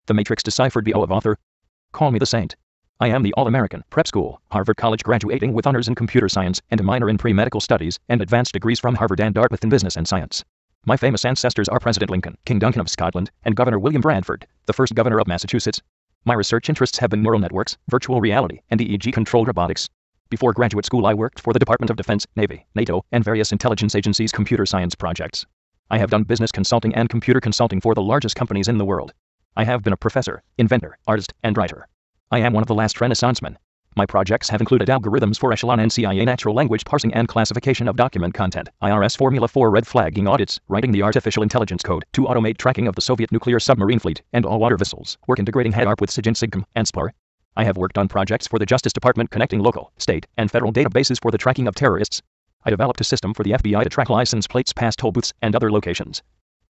The Matrix Deciphered BO of author. Call me the saint. I am the All-American, prep school, Harvard College graduating with honors in computer science and a minor in pre-medical studies and advanced degrees from Harvard and Dartmouth in business and science. My famous ancestors are President Lincoln, King Duncan of Scotland, and Governor William Bradford, the first governor of Massachusetts. My research interests have been neural networks, virtual reality, and EEG-controlled robotics. Before graduate school I worked for the Department of Defense, Navy, NATO, and various intelligence agencies' computer science projects. I have done business consulting and computer consulting for the largest companies in the world. I have been a professor, inventor, artist, and writer. I am one of the last Renaissance men. My projects have included algorithms for echelon and CIA natural language parsing and classification of document content, IRS formula for red flagging audits, writing the artificial intelligence code to automate tracking of the Soviet nuclear submarine fleet and all water vessels, work integrating HADARP with SIGINT SIGCOMM and SPAR. I have worked on projects for the Justice Department connecting local, state, and federal databases for the tracking of terrorists. I developed a system for the FBI to track license plates past toll booths and other locations.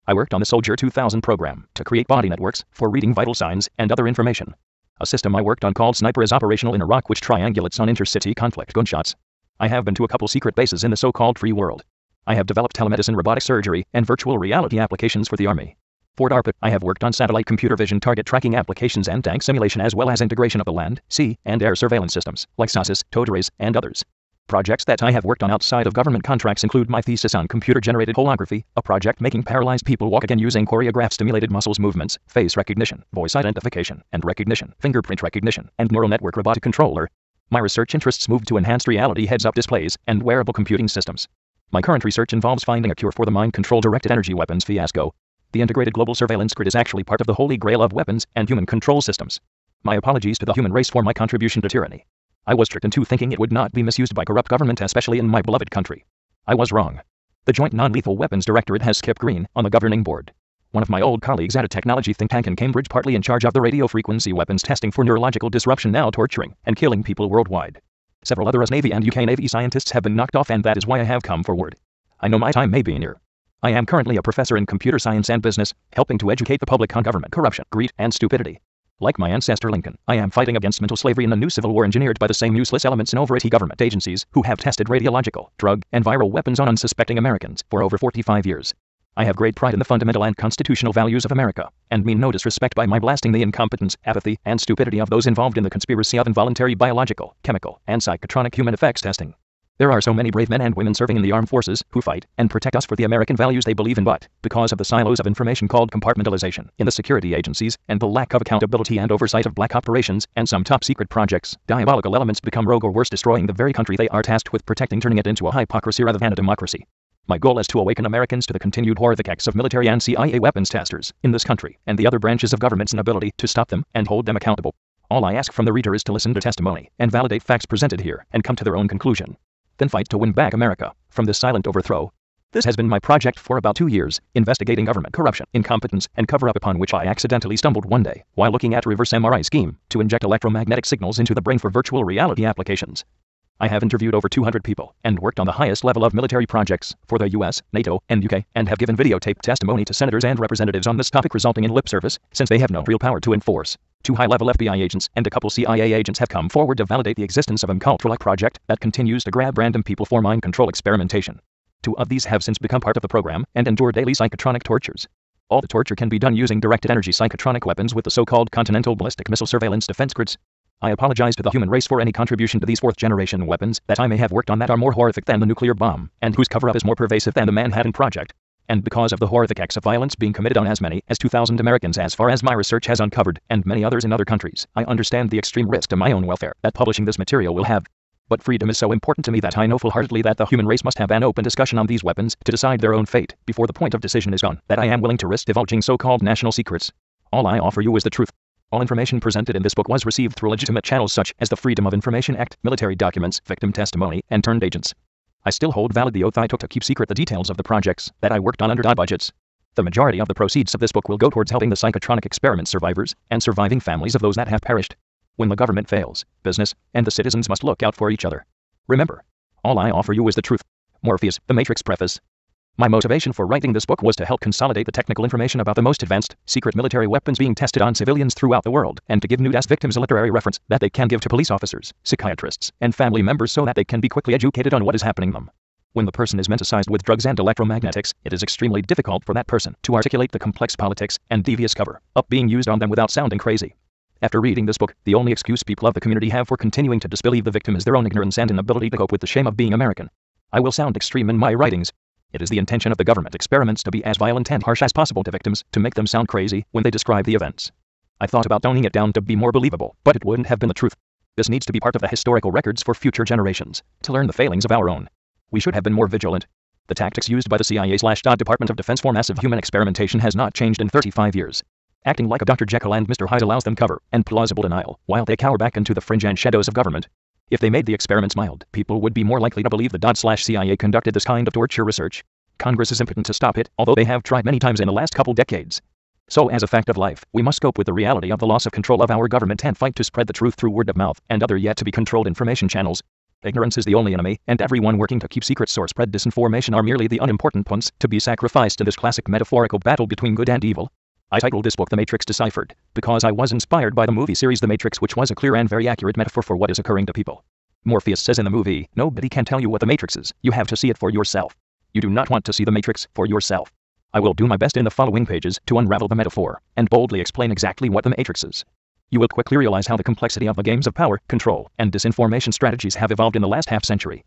I worked on the Soldier 2000 program to create body networks for reading vital signs and other information. A system I worked on called Sniper is operational in Iraq which triangulates on intercity conflict gunshots. I have been to a couple secret bases in the so-called free world. I have developed telemedicine, robotic surgery, and virtual reality applications for the Army. For DARPA, I have worked on satellite computer vision target tracking applications and tank simulation as well as integration of the land, sea, and air surveillance systems, like SASIS, towed arrays, and others. Projects that I have worked on outside of government contracts include my thesis on computer-generated holography, a project making paralyzed people walk again using choreographed stimulated muscles movements, face recognition, voice identification and recognition, fingerprint recognition, and neural network robotic controller. My research interests move to enhanced reality heads-up displays and wearable computing systems. My current research involves finding a cure for the mind-control directed energy weapons fiasco. The integrated global surveillance grid is actually part of the holy grail of weapons and human control systems. My apologies to the human race for my contribution to tyranny. I was tricked into thinking it would not be misused by corrupt government, especially in my beloved country. I was wrong. The Joint Non-Lethal Weapons Directorate has Skip Green on the governing board. One of my old colleagues at a technology think tank in Cambridge, partly in charge of the radio frequency weapons testing for neurological disruption, now torturing and killing people worldwide. Several other US Navy and UK Navy scientists have been knocked off, and that is why I have come forward. I know my time may be near. I am currently a professor in computer science and business, helping to educate the public on government corruption, greed, and stupidity. Like my ancestor Lincoln, I am fighting against mental slavery in a new civil war engineered by the same useless elements in over 80 government agencies who have tested radiological, drug, and viral weapons on unsuspecting Americans for over 45 years. I have great pride in the fundamental and constitutional values of America, and mean no disrespect by my blasting the incompetence, apathy, and stupidity of those involved in the conspiracy of involuntary biological, chemical, and psychotronic human effects testing. There are so many brave men and women serving in the armed forces who fight and protect us for the American values they believe in, but because of the silos of information called compartmentalization in the security agencies and the lack of accountability and oversight of black operations and some top secret projects, diabolical elements become rogue or worse, destroying the very country they are tasked with protecting, turning it into a hypocrisy rather than a democracy. My goal is to awaken Americans to the continued horrific acts of military and CIA weapons testers in this country and the other branches of government's inability to stop them and hold them accountable. All I ask from the reader is to listen to testimony and validate facts presented here and come to their own conclusion. Then fight to win back America from this silent overthrow. This has been my project for about 2 years, investigating government corruption, incompetence, and cover-up, upon which I accidentally stumbled one day while looking at a reverse MRI scheme to inject electromagnetic signals into the brain for virtual reality applications. I have interviewed over 200 people and worked on the highest level of military projects for the US, NATO, and UK, and have given videotaped testimony to senators and representatives on this topic, resulting in lip service, since they have no real power to enforce. 2 high-level FBI agents and a couple CIA agents have come forward to validate the existence of a cult-like project that continues to grab random people for mind control experimentation. 2 of these have since become part of the program and endure daily psychotronic tortures. All the torture can be done using directed energy psychotronic weapons with the so-called Continental Ballistic Missile Surveillance Defense Grids. I apologize to the human race for any contribution to these 4th-generation weapons that I may have worked on that are more horrific than the nuclear bomb, and whose cover-up is more pervasive than the Manhattan Project. And because of the horrific acts of violence being committed on as many as 2,000 Americans as far as my research has uncovered, and many others in other countries, I understand the extreme risk to my own welfare that publishing this material will have. But freedom is so important to me that I know full-heartedly that the human race must have an open discussion on these weapons to decide their own fate before the point of decision is gone, that I am willing to risk divulging so-called national secrets. All I offer you is the truth. All information presented in this book was received through legitimate channels such as the Freedom of Information Act, military documents, victim testimony, and turned agents. I still hold valid the oath I took to keep secret the details of the projects that I worked on under budgets. The majority of the proceeds of this book will go towards helping the psychotronic experiment survivors and surviving families of those that have perished. When the government fails, business and the citizens must look out for each other. Remember, all I offer you is the truth. Morpheus, The Matrix Preface. My motivation for writing this book was to help consolidate the technical information about the most advanced, secret military weapons being tested on civilians throughout the world, and to give nude-ass victims a literary reference that they can give to police officers, psychiatrists, and family members so that they can be quickly educated on what is happening to them. When the person is menticized with drugs and electromagnetics, it is extremely difficult for that person to articulate the complex politics and devious cover-up being used on them without sounding crazy. After reading this book, the only excuse people of the community have for continuing to disbelieve the victim is their own ignorance and inability to cope with the shame of being American. I will sound extreme in my writings. It is the intention of the government experiments to be as violent and harsh as possible to victims, to make them sound crazy when they describe the events. I thought about toning it down to be more believable, but it wouldn't have been the truth. This needs to be part of the historical records for future generations, to learn the failings of our own. We should have been more vigilant. The tactics used by the CIA/Department of Defense for massive human experimentation has not changed in 35 years. Acting like a Dr. Jekyll and Mr. Hyde allows them cover and plausible denial, while they cower back into the fringe and shadows of government. If they made the experiments mild, people would be more likely to believe the CIA conducted this kind of torture research. Congress is impotent to stop it, although they have tried many times in the last couple decades. So as a fact of life, we must cope with the reality of the loss of control of our government and fight to spread the truth through word of mouth and other yet to be controlled information channels. Ignorance is the only enemy, and everyone working to keep secrets or spread disinformation are merely the unimportant ones to be sacrificed in this classic metaphorical battle between good and evil. I titled this book The Matrix Deciphered, because I was inspired by the movie series The Matrix, which was a clear and very accurate metaphor for what is occurring to people. Morpheus says in the movie, "Nobody can tell you what the Matrix is, you have to see it for yourself." You do not want to see the Matrix for yourself. I will do my best in the following pages to unravel the metaphor, and boldly explain exactly what the Matrix is. You will quickly realize how the complexity of the games of power, control, and disinformation strategies have evolved in the last half-century.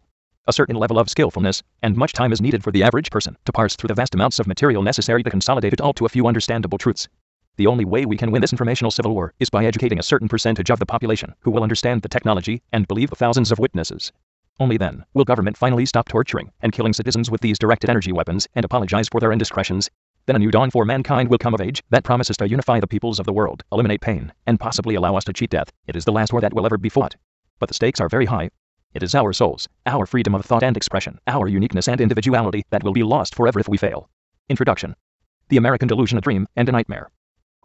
A certain level of skillfulness, and much time is needed for the average person to parse through the vast amounts of material necessary to consolidate it all to a few understandable truths. The only way we can win this informational civil war is by educating a certain percentage of the population who will understand the technology and believe the thousands of witnesses. Only then will government finally stop torturing and killing citizens with these directed energy weapons and apologize for their indiscretions. Then a new dawn for mankind will come of age that promises to unify the peoples of the world, eliminate pain, and possibly allow us to cheat death. It is the last war that will ever be fought. But the stakes are very high. It is our souls, our freedom of thought and expression, our uniqueness and individuality that will be lost forever if we fail. Introduction. The American delusion, a dream and a nightmare.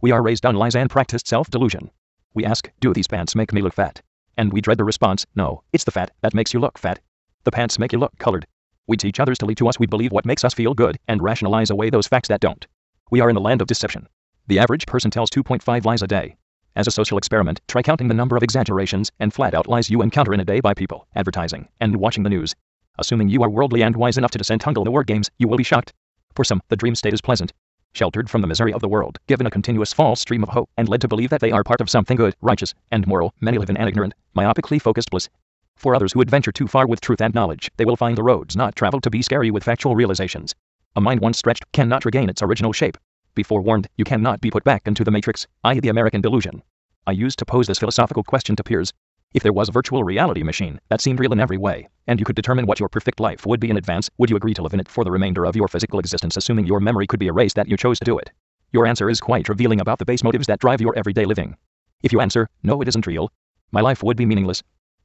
We are raised on lies and practiced self-delusion. We ask, do these pants make me look fat? And we dread the response, no, it's the fat that makes you look fat. The pants make you look colored. We teach others to lie to us. We believe what makes us feel good and rationalize away those facts that don't. We are in the land of deception. The average person tells 2.5 lies a day. As a social experiment, try counting the number of exaggerations and flat-out lies you encounter in a day by people, advertising, and watching the news. Assuming you are worldly and wise enough to disentangle the word games, you will be shocked. For some, the dream state is pleasant. Sheltered from the misery of the world, given a continuous false stream of hope, and led to believe that they are part of something good, righteous, and moral, many live in an ignorant, myopically focused bliss. For others who adventure too far with truth and knowledge, they will find the roads not traveled to be scary with factual realizations. A mind once stretched cannot regain its original shape. Be forewarned, you cannot be put back into the Matrix, i.e. the American delusion. I used to pose this philosophical question to peers. If there was a virtual reality machine that seemed real in every way, and you could determine what your perfect life would be in advance, would you agree to live in it for the remainder of your physical existence, assuming your memory could be erased that you chose to do it? Your answer is quite revealing about the base motives that drive your everyday living. If you answer, no, it isn't real, my life would be meaningless,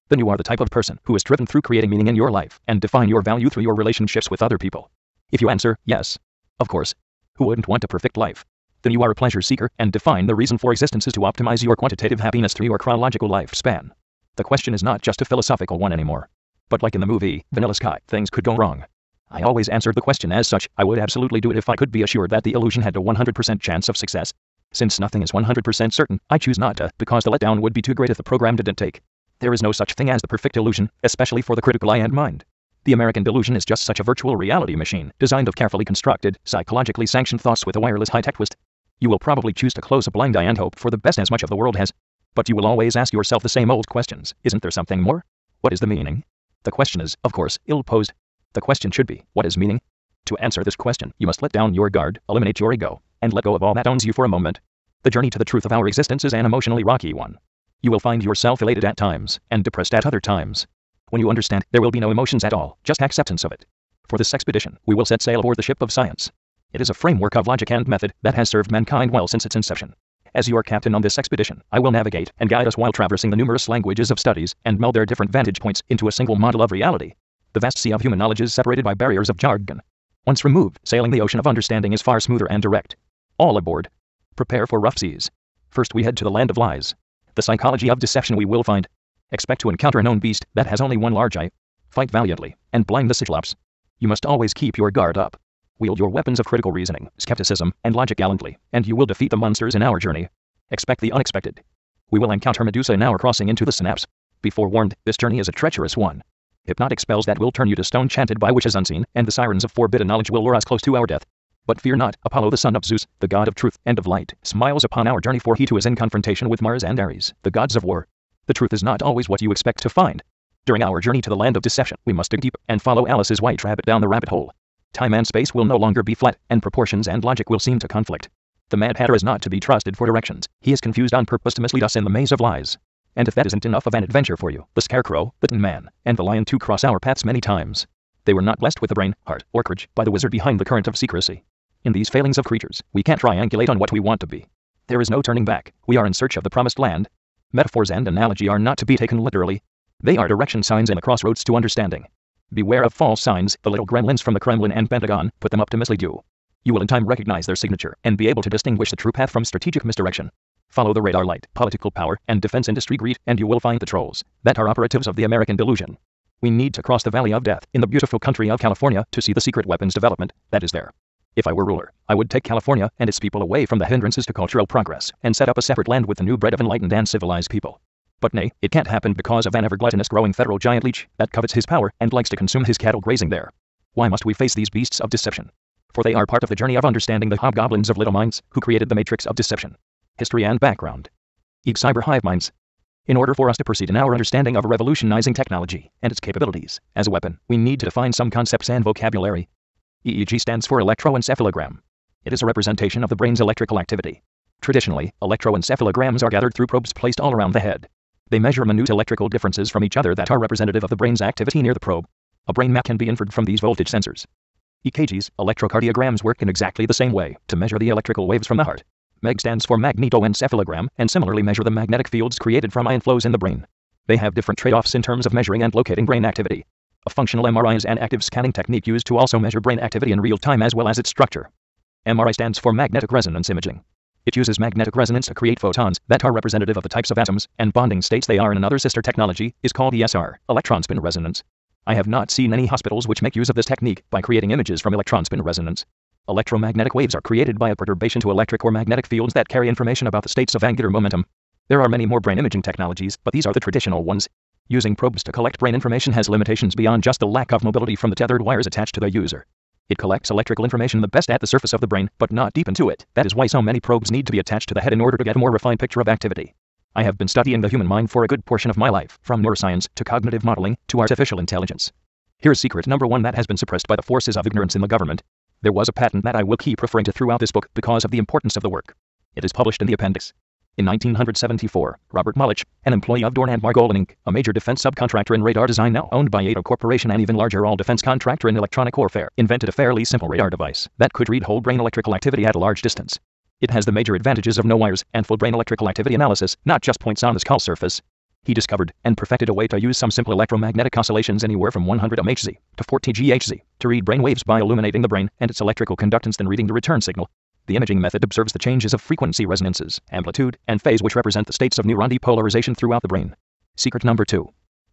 then you are the type of person who is driven through creating meaning in your life and define your value through your relationships with other people. If you answer, yes, of course, who wouldn't want a perfect life? Then you are a pleasure seeker and define the reason for existence is to optimize your quantitative happiness through your chronological lifespan. The question is not just a philosophical one anymore. But like in the movie, Vanilla Sky, things could go wrong. I always answered the question as such. I would absolutely do it if I could be assured that the illusion had a 100% chance of success. Since nothing is 100% certain, I choose not to, because the letdown would be too great if the program didn't take. There is no such thing as the perfect illusion, especially for the critical eye and mind. The American delusion is just such a virtual reality machine, designed of carefully constructed, psychologically sanctioned thoughts with a wireless high-tech twist. You will probably choose to close a blind eye and hope for the best, as much of the world has. But you will always ask yourself the same old questions. Isn't there something more? What is the meaning? The question is, of course, ill-posed. The question should be, what is meaning? To answer this question, you must let down your guard, eliminate your ego, and let go of all that owns you for a moment. The journey to the truth of our existence is an emotionally rocky one. You will find yourself elated at times, and depressed at other times. When you understand, there will be no emotions at all, just acceptance of it. For this expedition, we will set sail aboard the ship of science. It is a framework of logic and method that has served mankind well since its inception. As your captain on this expedition, I will navigate and guide us while traversing the numerous languages of studies and meld their different vantage points into a single model of reality. The vast sea of human knowledge is separated by barriers of jargon. Once removed, sailing the ocean of understanding is far smoother and direct. All aboard. Prepare for rough seas. First we head to the land of lies. The psychology of deception we will find. Expect to encounter a known beast that has only one large eye. Fight valiantly, and blind the Cyclops. You must always keep your guard up. Wield your weapons of critical reasoning, skepticism, and logic gallantly, and you will defeat the monsters in our journey. Expect the unexpected. We will encounter Medusa in our crossing into the synapse. Be forewarned, this journey is a treacherous one. Hypnotic spells that will turn you to stone chanted by witches unseen, and the sirens of forbidden knowledge will lure us close to our death. But fear not, Apollo the son of Zeus, the god of truth and of light, smiles upon our journey, for he too is in confrontation with Mars and Ares, the gods of war. The truth is not always what you expect to find. During our journey to the land of deception, we must dig deep and follow Alice's white rabbit down the rabbit hole. Time and space will no longer be flat, and proportions and logic will seem to conflict. The Mad Hatter is not to be trusted for directions. He is confused on purpose to mislead us in the maze of lies. And if that isn't enough of an adventure for you, the Scarecrow, the Tin Man, and the Lion too cross our paths many times. They were not blessed with the brain, heart, or courage by the wizard behind the current of secrecy. In these failings of creatures, we can't triangulate on what we want to be. There is no turning back. We are in search of the promised land. Metaphors and analogy are not to be taken literally. They are direction signs in the crossroads to understanding. Beware of false signs. The little gremlins from the Kremlin and Pentagon put them up to mislead you. You will in time recognize their signature and be able to distinguish the true path from strategic misdirection. Follow the radar light, political power, and defense industry greed, and you will find the trolls that are operatives of the American delusion. We need to cross the valley of death in the beautiful country of California to see the secret weapons development that is there. If I were ruler, I would take California and its people away from the hindrances to cultural progress and set up a separate land with the new breed of enlightened and civilized people. But nay, it can't happen because of an ever-gluttonous growing federal giant leech that covets his power and likes to consume his cattle grazing there. Why must we face these beasts of deception? For they are part of the journey of understanding the hobgoblins of little minds who created the matrix of deception. History and background. Cyber hive minds. In order for us to proceed in our understanding of revolutionizing technology and its capabilities as a weapon, we need to define some concepts and vocabulary. EEG stands for electroencephalogram. It is a representation of the brain's electrical activity. Traditionally, electroencephalograms are gathered through probes placed all around the head. They measure minute electrical differences from each other that are representative of the brain's activity near the probe. A brain map can be inferred from these voltage sensors. EKGs, electrocardiograms, work in exactly the same way to measure the electrical waves from the heart. MEG stands for magnetoencephalogram and similarly measure the magnetic fields created from ion flows in the brain. They have different trade-offs in terms of measuring and locating brain activity. A functional MRI is an active scanning technique used to also measure brain activity in real time as well as its structure. MRI stands for magnetic resonance imaging. It uses magnetic resonance to create photons that are representative of the types of atoms and bonding states they are in. Another sister technology is called ESR, electron spin resonance. I have not seen any hospitals which make use of this technique by creating images from electron spin resonance. Electromagnetic waves are created by a perturbation to electric or magnetic fields that carry information about the states of angular momentum. There are many more brain imaging technologies, but these are the traditional ones. Using probes to collect brain information has limitations beyond just the lack of mobility from the tethered wires attached to the user. It collects electrical information the best at the surface of the brain, but not deep into it. That is why so many probes need to be attached to the head in order to get a more refined picture of activity. I have been studying the human mind for a good portion of my life, from neuroscience to cognitive modeling to artificial intelligence. Here's secret number 1 that has been suppressed by the forces of ignorance in the government. There was a patent that I will keep referring to throughout this book because of the importance of the work. It is published in the appendix. In 1974, Robert Mulich, an employee of Dorn and Margolin Inc., a major defense subcontractor in radar design now owned by Ado Corporation and even larger all-defense contractor in electronic warfare, invented a fairly simple radar device that could read whole brain electrical activity at a large distance. It has the major advantages of no wires and full brain electrical activity analysis, not just points on the skull surface. He discovered and perfected a way to use some simple electromagnetic oscillations anywhere from 100 mHz to 40 GHz to read brain waves by illuminating the brain and its electrical conductance, then reading the return signal. The imaging method observes the changes of frequency resonances, amplitude, and phase which represent the states of neuron depolarization throughout the brain. Secret number 2.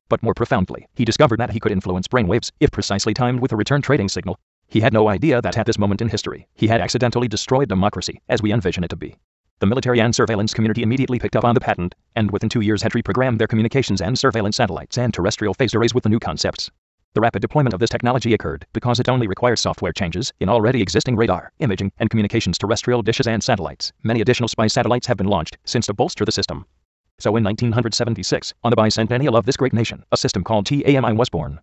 But more profoundly, he discovered that he could influence brain waves if precisely timed with a return trading signal. He had no idea that at this moment in history, he had accidentally destroyed democracy as we envision it to be. The military and surveillance community immediately picked up on the patent, and within 2 years had reprogrammed their communications and surveillance satellites and terrestrial phased arrays with the new concepts. The rapid deployment of this technology occurred because it only required software changes in already existing radar, imaging, and communications terrestrial dishes and satellites. Many additional spy satellites have been launched since to bolster the system. So in 1976, on the bicentennial of this great nation, a system called TAMI was born.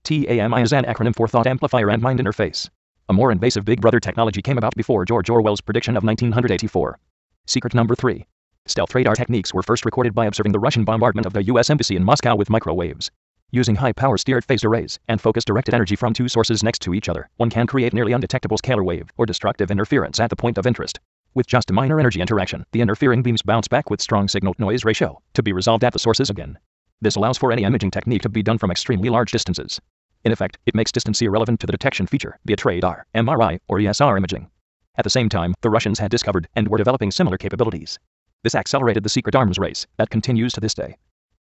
TAMI is an acronym for Thought Amplifier and Mind Interface. A more invasive Big Brother technology came about before George Orwell's prediction of 1984. Secret number 3. Stealth radar techniques were first recorded by observing the Russian bombardment of the U.S. Embassy in Moscow with microwaves. Using high-power steered phased arrays and focus-directed energy from 2 sources next to each other, one can create nearly undetectable scalar wave or destructive interference at the point of interest. With just a minor energy interaction, the interfering beams bounce back with strong signal-noise ratio to be resolved at the sources again. This allows for any imaging technique to be done from extremely large distances. In effect, it makes distance irrelevant to the detection feature, be it radar, MRI, or ESR imaging. At the same time, the Russians had discovered and were developing similar capabilities. This accelerated the secret arms race that continues to this day.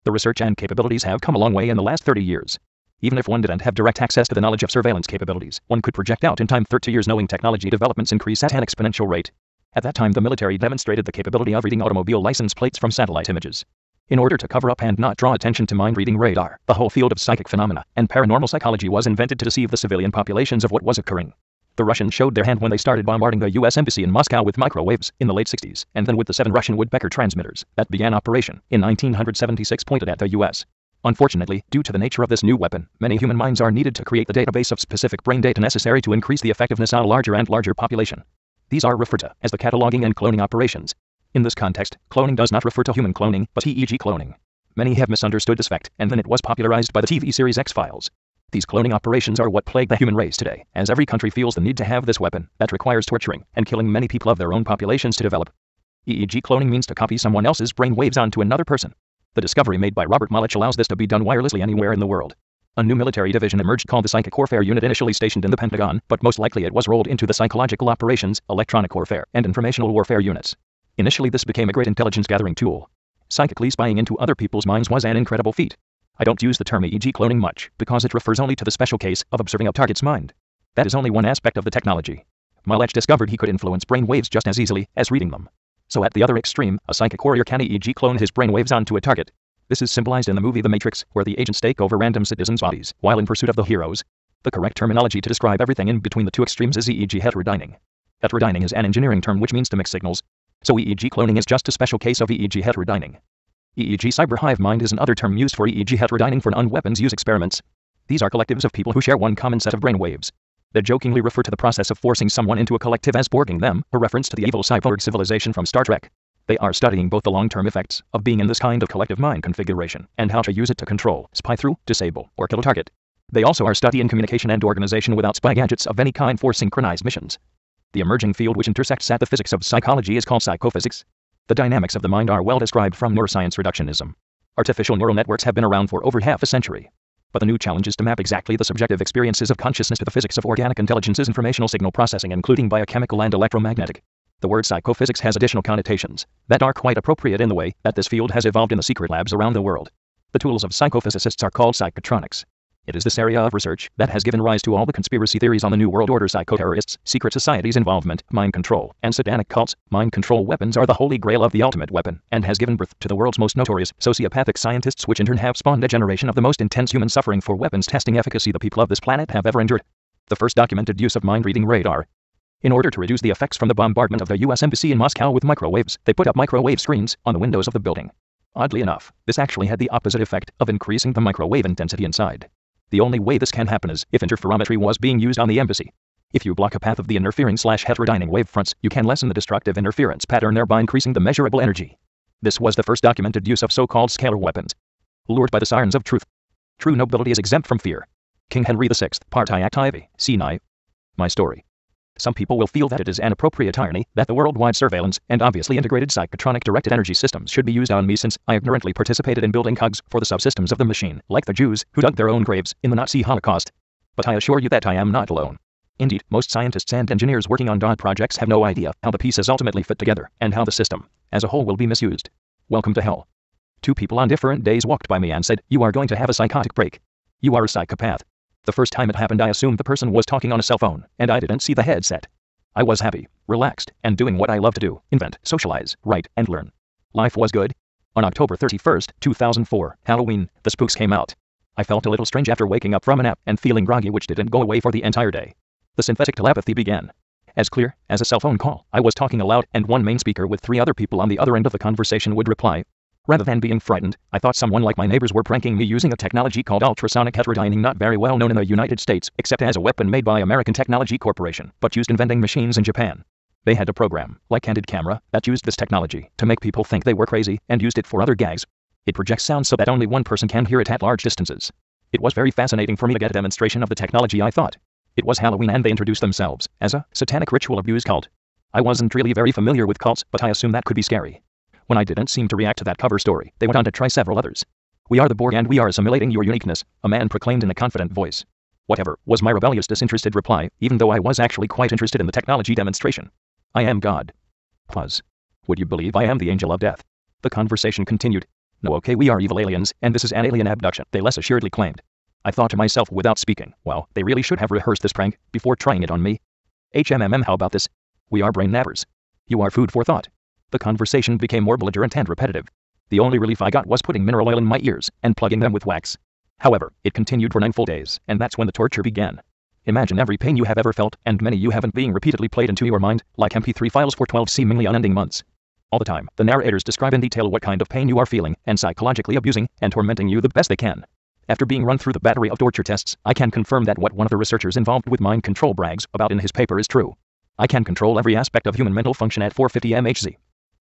The research and capabilities have come a long way in the last 30 years. Even if one didn't have direct access to the knowledge of surveillance capabilities, one could project out in time 30 years knowing technology developments increase at an exponential rate. At that time, the military demonstrated the capability of reading automobile license plates from satellite images. In order to cover up and not draw attention to mind-reading radar, the whole field of psychic phenomena and paranormal psychology was invented to deceive the civilian populations of what was occurring. The Russians showed their hand when they started bombarding the U.S. Embassy in Moscow with microwaves in the late 60s, and then with the 7 Russian Woodpecker transmitters that began operation in 1976 pointed at the U.S. Unfortunately, due to the nature of this new weapon, many human minds are needed to create the database of specific brain data necessary to increase the effectiveness on a larger and larger population. These are referred to as the cataloging and cloning operations. In this context, cloning does not refer to human cloning, but EEG cloning. Many have misunderstood this fact, and then it was popularized by the TV series X-Files. These cloning operations are what plague the human race today, as every country feels the need to have this weapon that requires torturing and killing many people of their own populations to develop. EEG cloning means to copy someone else's brain waves onto another person. The discovery made by Robert Mulich allows this to be done wirelessly anywhere in the world. A new military division emerged called the Psychic Warfare Unit, initially stationed in the Pentagon, but most likely it was rolled into the Psychological Operations, Electronic Warfare, and Informational Warfare units. Initially this became a great intelligence gathering tool. Psychically spying into other people's minds was an incredible feat. I don't use the term EEG cloning much, because it refers only to the special case of observing a target's mind. That is only one aspect of the technology. Mulich discovered he could influence brain waves just as easily as reading them. So at the other extreme, a psychic warrior can EEG clone his brain waves onto a target. This is symbolized in the movie The Matrix, where the agents take over random citizens' bodies while in pursuit of the heroes. The correct terminology to describe everything in between the two extremes is EEG heterodyning. Heterodyning is an engineering term which means to mix signals. So EEG cloning is just a special case of EEG heterodyning. EEG cyber hive mind is another term used for EEG heterodyning for non-weapons use experiments. These are collectives of people who share one common set of brain waves. They jokingly refer to the process of forcing someone into a collective as borging them, a reference to the evil cyborg civilization from Star Trek. They are studying both the long-term effects of being in this kind of collective mind configuration and how to use it to control, spy through, disable, or kill a target. They also are studying communication and organization without spy gadgets of any kind for synchronized missions. The emerging field which intersects at the physics of psychology is called psychophysics. The dynamics of the mind are well described from neuroscience reductionism. Artificial neural networks have been around for over half a century. But the new challenge is to map exactly the subjective experiences of consciousness to the physics of organic intelligence's informational signal processing, including biochemical and electromagnetic. The word psychophysics has additional connotations that are quite appropriate in the way that this field has evolved in the secret labs around the world. The tools of psychophysicists are called psychotronics. It is this area of research that has given rise to all the conspiracy theories on the New World Order, psychoterrorists, secret societies' involvement, mind control, and satanic cults. Mind control weapons are the holy grail of the ultimate weapon, and has given birth to the world's most notorious sociopathic scientists, which in turn have spawned a generation of the most intense human suffering for weapons testing efficacy the people of this planet have ever endured. The first documented use of mind-reading radar. In order to reduce the effects from the bombardment of the U.S. Embassy in Moscow with microwaves, they put up microwave screens on the windows of the building. Oddly enough, this actually had the opposite effect of increasing the microwave intensity inside. The only way this can happen is if interferometry was being used on the embassy. If you block a path of the interfering/heterodyning wave fronts, you can lessen the destructive interference pattern, thereby increasing the measurable energy. This was the first documented use of so-called scalar weapons. Lured by the sirens of truth. True nobility is exempt from fear. King Henry VI, Parti Active, c. My story. Some people will feel that it is an appropriate irony that the worldwide surveillance and obviously integrated psychotronic directed energy systems should be used on me, since I ignorantly participated in building cogs for the subsystems of the machine, like the Jews who dug their own graves in the Nazi Holocaust. But I assure you that I am not alone. Indeed, most scientists and engineers working on DOD projects have no idea how the pieces ultimately fit together and how the system, as a whole, will be misused. Welcome to hell. 2 people on different days walked by me and said, "You are going to have a psychotic break. You are a psychopath." The first time it happened, I assumed the person was talking on a cell phone, and I didn't see the headset. I was happy, relaxed, and doing what I love to do: invent, socialize, write, and learn. Life was good. On October 31st, 2004, Halloween, the spooks came out. I felt a little strange after waking up from a nap and feeling groggy, which didn't go away for the entire day. The synthetic telepathy began. As clear as a cell phone call, I was talking aloud, and one main speaker with 3 other people on the other end of the conversation would reply. Rather than being frightened, I thought someone like my neighbors were pranking me using a technology called ultrasonic heterodyning, not very well known in the United States, except as a weapon made by American Technology Corporation, but used in vending machines in Japan. They had a program, like Candid Camera, that used this technology to make people think they were crazy, and used it for other gags. It projects sound so that only one person can hear it at large distances. It was very fascinating for me to get a demonstration of the technology. I thought it was Halloween, and they introduced themselves as a satanic ritual abuse cult. I wasn't really very familiar with cults, but I assumed that could be scary. When I didn't seem to react to that cover story, they went on to try several others. "We are the Borg, and we are assimilating your uniqueness," a man proclaimed in a confident voice. Whatever, was my rebellious, disinterested reply, even though I was actually quite interested in the technology demonstration. "I am God." Pause. "Would you believe I am the angel of death?" The conversation continued. "No, okay, we are evil aliens, and this is an alien abduction," they less assuredly claimed. I thought to myself without speaking, well, they really should have rehearsed this prank before trying it on me. How about this? We are brain nappers. You are food for thought. The conversation became more belligerent and repetitive. The only relief I got was putting mineral oil in my ears and plugging them with wax. However, it continued for 9 full days, and that's when the torture began. Imagine every pain you have ever felt, and many you haven't, being repeatedly played into your mind, like MP3 files for 12 seemingly unending months. All the time, the narrators describe in detail what kind of pain you are feeling, and psychologically abusing and tormenting you the best they can. After being run through the battery of torture tests, I can confirm that what one of the researchers involved with mind control brags about in his paper is true. I can control every aspect of human mental function at 450 MHz.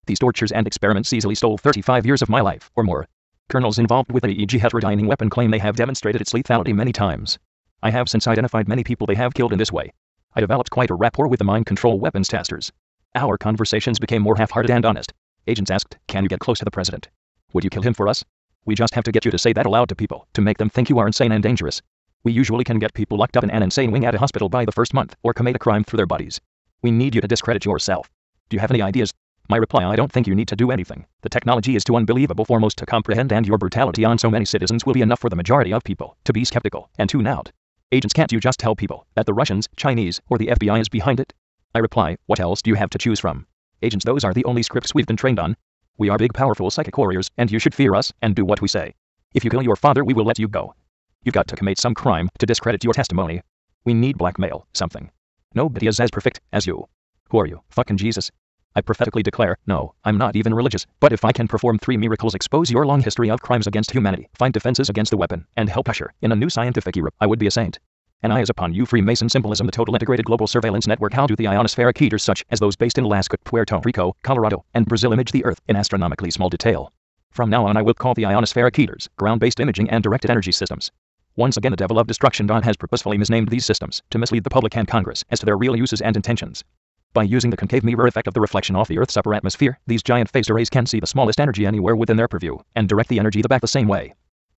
These tortures and experiments easily stole 35 years of my life, or more. Colonels involved with the EG heterodyning weapon claim they have demonstrated its lethality many times. I have since identified many people they have killed in this way. I developed quite a rapport with the mind control weapons testers. Our conversations became more half-hearted and honest. Agents asked, "Can you get close to the president? Would you kill him for us? We just have to get you to say that aloud to people, to make them think you are insane and dangerous. We usually can get people locked up in an insane wing at a hospital by the first month, or commit a crime through their bodies. We need you to discredit yourself. Do you have any ideas?" My reply: I don't think you need to do anything. The technology is too unbelievable for most to comprehend, and your brutality on so many citizens will be enough for the majority of people to be skeptical and tune out. Agents, can't you just tell people that the Russians, Chinese, or the FBI is behind it? I reply, what else do you have to choose from? Agents, those are the only scripts we've been trained on. We are big, powerful psychic warriors, and you should fear us and do what we say. If you kill your father, we will let you go. You've got to commit some crime to discredit your testimony. We need blackmail, something. Nobody is as perfect as you. Who are you, fucking Jesus? I prophetically declare, no, I'm not even religious, but if I can perform 3 miracles, expose your long history of crimes against humanity, find defenses against the weapon, and help usher in a new scientific era, I would be a saint. An eye is upon you, Freemason symbolism, the total integrated global surveillance network. How do the ionospheric heaters such as those based in Alaska, Puerto Rico, Colorado, and Brazil image the Earth in astronomically small detail? From now on I will call the ionospheric heaters ground-based imaging and directed energy systems. Once again, the devil of destruction Don has purposefully misnamed these systems to mislead the public and Congress as to their real uses and intentions. By using the concave mirror effect of the reflection off the Earth's upper atmosphere, these giant phased arrays can see the smallest energy anywhere within their purview, and direct the energy back the same way.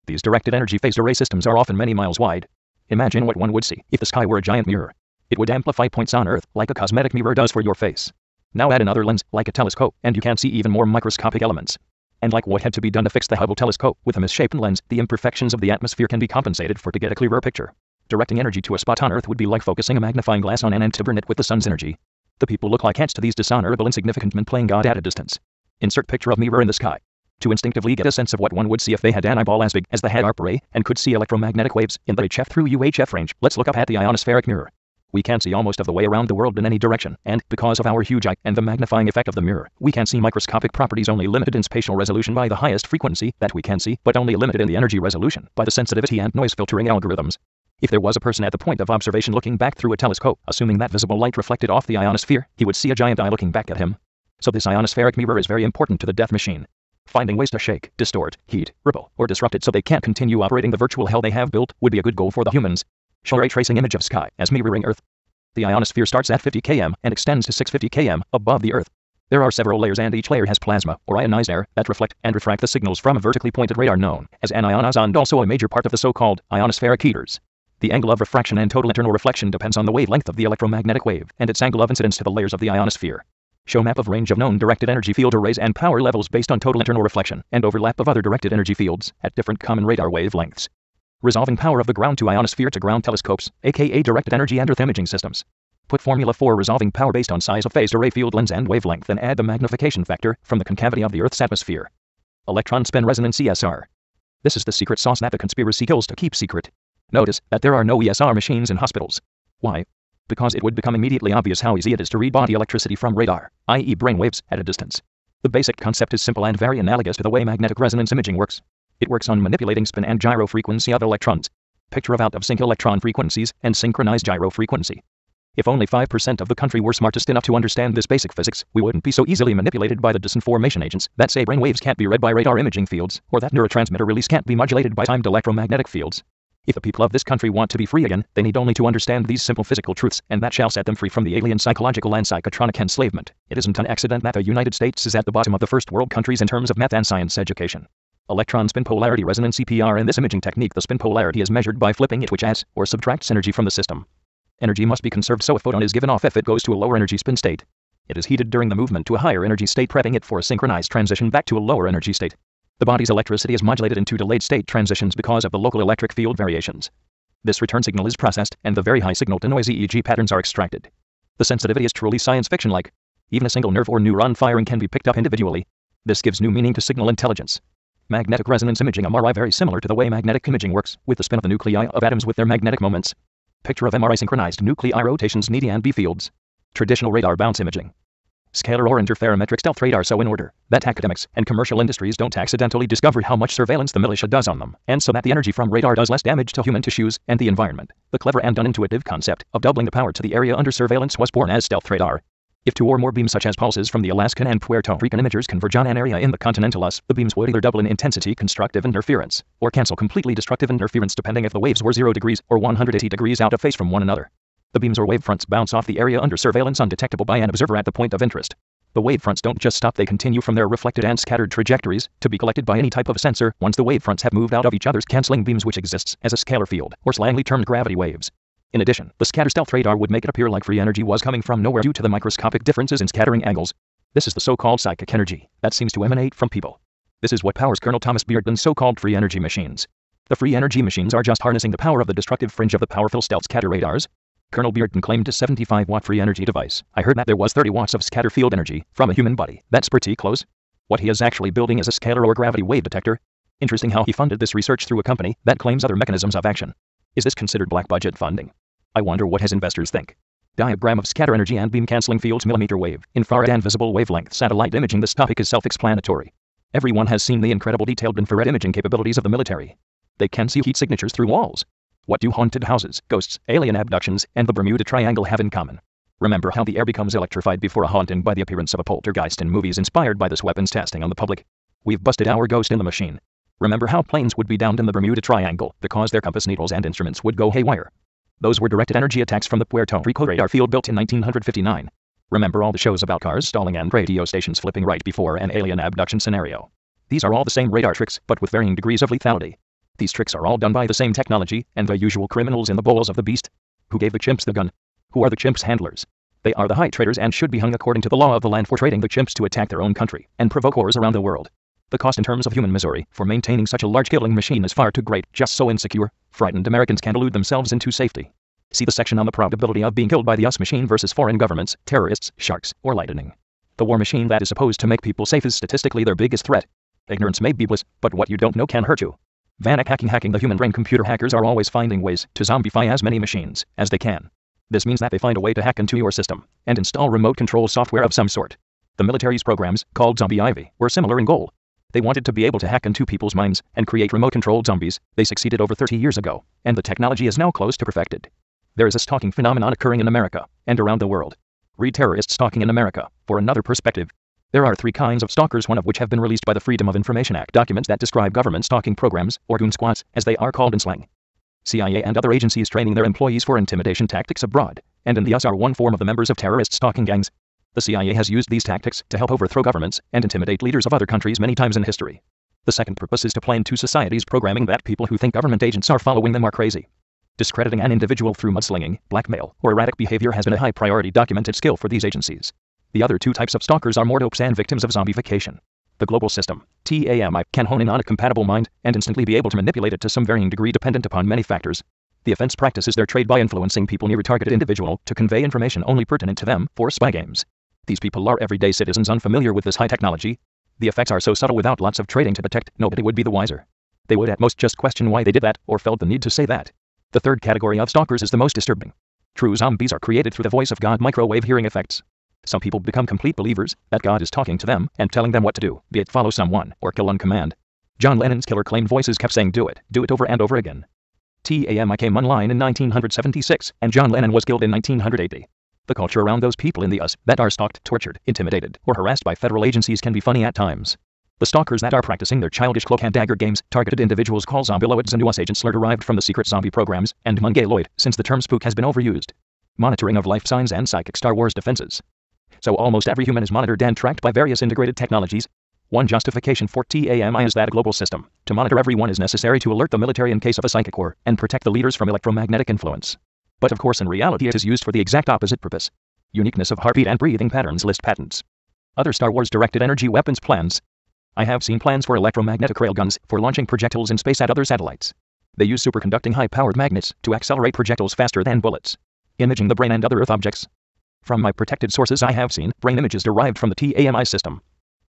These directed energy phased array systems are often many miles wide. Imagine what one would see if the sky were a giant mirror. It would amplify points on Earth, like a cosmetic mirror does for your face. Now add another lens, like a telescope, and you can see even more microscopic elements. And like what had to be done to fix the Hubble telescope with a misshapen lens, the imperfections of the atmosphere can be compensated for to get a clearer picture. Directing energy to a spot on Earth would be like focusing a magnifying glass on an antiburnet with the sun's energy. The people look like ants to these dishonorable, insignificant men playing God at a distance. Insert picture of mirror in the sky. To instinctively get a sense of what one would see if they had an eyeball as big as the head-arp array and could see electromagnetic waves in the HF through UHF range, let's look up at the ionospheric mirror. We can see almost of the way around the world in any direction, and because of our huge eye and the magnifying effect of the mirror, we can see microscopic properties only limited in spatial resolution by the highest frequency that we can see, but only limited in the energy resolution by the sensitivity and noise filtering algorithms. If there was a person at the point of observation looking back through a telescope, assuming that visible light reflected off the ionosphere, he would see a giant eye looking back at him. So this ionospheric mirror is very important to the death machine. Finding ways to shake, distort, heat, ripple, or disrupt it so they can't continue operating the virtual hell they have built would be a good goal for the humans. Show ray tracing image of sky as mirroring Earth. The ionosphere starts at 50 km and extends to 650 km above the Earth. There are several layers, and each layer has plasma, or ionized air, that reflect and refract the signals from a vertically pointed radar known as an ionizon, also a major part of the so-called ionospheric heaters. The angle of refraction and total internal reflection depends on the wavelength of the electromagnetic wave and its angle of incidence to the layers of the ionosphere. Show map of range of known directed energy field arrays and power levels based on total internal reflection and overlap of other directed energy fields at different common radar wavelengths. Resolving power of the ground to ionosphere to ground telescopes, aka directed energy and Earth imaging systems. Put formula for resolving power based on size of phased array field lens and wavelength, and add the magnification factor from the concavity of the Earth's atmosphere. Electron spin resonance ESR. This is the secret sauce that the conspiracy kills to keep secret. Notice that there are no ESR machines in hospitals. Why? Because it would become immediately obvious how easy it is to read body electricity from radar, i.e. brain waves, at a distance. The basic concept is simple and very analogous to the way magnetic resonance imaging works. It works on manipulating spin and gyro frequency of electrons. Picture of out-of-sync electron frequencies and synchronized gyro frequency. If only 5% of the country were smartest enough to understand this basic physics, we wouldn't be so easily manipulated by the disinformation agents that say brain waves can't be read by radar imaging fields, or that neurotransmitter release can't be modulated by timed electromagnetic fields. If the people of this country want to be free again, they need only to understand these simple physical truths, and that shall set them free from the alien psychological and psychotronic enslavement. It isn't an accident that the United States is at the bottom of the first world countries in terms of math and science education. Electron spin polarity resonance EPR. In this imaging technique, the spin polarity is measured by flipping it, which adds or subtracts energy from the system. Energy must be conserved, so a photon is given off if it goes to a lower energy spin state. It is heated during the movement to a higher energy state, prepping it for a synchronized transition back to a lower energy state. The body's electricity is modulated into delayed state transitions because of the local electric field variations. This return signal is processed, and the very high signal-to-noise EEG patterns are extracted. The sensitivity is truly science fiction-like. Even a single nerve or neuron firing can be picked up individually. This gives new meaning to signal intelligence. Magnetic resonance imaging MRI very similar to the way magnetic imaging works, with the spin of the nuclei of atoms with their magnetic moments. Picture of MRI synchronized nuclei rotations in E and B fields. Traditional radar bounce imaging. Scalar or interferometric stealth radar so in order that academics and commercial industries don't accidentally discover how much surveillance the militia does on them, and so that the energy from radar does less damage to human tissues and the environment. The clever and unintuitive concept of doubling the power to the area under surveillance was born as stealth radar. If two or more beams such as pulses from the Alaskan and Puerto Rican imagers converge on an area in the continental US, the beams would either double in intensity constructive interference, or cancel completely destructive interference depending if the waves were 0 degrees or 180 degrees out of phase from one another. The beams or wavefronts bounce off the area under surveillance undetectable by an observer at the point of interest. The wavefronts don't just stop, they continue from their reflected and scattered trajectories, to be collected by any type of sensor once the wavefronts have moved out of each other's canceling beams, which exists as a scalar field, or slangily termed gravity waves. In addition, the scatter stealth radar would make it appear like free energy was coming from nowhere due to the microscopic differences in scattering angles. This is the so-called psychic energy that seems to emanate from people. This is what powers Colonel Thomas Beardman's so-called free energy machines. The free energy machines are just harnessing the power of the destructive fringe of the powerful stealth scatter radars. Colonel Beardman claimed a 75-watt free energy device. I heard that there was 30 watts of scatter field energy from a human body. That's pretty close. What he is actually building is a scalar or gravity wave detector. Interesting how he funded this research through a company that claims other mechanisms of action. Is this considered black budget funding? I wonder what his investors think. Diagram of scatter energy and beam cancelling fields, millimeter wave, infrared and visible wavelength satellite imaging. This topic is self-explanatory. Everyone has seen the incredible detailed infrared imaging capabilities of the military. They can see heat signatures through walls. What do haunted houses, ghosts, alien abductions, and the Bermuda Triangle have in common? Remember how the air becomes electrified before a haunting by the appearance of a poltergeist in movies inspired by this weapons testing on the public? We've busted our ghost in the machine. Remember how planes would be downed in the Bermuda Triangle because their compass needles and instruments would go haywire? Those were directed energy attacks from the Puerto Rico radar field built in 1959. Remember all the shows about cars stalling and radio stations flipping right before an alien abduction scenario? These are all the same radar tricks, but with varying degrees of lethality. These tricks are all done by the same technology and the usual criminals in the bowels of the beast. Who gave the chimps the gun? Who are the chimps' handlers? They are the high traders and should be hung according to the law of the land for trading the chimps to attack their own country and provoke wars around the world. The cost in terms of human misery for maintaining such a large killing machine is far too great. Just so insecure, frightened Americans can elude themselves into safety. See the section on the probability of being killed by the US machine versus foreign governments, terrorists, sharks, or lightning. The war machine that is supposed to make people safe is statistically their biggest threat. Ignorance may be bliss, but what you don't know can hurt you. Vanek hacking the human brain. Computer hackers are always finding ways to zombify as many machines as they can. This means that they find a way to hack into your system and install remote control software of some sort. The military's programs, called Zombie Ivy, were similar in goal. They wanted to be able to hack into people's minds and create remote-controlled zombies. They succeeded over 30 years ago, and the technology is now close to perfected. There is a stalking phenomenon occurring in America and around the world. Read Terrorist Stalking in America for another perspective. There are 3 kinds of stalkers, one of which have been released by the Freedom of Information Act documents that describe government stalking programs, or goon squads, as they are called in slang. CIA and other agencies training their employees for intimidation tactics abroad, and in the US are one form of the members of terrorist stalking gangs. The CIA has used these tactics to help overthrow governments and intimidate leaders of other countries many times in history. The second purpose is to play into society's programming that people who think government agents are following them are crazy. Discrediting an individual through mudslinging, blackmail, or erratic behavior has been a high-priority documented skill for these agencies. The other 2 types of stalkers are mortopes and victims of zombification. The global system, TAMI, can hone in on a compatible mind and instantly be able to manipulate it to some varying degree dependent upon many factors. The offense practices their trade by influencing people near a targeted individual to convey information only pertinent to them for spy games. These people are everyday citizens unfamiliar with this high technology. The effects are so subtle without lots of trading to detect, nobody would be the wiser. They would at most just question why they did that or felt the need to say that. The third category of stalkers is the most disturbing. True zombies are created through the voice of God microwave hearing effects. Some people become complete believers that God is talking to them and telling them what to do, be it follow someone or kill on command. John Lennon's killer claimed voices kept saying do it over and over again. TAMI came online in 1976, and John Lennon was killed in 1980. The culture around those people in the US that are stalked, tortured, intimidated, or harassed by federal agencies can be funny at times. The stalkers that are practicing their childish cloak and dagger games, targeted individuals call zombieloids, and US agent slur derived from the secret zombie programs, and mongoloid, since the term spook has been overused. Monitoring of life signs and psychic Star Wars defenses. So almost every human is monitored and tracked by various integrated technologies. One justification for TAMI is that a global system to monitor everyone is necessary to alert the military in case of a psychic war and protect the leaders from electromagnetic influence. But of course in reality it is used for the exact opposite purpose. Uniqueness of heartbeat and breathing patterns list patents. Other Star Wars directed energy weapons plans. I have seen plans for electromagnetic railguns for launching projectiles in space at other satellites. They use superconducting high-powered magnets to accelerate projectiles faster than bullets. Imaging the brain and other Earth objects. From my protected sources I have seen brain images derived from the TAMI system.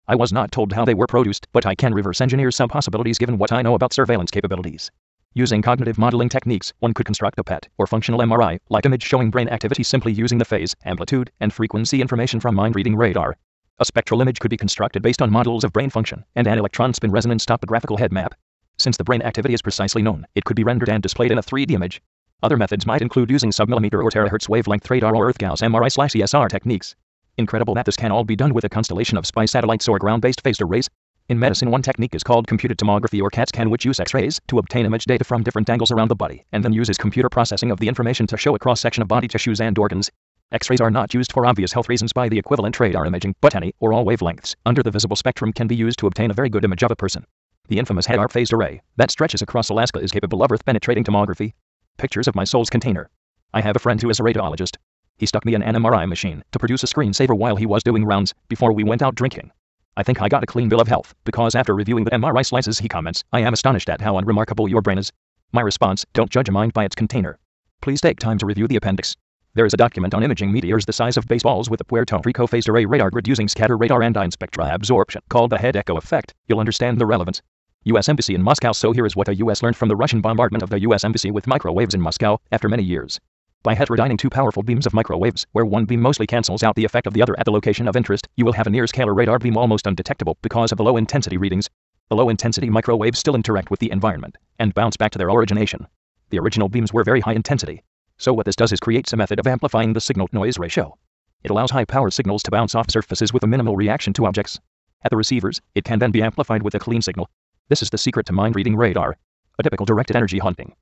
I was not told how they were produced, but I can reverse engineer some possibilities given what I know about surveillance capabilities. Using cognitive modeling techniques, one could construct a PET, or functional MRI, like image showing brain activity simply using the phase, amplitude, and frequency information from mind-reading radar. A spectral image could be constructed based on models of brain function, and an electron spin resonance topographical head map. Since the brain activity is precisely known, it could be rendered and displayed in a 3D image. Other methods might include using submillimeter or terahertz wavelength radar or Earth-Gauss MRI/ESR techniques. Incredible that this can all be done with a constellation of spy satellites or ground-based phased arrays. In medicine, one technique is called computed tomography or CAT scan, which uses X-rays to obtain image data from different angles around the body, and then uses computer processing of the information to show a cross-section of body tissues and organs. X-rays are not used for obvious health reasons by the equivalent radar imaging, but any or all wavelengths under the visible spectrum can be used to obtain a very good image of a person. The infamous HAAR phased array that stretches across Alaska is capable of Earth-penetrating tomography. Pictures of my soul's container. I have a friend who is a radiologist. He stuck me in an MRI machine to produce a screensaver while he was doing rounds before we went out drinking. I think I got a clean bill of health, because after reviewing the MRI slices he comments, "I am astonished at how unremarkable your brain is." My response, "Don't judge a mind by its container. Please take time to review the appendix." There is a document on imaging meteors the size of baseballs with a Puerto Rico phased array radar grid using scatter radar and ion spectra absorption, called the head echo effect. You'll understand the relevance. U.S. Embassy in Moscow. So here is what the U.S. learned from the Russian bombardment of the U.S. Embassy with microwaves in Moscow, after many years. By heterodyning two powerful beams of microwaves, where one beam mostly cancels out the effect of the other at the location of interest, you will have a near-scalar radar beam almost undetectable because of the low-intensity readings. The low-intensity microwaves still interact with the environment and bounce back to their origination. The original beams were very high intensity. So what this does is creates a method of amplifying the signal-noise ratio. It allows high-power signals to bounce off surfaces with a minimal reaction to objects. At the receivers, it can then be amplified with a clean signal. This is the secret to mind-reading radar. A typical directed energy hunting.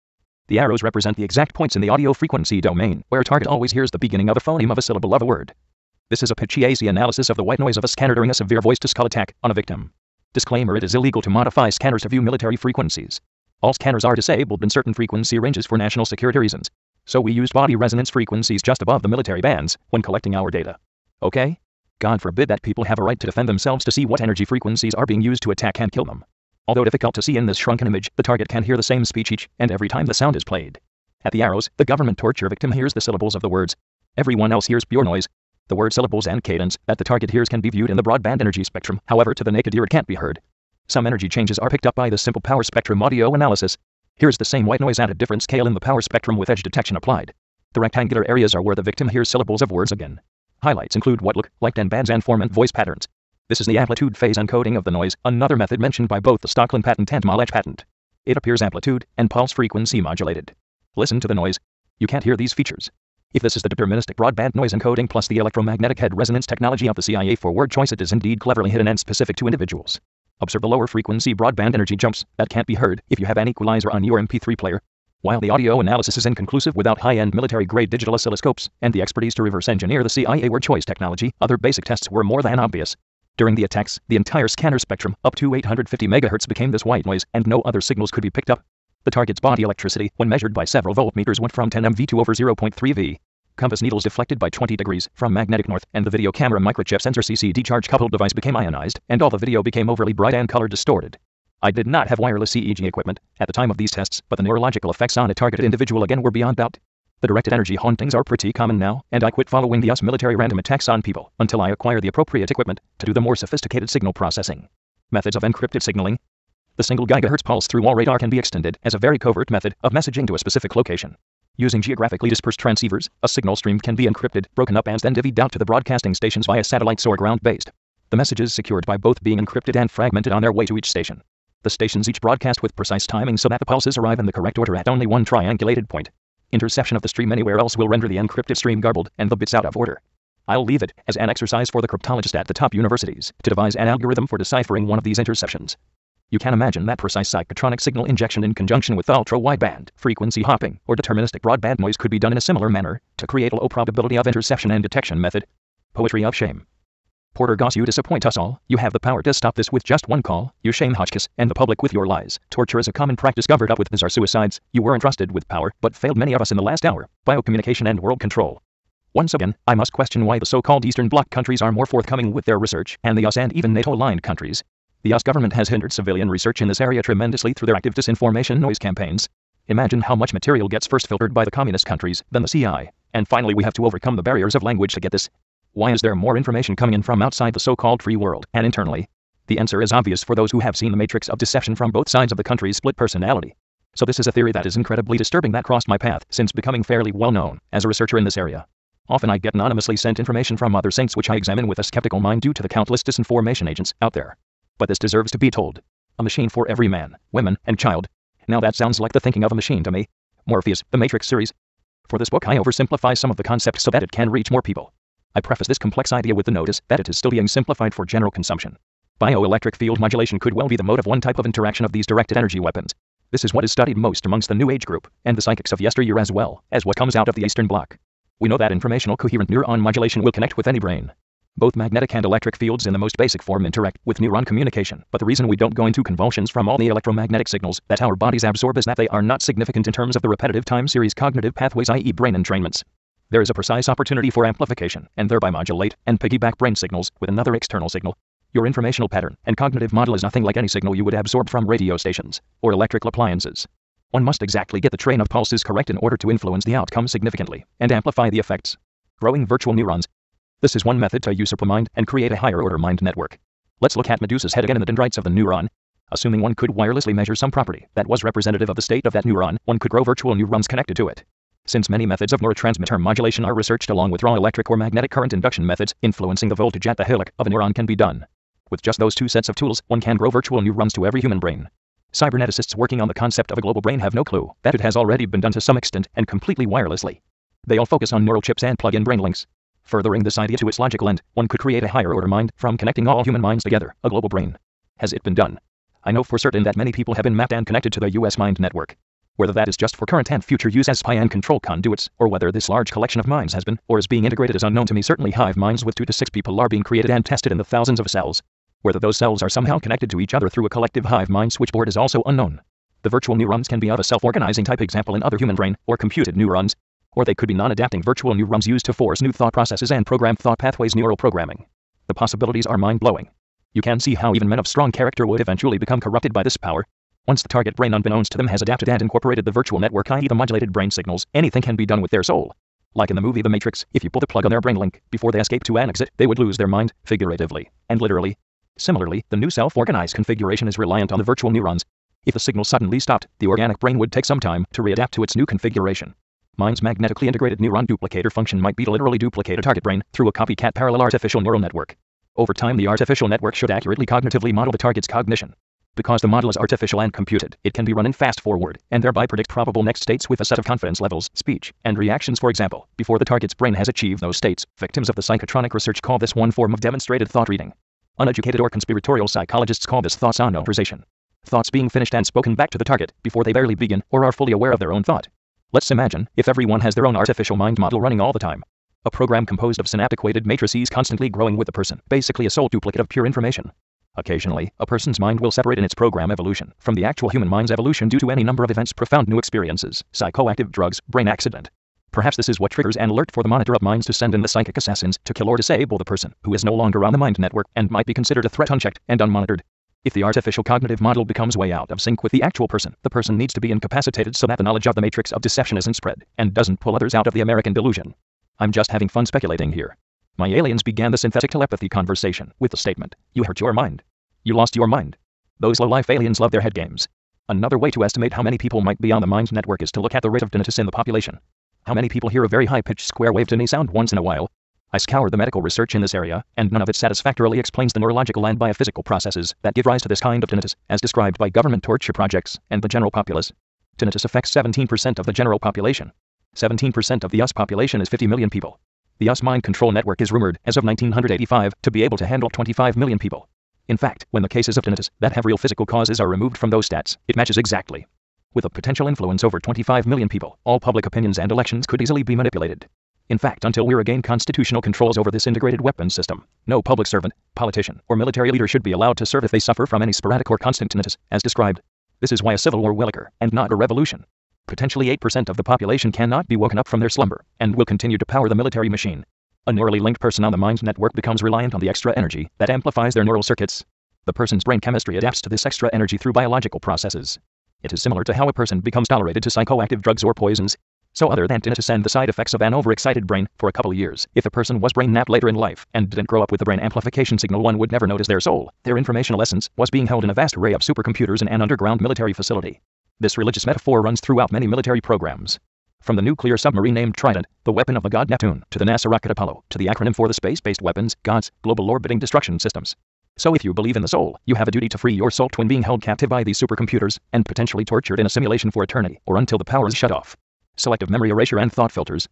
The arrows represent the exact points in the audio frequency domain, where a target always hears the beginning of a phoneme of a syllable of a word. This is a pitch-EAC analysis of the white noise of a scanner during a severe voice-to-skull attack on a victim. Disclaimer: it is illegal to modify scanners to view military frequencies. All scanners are disabled in certain frequency ranges for national security reasons. So we used body resonance frequencies just above the military bands when collecting our data. Okay? God forbid that people have a right to defend themselves to see what energy frequencies are being used to attack and kill them. Although difficult to see in this shrunken image, the target can hear the same speech each and every time the sound is played. At the arrows, the government torture victim hears the syllables of the words. Everyone else hears pure noise. The word syllables and cadence that the target hears can be viewed in the broadband energy spectrum, however to the naked ear it can't be heard. Some energy changes are picked up by the simple power spectrum audio analysis. Here's the same white noise at a different scale in the power spectrum with edge detection applied. The rectangular areas are where the victim hears syllables of words again. Highlights include what look like and bands and formant voice patterns. This is the amplitude phase encoding of the noise, another method mentioned by both the Stocklin patent and Malech patent. It appears amplitude and pulse frequency modulated. Listen to the noise. You can't hear these features. If this is the deterministic broadband noise encoding plus the electromagnetic head resonance technology of the CIA for word choice, it is indeed cleverly hidden and specific to individuals. Observe the lower frequency broadband energy jumps that can't be heard if you have an equalizer on your MP3 player. While the audio analysis is inconclusive without high-end military-grade digital oscilloscopes and the expertise to reverse engineer the CIA word choice technology, other basic tests were more than obvious. During the attacks, the entire scanner spectrum, up to 850 MHz, became this white noise, and no other signals could be picked up. The target's body electricity, when measured by several voltmeters, went from 10 MV to over 0.3 V. Compass needles deflected by 20 degrees from magnetic north, and the video camera microchip sensor CCD charge-coupled device became ionized, and all the video became overly bright and color distorted. I did not have wireless EEG equipment at the time of these tests, but the neurological effects on a targeted individual again were beyond doubt. The directed energy hauntings are pretty common now, and I quit following the US military random attacks on people until I acquire the appropriate equipment to do the more sophisticated signal processing. Methods of encrypted signaling. The single gigahertz pulse through wall radar can be extended as a very covert method of messaging to a specific location. Using geographically dispersed transceivers, a signal stream can be encrypted, broken up, and then divvied out to the broadcasting stations via satellites or ground-based. The message is secured by both being encrypted and fragmented on their way to each station. The stations each broadcast with precise timing so that the pulses arrive in the correct order at only one triangulated point. Interception of the stream anywhere else will render the encrypted stream garbled and the bits out of order. I'll leave it as an exercise for the cryptologist at the top universities to devise an algorithm for deciphering one of these interceptions. You can imagine that precise psychotronic signal injection in conjunction with ultra-wideband, frequency hopping, or deterministic broadband noise could be done in a similar manner to create a low probability of interception and detection method. Poetry of shame. Porter Goss, you disappoint us all. You have the power to stop this with just one call. You shame Hotchkiss and the public with your lies. Torture is a common practice covered up with bizarre suicides. You were entrusted with power, but failed many of us in the last hour. Biocommunication and world control. Once again, I must question why the so-called Eastern Bloc countries are more forthcoming with their research, and the US and even NATO-aligned countries. The US government has hindered civilian research in this area tremendously through their active disinformation noise campaigns. Imagine how much material gets first filtered by the communist countries, then the CI. And finally we have to overcome the barriers of language to get this. Why is there more information coming in from outside the so-called free world, and internally? The answer is obvious for those who have seen the matrix of deception from both sides of the country's split personality. So this is a theory that is incredibly disturbing that crossed my path since becoming fairly well known as a researcher in this area. Often I get anonymously sent information from other saints which I examine with a skeptical mind due to the countless disinformation agents out there. But this deserves to be told. A machine for every man, woman, and child. Now that sounds like the thinking of a machine to me. Morpheus, the Matrix series. For this book I oversimplify some of the concepts so that it can reach more people. I preface this complex idea with the notice that it is still being simplified for general consumption. Bioelectric field modulation could well be the mode of one type of interaction of these directed energy weapons. This is what is studied most amongst the New Age group, and the psychics of yesteryear as well as what comes out of the Eastern Bloc. We know that informational coherent neuron modulation will connect with any brain. Both magnetic and electric fields in the most basic form interact with neuron communication, but the reason we don't go into convulsions from all the electromagnetic signals that our bodies absorb is that they are not significant in terms of the repetitive time series cognitive pathways, i.e. brain entrainments. There is a precise opportunity for amplification, and thereby modulate and piggyback brain signals with another external signal. Your informational pattern and cognitive model is nothing like any signal you would absorb from radio stations or electrical appliances. One must exactly get the train of pulses correct in order to influence the outcome significantly and amplify the effects. Growing virtual neurons. This is one method to usurp a mind and create a higher-order mind network. Let's look at Medusa's head again in the dendrites of the neuron. Assuming one could wirelessly measure some property that was representative of the state of that neuron, one could grow virtual neurons connected to it. Since many methods of neurotransmitter modulation are researched along with raw electric or magnetic current induction methods, influencing the voltage at the hillock of a neuron can be done. With just those two sets of tools, one can grow virtual neurons to every human brain. Cyberneticists working on the concept of a global brain have no clue that it has already been done to some extent and completely wirelessly. They all focus on neural chips and plug-in brain links. Furthering this idea to its logical end, one could create a higher-order mind from connecting all human minds together, a global brain. Has it been done? I know for certain that many people have been mapped and connected to the US mind network. Whether that is just for current and future use as spy and control conduits, or whether this large collection of minds has been or is being integrated is unknown to me. Certainly hive minds with 2 to 6 people are being created and tested in the thousands of cells. Whether those cells are somehow connected to each other through a collective hive mind switchboard is also unknown. The virtual neurons can be of a self-organizing type, example in other human brain, or computed neurons. Or they could be non-adapting virtual neurons used to force new thought processes and program thought pathways, neural programming. The possibilities are mind-blowing. You can see how even men of strong character would eventually become corrupted by this power. Once the target brain unbeknownst to them has adapted and incorporated the virtual network, i.e. the modulated brain signals, anything can be done with their soul. Like in the movie The Matrix, if you pull the plug on their brain link before they escape to an exit, they would lose their mind, figuratively and literally. Similarly, the new self-organized configuration is reliant on the virtual neurons. If the signal suddenly stopped, the organic brain would take some time to readapt to its new configuration. Mind's magnetically integrated neuron duplicator function might be to literally duplicate a target brain through a copycat parallel artificial neural network. Over time, the artificial network should accurately cognitively model the target's cognition. Because the model is artificial and computed, it can be run in fast forward, and thereby predict probable next states with a set of confidence levels, speech, and reactions, for example, before the target's brain has achieved those states. Victims of the psychotronic research call this one form of demonstrated thought reading. Uneducated or conspiratorial psychologists call this thought sonorization. Thoughts being finished and spoken back to the target before they barely begin or are fully aware of their own thought. Let's imagine if everyone has their own artificial mind model running all the time. A program composed of synaptic-weighted matrices constantly growing with the person, basically a soul duplicate of pure information. Occasionally, a person's mind will separate in its program evolution from the actual human mind's evolution due to any number of events, profound new experiences, psychoactive drugs, brain accident. Perhaps this is what triggers an alert for the monitor of minds to send in the psychic assassins to kill or disable the person who is no longer on the mind network and might be considered a threat unchecked and unmonitored. If the artificial cognitive model becomes way out of sync with the actual person, the person needs to be incapacitated so that the knowledge of the matrix of deception isn't spread and doesn't pull others out of the American delusion. I'm just having fun speculating here. My aliens began the synthetic telepathy conversation with the statement, "You hurt your mind. You lost your mind." Those low-life aliens love their head games. Another way to estimate how many people might be on the mind network is to look at the rate of tinnitus in the population. How many people hear a very high-pitched square-wave tinny sound once in a while? I scoured the medical research in this area, and none of it satisfactorily explains the neurological and biophysical processes that give rise to this kind of tinnitus, as described by government torture projects and the general populace. Tinnitus affects 17% of the general population. 17% of the US population is 50 million people. The US mind control network is rumored, as of 1985, to be able to handle 25 million people. In fact, when the cases of tinnitus that have real physical causes are removed from those stats, it matches exactly. With a potential influence over 25 million people, all public opinions and elections could easily be manipulated. In fact, until we regain constitutional controls over this integrated weapons system, no public servant, politician, or military leader should be allowed to serve if they suffer from any sporadic or constant tinnitus, as described. This is why a civil war will occur, and not a revolution. Potentially 8% of the population cannot be woken up from their slumber, and will continue to power the military machine. A neurally linked person on the mind network becomes reliant on the extra energy that amplifies their neural circuits. The person's brain chemistry adapts to this extra energy through biological processes. It is similar to how a person becomes tolerated to psychoactive drugs or poisons. So other than tinnitus and the side effects of an overexcited brain for a couple of years, if a person was brain napped later in life and didn't grow up with the brain amplification signal, one would never notice their soul. Their informational essence was being held in a vast array of supercomputers in an underground military facility. This religious metaphor runs throughout many military programs. From the nuclear submarine named Trident, the weapon of the god Neptune, to the NASA rocket Apollo, to the acronym for the space-based weapons, gods, global orbiting destruction systems. So if you believe in the soul, you have a duty to free your soul twin being held captive by these supercomputers and potentially tortured in a simulation for eternity or until the power is shut off. Selective memory erasure and thought filters.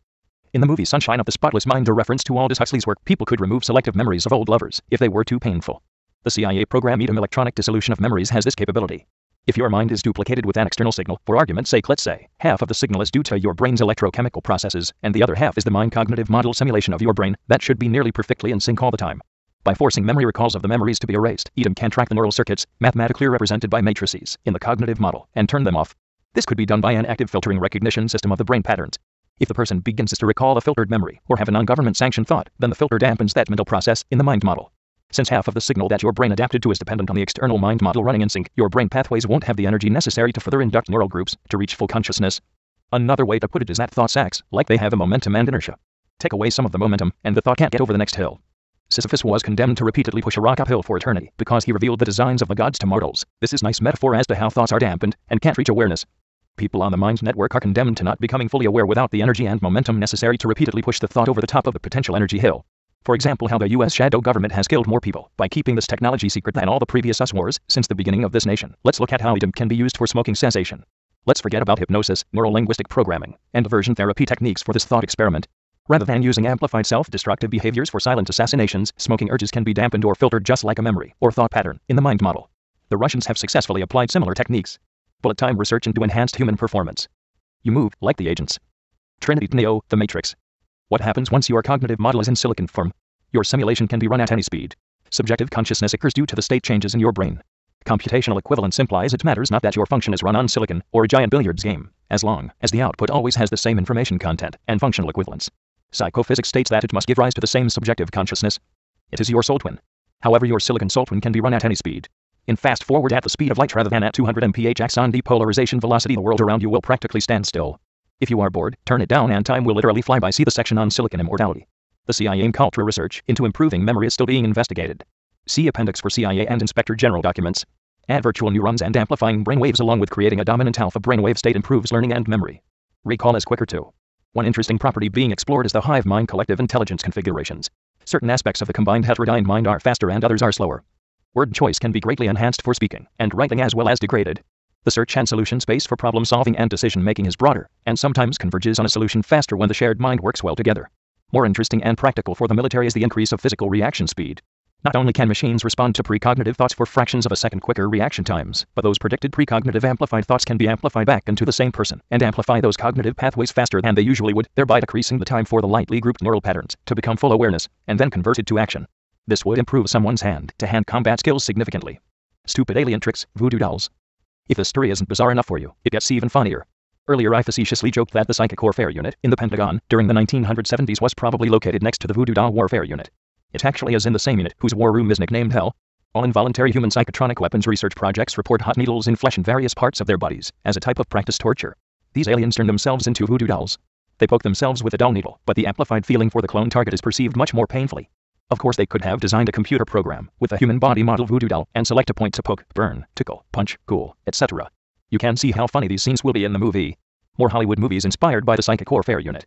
In the movie Sunshine of the Spotless Mind, a reference to Aldous Huxley's work, people could remove selective memories of old lovers if they were too painful. The CIA program EDM electronic dissolution of memories has this capability. If your mind is duplicated with an external signal, for argument's sake let's say, half of the signal is due to your brain's electrochemical processes, and the other half is the mind cognitive model simulation of your brain, that should be nearly perfectly in sync all the time. By forcing memory recalls of the memories to be erased, EDM can track the neural circuits, mathematically represented by matrices, in the cognitive model, and turn them off. This could be done by an active filtering recognition system of the brain patterns. If the person begins to recall a filtered memory, or have a non-government sanctioned thought, then the filter dampens that mental process in the mind model. Since half of the signal that your brain adapted to is dependent on the external mind model running in sync, your brain pathways won't have the energy necessary to further induct neural groups to reach full consciousness. Another way to put it is that thoughts acts like they have a momentum and inertia. Take away some of the momentum, and the thought can't get over the next hill. Sisyphus was condemned to repeatedly push a rock uphill for eternity because he revealed the designs of the gods to mortals. This is nice metaphor as to how thoughts are dampened and can't reach awareness. People on the mind network are condemned to not becoming fully aware without the energy and momentum necessary to repeatedly push the thought over the top of the potential energy hill. For example, how the US shadow government has killed more people by keeping this technology secret than all the previous US wars since the beginning of this nation. Let's look at how EDM can be used for smoking cessation. Let's forget about hypnosis, neurolinguistic programming, and aversion therapy techniques for this thought experiment. Rather than using amplified self-destructive behaviors for silent assassinations, smoking urges can be dampened or filtered just like a memory or thought pattern in the mind model. The Russians have successfully applied similar techniques. Bullet time research into enhanced human performance. You move like the agents. Trinity Neo, the Matrix. What happens once your cognitive model is in silicon form? Your simulation can be run at any speed. Subjective consciousness occurs due to the state changes in your brain. Computational equivalence implies it matters not that your function is run on silicon or a giant billiards game, as long as the output always has the same information content and functional equivalence. Psychophysics states that it must give rise to the same subjective consciousness. It is your soul twin. However, your silicon soul twin can be run at any speed. In fast forward at the speed of light rather than at 200 mph on depolarization velocity, the world around you will practically stand still. If you are bored, turn it down and time will literally fly by. See the section on silicon immortality. The CIA culture research into improving memory is still being investigated. See appendix for CIA and Inspector General documents. Add virtual neurons and amplifying brainwaves along with creating a dominant alpha brainwave state improves learning and memory. Recall is quicker too. One interesting property being explored is the hive mind collective intelligence configurations. Certain aspects of the combined heterodyne mind are faster and others are slower. Word choice can be greatly enhanced for speaking and writing as well as degraded. The search and solution space for problem solving and decision making is broader, and sometimes converges on a solution faster when the shared mind works well together. More interesting and practical for the military is the increase of physical reaction speed. Not only can machines respond to precognitive thoughts for fractions of a second quicker reaction times, but those predicted precognitive amplified thoughts can be amplified back into the same person and amplify those cognitive pathways faster than they usually would, thereby decreasing the time for the lightly grouped neural patterns to become full awareness and then converted to action. This would improve someone's hand-to-hand combat skills significantly. Stupid alien tricks, voodoo dolls. If the story isn't bizarre enough for you, it gets even funnier. Earlier I facetiously joked that the psychic warfare unit in the Pentagon during the 1970s was probably located next to the voodoo doll warfare unit. It actually is in the same unit, whose war room is nicknamed Hell. All involuntary human psychotronic weapons research projects report hot needles in flesh in various parts of their bodies as a type of practice torture. These aliens turn themselves into voodoo dolls. They poke themselves with a dull needle, but the amplified feeling for the clone target is perceived much more painfully. Of course, they could have designed a computer program with a human body model voodoo doll and select a point to poke, burn, tickle, punch, cool, etc. You can see how funny these scenes will be in the movie. More Hollywood movies inspired by the psychic warfare unit.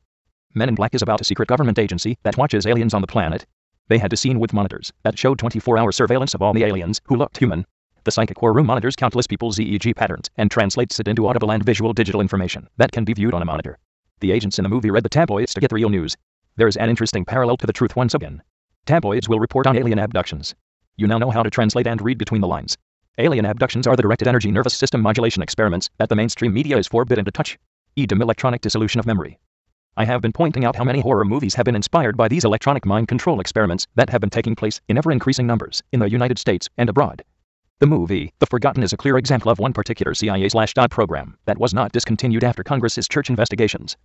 Men in Black is about a secret government agency that watches aliens on the planet. They had a scene with monitors that showed 24-hour surveillance of all the aliens who looked human. The psychic war room monitors countless people's EEG patterns and translates it into audible and visual digital information that can be viewed on a monitor. The agents in the movie read the tabloids to get the real news. There is an interesting parallel to the truth once again. Tabloids will report on alien abductions. You now know how to translate and read between the lines. Alien abductions are the directed energy nervous system modulation experiments that the mainstream media is forbidden to touch. EDM electronic dissolution of memory. I have been pointing out how many horror movies have been inspired by these electronic mind control experiments that have been taking place in ever-increasing numbers in the United States and abroad. The movie, The Forgotten, is a clear example of one particular CIA/DOD program that was not discontinued after Congress's church investigations.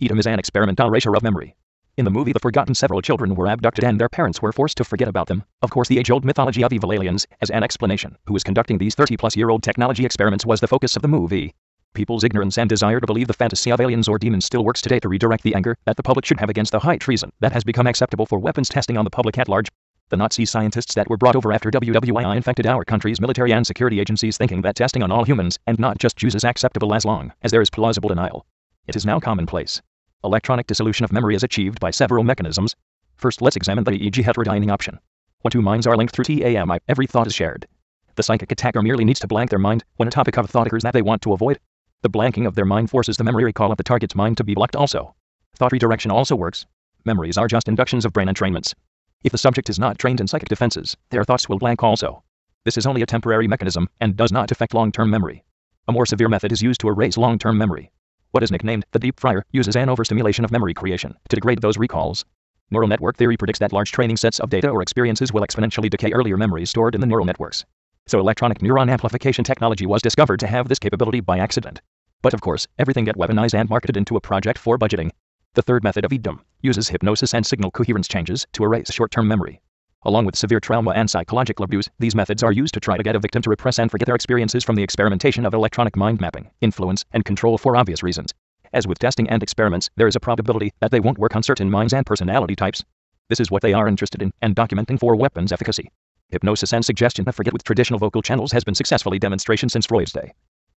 EDM is an experimental erasure of memory. In the movie The Forgotten, several children were abducted and their parents were forced to forget about them. Of course, the age-old mythology of evil aliens as an explanation who was conducting these 30-plus-year-old technology experiments was the focus of the movie. People's ignorance and desire to believe the fantasy of aliens or demons still works today to redirect the anger that the public should have against the high treason that has become acceptable for weapons testing on the public at large. The Nazi scientists that were brought over after WWII infected our country's military and security agencies, thinking that testing on all humans, and not just Jews, is acceptable as long as there is plausible denial. It is now commonplace. Electronic dissolution of memory is achieved by several mechanisms. First, let's examine the EEG heterodyning option. When two minds are linked through TAMI, every thought is shared. The psychic attacker merely needs to blank their mind when a topic of thought occurs that they want to avoid. The blanking of their mind forces the memory recall of the target's mind to be blocked also. Thought redirection also works. Memories are just inductions of brain entrainments. If the subject is not trained in psychic defenses, their thoughts will blank also. This is only a temporary mechanism and does not affect long-term memory. A more severe method is used to erase long-term memory. What is nicknamed the deep fryer uses an overstimulation of memory creation to degrade those recalls. Neural network theory predicts that large training sets of data or experiences will exponentially decay earlier memories stored in the neural networks. So electronic neuron amplification technology was discovered to have this capability by accident. But of course, everything got weaponized and marketed into a project for budgeting. The third method of EDM uses hypnosis and signal coherence changes to erase short-term memory. Along with severe trauma and psychological abuse, these methods are used to try to get a victim to repress and forget their experiences from the experimentation of electronic mind mapping, influence, and control for obvious reasons. As with testing and experiments, there is a probability that they won't work on certain minds and personality types. This is what they are interested in and documenting for weapons efficacy. Hypnosis and suggestion to forget with traditional vocal channels has been successfully demonstrated since Freud's day.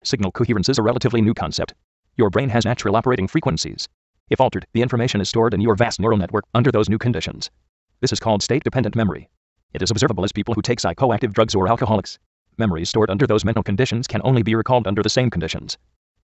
Signal coherence is a relatively new concept. Your brain has natural operating frequencies. If altered, the information is stored in your vast neural network under those new conditions. This is called state-dependent memory. It is observable as people who take psychoactive drugs or alcoholics. Memories stored under those mental conditions can only be recalled under the same conditions.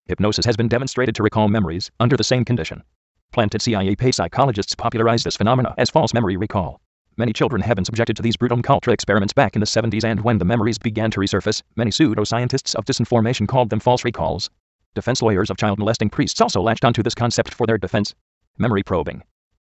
Hypnosis has been demonstrated to recall memories under the same condition. Planted CIA paid psychologists popularized this phenomena as false memory recall. Many children have been subjected to these brutal culture experiments back in the 70s, and when the memories began to resurface, many pseudoscientists of disinformation called them false recalls. Defense lawyers of child molesting priests also latched onto this concept for their defense. Memory probing.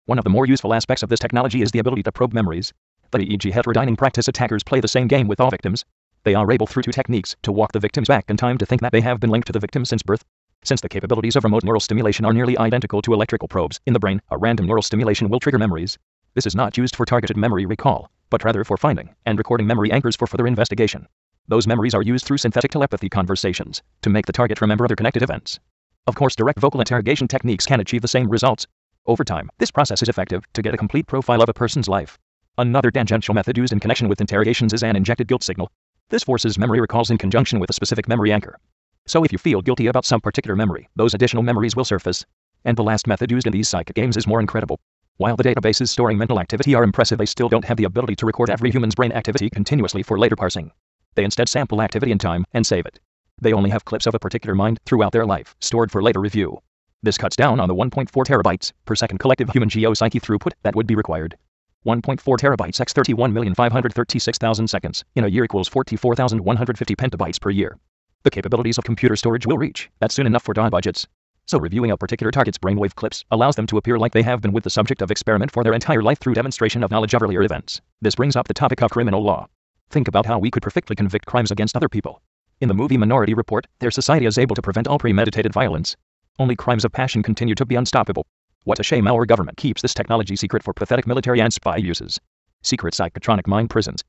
One of the more useful aspects of this technology is the ability to probe memories. The EEG heterodyning practice attackers play the same game with all victims. They are able through two techniques to walk the victims back in time to think that they have been linked to the victim since birth. Since the capabilities of remote neural stimulation are nearly identical to electrical probes in the brain, a random neural stimulation will trigger memories. This is not used for targeted memory recall, but rather for finding and recording memory anchors for further investigation. Those memories are used through synthetic telepathy conversations to make the target remember other connected events. Of course, direct vocal interrogation techniques can achieve the same results. Over time, this process is effective to get a complete profile of a person's life. Another tangential method used in connection with interrogations is an injected guilt signal. This forces memory recalls in conjunction with a specific memory anchor. So if you feel guilty about some particular memory, those additional memories will surface. And the last method used in these psychic games is more incredible. While the databases storing mental activity are impressive, they still don't have the ability to record every human's brain activity continuously for later parsing. They instead sample activity in time and save it. They only have clips of a particular mind throughout their life, stored for later review. This cuts down on the 1.4 terabytes per second collective human geopsyche throughput that would be required. 1.4 terabytes x 31,536,000 seconds in a year equals 44,150 petabytes per year. The capabilities of computer storage will reach that soon enough for DAW budgets. So reviewing a particular target's brainwave clips allows them to appear like they have been with the subject of experiment for their entire life through demonstration of knowledge of earlier events. This brings up the topic of criminal law. Think about how we could perfectly convict crimes against other people. In the movie Minority Report, their society is able to prevent all premeditated violence. Only crimes of passion continue to be unstoppable. What a shame our government keeps this technology secret for pathetic military and spy uses. Secret psychotronic mind prisons.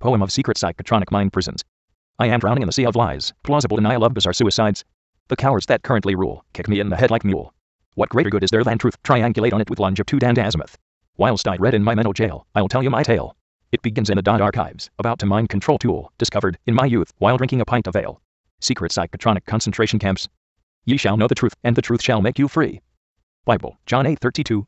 Poem of secret psychotronic mind prisons. I am drowning in the sea of lies, plausible denial of bizarre suicides. The cowards that currently rule kick me in the head like mule. What greater good is there than truth? Triangulate on it with longitude and azimuth. Whilst I read in my mental jail, I'll tell you my tale. It begins in the .dot archives, about a mind control tool, discovered, in my youth, while drinking a pint of ale. Secret psychotronic concentration camps. Ye shall know the truth, and the truth shall make you free. Bible, John 8:32.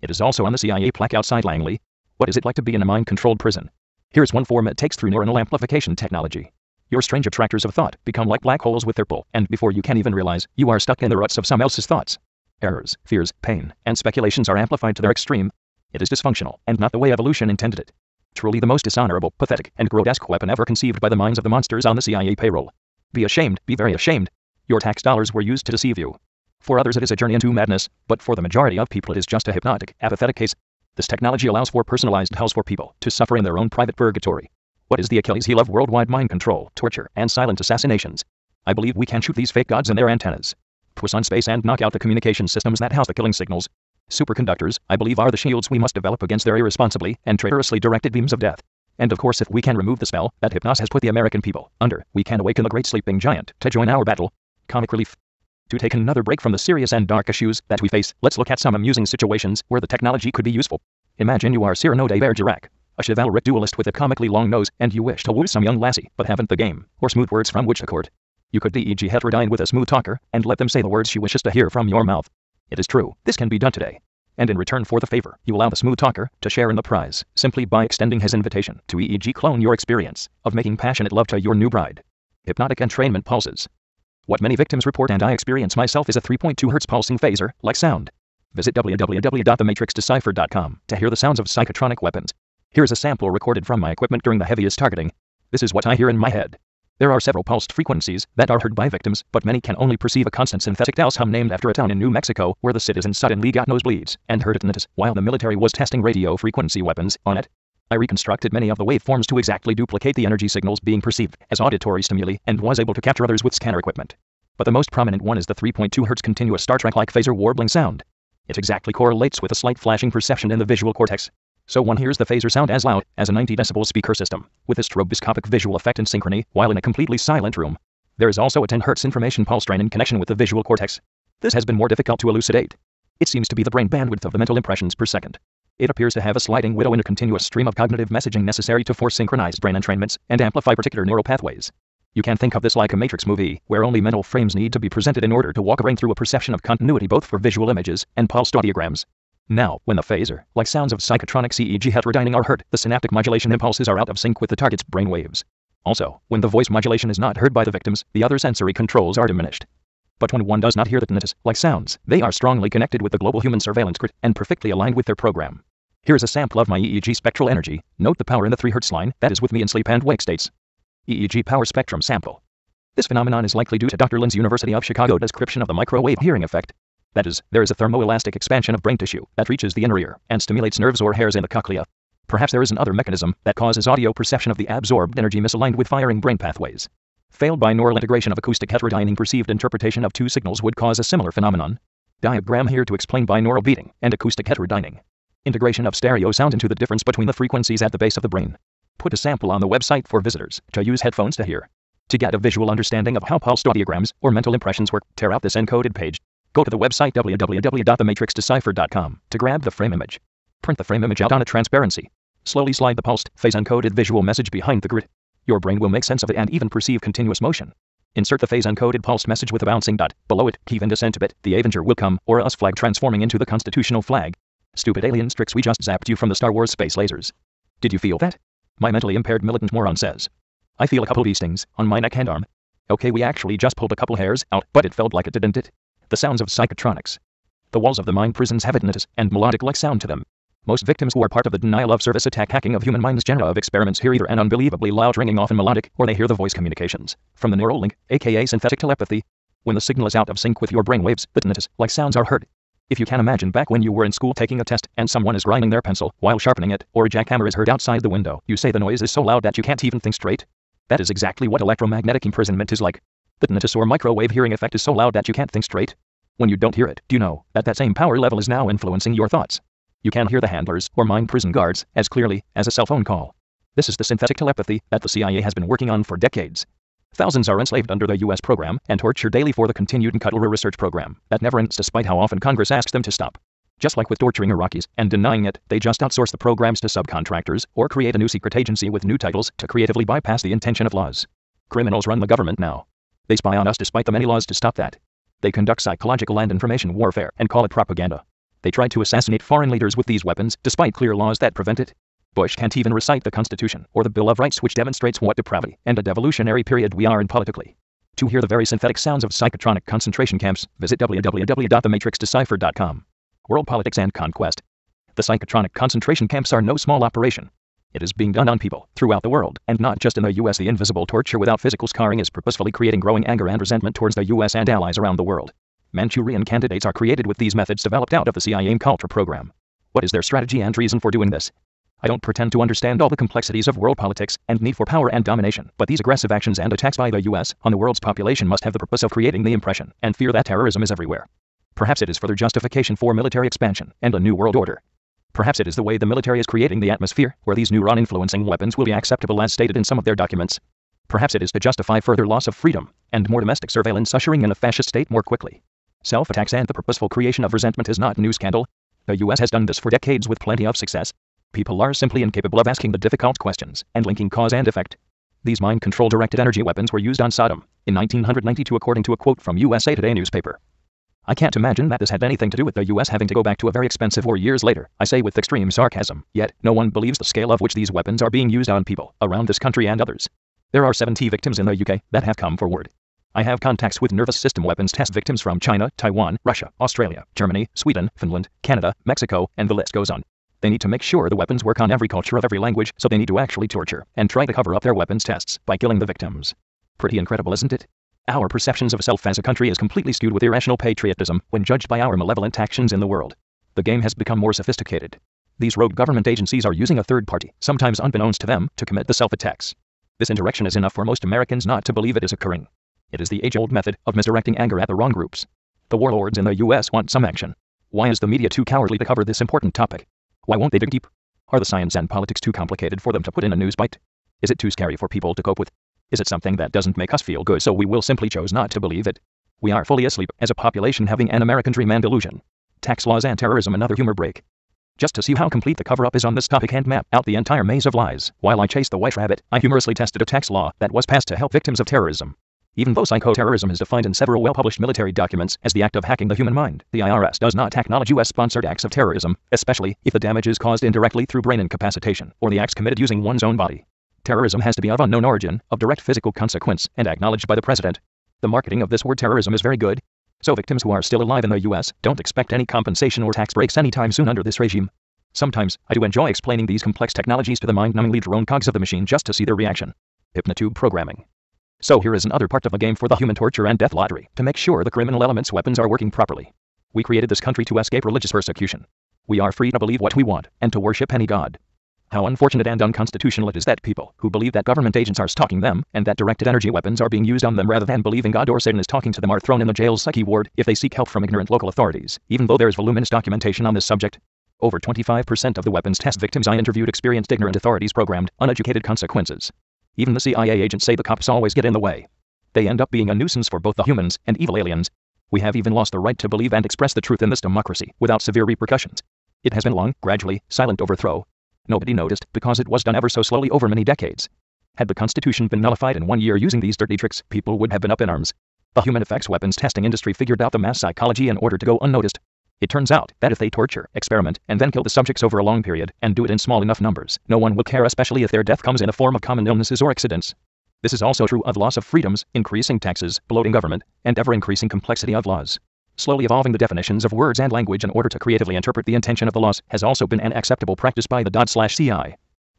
It is also on the CIA plaque outside Langley. What is it like to be in a mind-controlled prison? Here's one form it takes through neuronal amplification technology. Your strange attractors of thought become like black holes with their pull, and before you can even realize, you are stuck in the ruts of some else's thoughts. Errors, fears, pain, and speculations are amplified to their extreme. It is dysfunctional, and not the way evolution intended it. Truly the most dishonorable, pathetic, and grotesque weapon ever conceived by the minds of the monsters on the CIA payroll. Be ashamed, be very ashamed. Your tax dollars were used to deceive you. For others it is a journey into madness, but for the majority of people it is just a hypnotic, apathetic case. This technology allows for personalized hells for people to suffer in their own private purgatory. What is the Achilles heel of worldwide mind control, torture, and silent assassinations? I believe we can shoot these fake gods in their antennas. Twist on space and knock out the communication systems that house the killing signals. Superconductors, I believe, are the shields we must develop against their irresponsibly and traitorously directed beams of death. And of course, if we can remove the spell that hypnosis has put the American people under, we can awaken the great sleeping giant to join our battle. Comic relief. To take another break from the serious and dark issues that we face, let's look at some amusing situations where the technology could be useful. Imagine you are Cyrano de Bergerac, a chivalric duelist with a comically long nose, and you wish to woo some young lassie, but haven't the game, or smooth words from which to court. You could DEG heterodyne with a smooth talker, and let them say the words she wishes to hear from your mouth. It is true, this can be done today. And in return for the favor, you allow the smooth talker to share in the prize, simply by extending his invitation to EEG clone your experience of making passionate love to your new bride. Hypnotic entrainment pulses. What many victims report, and I experience myself, is a 3.2 Hz pulsing phaser-like sound. Visit www.thematrixdeciphered.com to hear the sounds of psychotronic weapons. Here's a sample recorded from my equipment during the heaviest targeting. This is what I hear in my head. There are several pulsed frequencies that are heard by victims, but many can only perceive a constant synthetic dulce hum named after a town in New Mexico where the citizens suddenly got nosebleeds and heard tinnitus while the military was testing radio frequency weapons on it. I reconstructed many of the waveforms to exactly duplicate the energy signals being perceived as auditory stimuli and was able to capture others with scanner equipment. But the most prominent one is the 3.2 Hz continuous Star Trek-like phaser warbling sound. It exactly correlates with a slight flashing perception in the visual cortex. So one hears the phaser sound as loud as a 90 decibel speaker system, with a stroboscopic visual effect in synchrony, while in a completely silent room. There is also a 10 Hz information pulse train in connection with the visual cortex. This has been more difficult to elucidate. It seems to be the brain bandwidth of the mental impressions per second. It appears to have a sliding window in a continuous stream of cognitive messaging necessary to force synchronized brain entrainments and amplify particular neural pathways. You can think of this like a Matrix movie, where only mental frames need to be presented in order to walk a brain through a perception of continuity both for visual images and pulsed audiograms. Now, when the phaser-like sounds of psychotronic CEG heterodyning are heard, the synaptic modulation impulses are out of sync with the target's brain waves. Also, when the voice modulation is not heard by the victims, the other sensory controls are diminished. But when one does not hear the tinnitus-like sounds, they are strongly connected with the global human surveillance grid and perfectly aligned with their program. Here's a sample of my EEG spectral energy. Note the power in the 3 Hz line that is with me in sleep and wake states. EEG power spectrum sample. This phenomenon is likely due to Dr. Lynn's University of Chicago description of the microwave hearing effect. That is, there is a thermoelastic expansion of brain tissue that reaches the inner ear and stimulates nerves or hairs in the cochlea. Perhaps there is another mechanism that causes audio perception of the absorbed energy misaligned with firing brain pathways. Failed binaural integration of acoustic heterodyning perceived interpretation of two signals would cause a similar phenomenon. Diagram here to explain binaural beating and acoustic heterodyning. Integration of stereo sound into the difference between the frequencies at the base of the brain. Put a sample on the website for visitors to use headphones to hear. To get a visual understanding of how pulsed audiograms or mental impressions work, tear out this encoded page. Go to the website www.thematrixdeciphered.com to grab the frame image. Print the frame image out on a transparency. Slowly slide the pulsed, phase-encoded visual message behind the grid. Your brain will make sense of it and even perceive continuous motion. Insert the phase-encoded pulsed message with a bouncing dot. Below it, key in descent a bit, the Avenger will come, or us flag transforming into the constitutional flag. Stupid alien Strix, we just zapped you from the Star Wars space lasers. Did you feel that? My mentally impaired militant moron says. I feel a couple bee stings on my neck and arm. Okay, we actually just pulled a couple hairs out, but it felt like it, didn't it? The sounds of psychotronics. The walls of the mind prisons have a tinnitus and melodic-like sound to them. Most victims who are part of the denial of service attack hacking of human minds genre of experiments hear either an unbelievably loud ringing often melodic, or they hear the voice communications from the neural link, aka synthetic telepathy. When the signal is out of sync with your brain waves, the tinnitus-like sounds are heard. If you can imagine back when you were in school taking a test and someone is grinding their pencil while sharpening it, or a jackhammer is heard outside the window, you say the noise is so loud that you can't even think straight. That is exactly what electromagnetic imprisonment is like. The tinnitus or microwave hearing effect is so loud that you can't think straight. When you don't hear it, do you know that that same power level is now influencing your thoughts? You can hear the handlers or mind prison guards as clearly as a cell phone call. This is the synthetic telepathy that the CIA has been working on for decades. Thousands are enslaved under the US program and tortured daily for the continued Cutler research program that never ends despite how often Congress asks them to stop. Just like with torturing Iraqis and denying it, they just outsource the programs to subcontractors or create a new secret agency with new titles to creatively bypass the intention of laws. Criminals run the government now. They spy on us despite the many laws to stop that. They conduct psychological and information warfare and call it propaganda. They try to assassinate foreign leaders with these weapons despite clear laws that prevent it. Bush can't even recite the Constitution or the Bill of Rights, which demonstrates what depravity and a devolutionary period we are in politically. To hear the very synthetic sounds of psychotronic concentration camps, visit www.thematrixdeciphered.com. World Politics and Conquest. The psychotronic concentration camps are no small operation. It is being done on people throughout the world, and not just in the US. The invisible torture without physical scarring is purposefully creating growing anger and resentment towards the US and allies around the world. Manchurian candidates are created with these methods developed out of the CIA Culture program. What is their strategy and reason for doing this? I don't pretend to understand all the complexities of world politics and need for power and domination, but these aggressive actions and attacks by the US on the world's population must have the purpose of creating the impression and fear that terrorism is everywhere. Perhaps it is further justification for military expansion and a new world order. Perhaps it is the way the military is creating the atmosphere where these neuron-influencing weapons will be acceptable as stated in some of their documents. Perhaps it is to justify further loss of freedom and more domestic surveillance ushering in a fascist state more quickly. Self-attacks and the purposeful creation of resentment is not a new scandal. The US has done this for decades with plenty of success. People are simply incapable of asking the difficult questions and linking cause and effect. These mind-control directed energy weapons were used on Saddam in 1992 according to a quote from USA Today newspaper. I can't imagine that this had anything to do with the US having to go back to a very expensive war years later, I say with extreme sarcasm, yet no one believes the scale of which these weapons are being used on people around this country and others. There are 70 victims in the UK that have come forward. I have contacts with nervous system weapons test victims from China, Taiwan, Russia, Australia, Germany, Sweden, Finland, Canada, Mexico, and the list goes on. They need to make sure the weapons work on every culture of every language, so they need to actually torture and try to cover up their weapons tests by killing the victims. Pretty incredible, isn't it? Our perceptions of self as a country is completely skewed with irrational patriotism when judged by our malevolent actions in the world. The game has become more sophisticated. These rogue government agencies are using a third party, sometimes unbeknownst to them, to commit the self-attacks. This indirection is enough for most Americans not to believe it is occurring. It is the age-old method of misdirecting anger at the wrong groups. The warlords in the US want some action. Why is the media too cowardly to cover this important topic? Why won't they dig deep? Are the science and politics too complicated for them to put in a news bite? Is it too scary for people to cope with? Is it something that doesn't make us feel good so we will simply choose not to believe it? We are fully asleep as a population having an American dream and delusion. Tax laws and terrorism, another humor break. Just to see how complete the cover-up is on this topic and map out the entire maze of lies, while I chased the white rabbit, I humorously tested a tax law that was passed to help victims of terrorism. Even though psychoterrorism is defined in several well-published military documents as the act of hacking the human mind, the IRS does not acknowledge US-sponsored acts of terrorism, especially if the damage is caused indirectly through brain incapacitation, or the acts committed using one's own body. Terrorism has to be of unknown origin, of direct physical consequence, and acknowledged by the president. The marketing of this word terrorism is very good. So victims who are still alive in the US don't expect any compensation or tax breaks anytime soon under this regime. Sometimes, I do enjoy explaining these complex technologies to the mind-numbingly drone cogs of the machine just to see their reaction. Hypnotube programming. So here is another part of the game for the human torture and death lottery, to make sure the criminal element's weapons are working properly. We created this country to escape religious persecution. We are free to believe what we want, and to worship any god. How unfortunate and unconstitutional it is that people who believe that government agents are stalking them, and that directed energy weapons are being used on them rather than believing God or Satan is talking to them are thrown in the jail's psyche ward if they seek help from ignorant local authorities, even though there is voluminous documentation on this subject. Over 25% of the weapons test victims I interviewed experienced ignorant authorities programmed, uneducated consequences. Even the CIA agents say the cops always get in the way. They end up being a nuisance for both the humans and evil aliens. We have even lost the right to believe and express the truth in this democracy without severe repercussions. It has been long, gradually, silent overthrow. Nobody noticed because it was done ever so slowly over many decades. Had the Constitution been nullified in 1 year using these dirty tricks, people would have been up in arms. The human effects weapons testing industry figured out the mass psychology in order to go unnoticed. It turns out that if they torture, experiment, and then kill the subjects over a long period, and do it in small enough numbers, no one will care, especially if their death comes in a form of common illnesses or accidents. This is also true of loss of freedoms, increasing taxes, bloating government, and ever-increasing complexity of laws. Slowly evolving the definitions of words and language in order to creatively interpret the intention of the laws has also been an acceptable practice by the ./CI.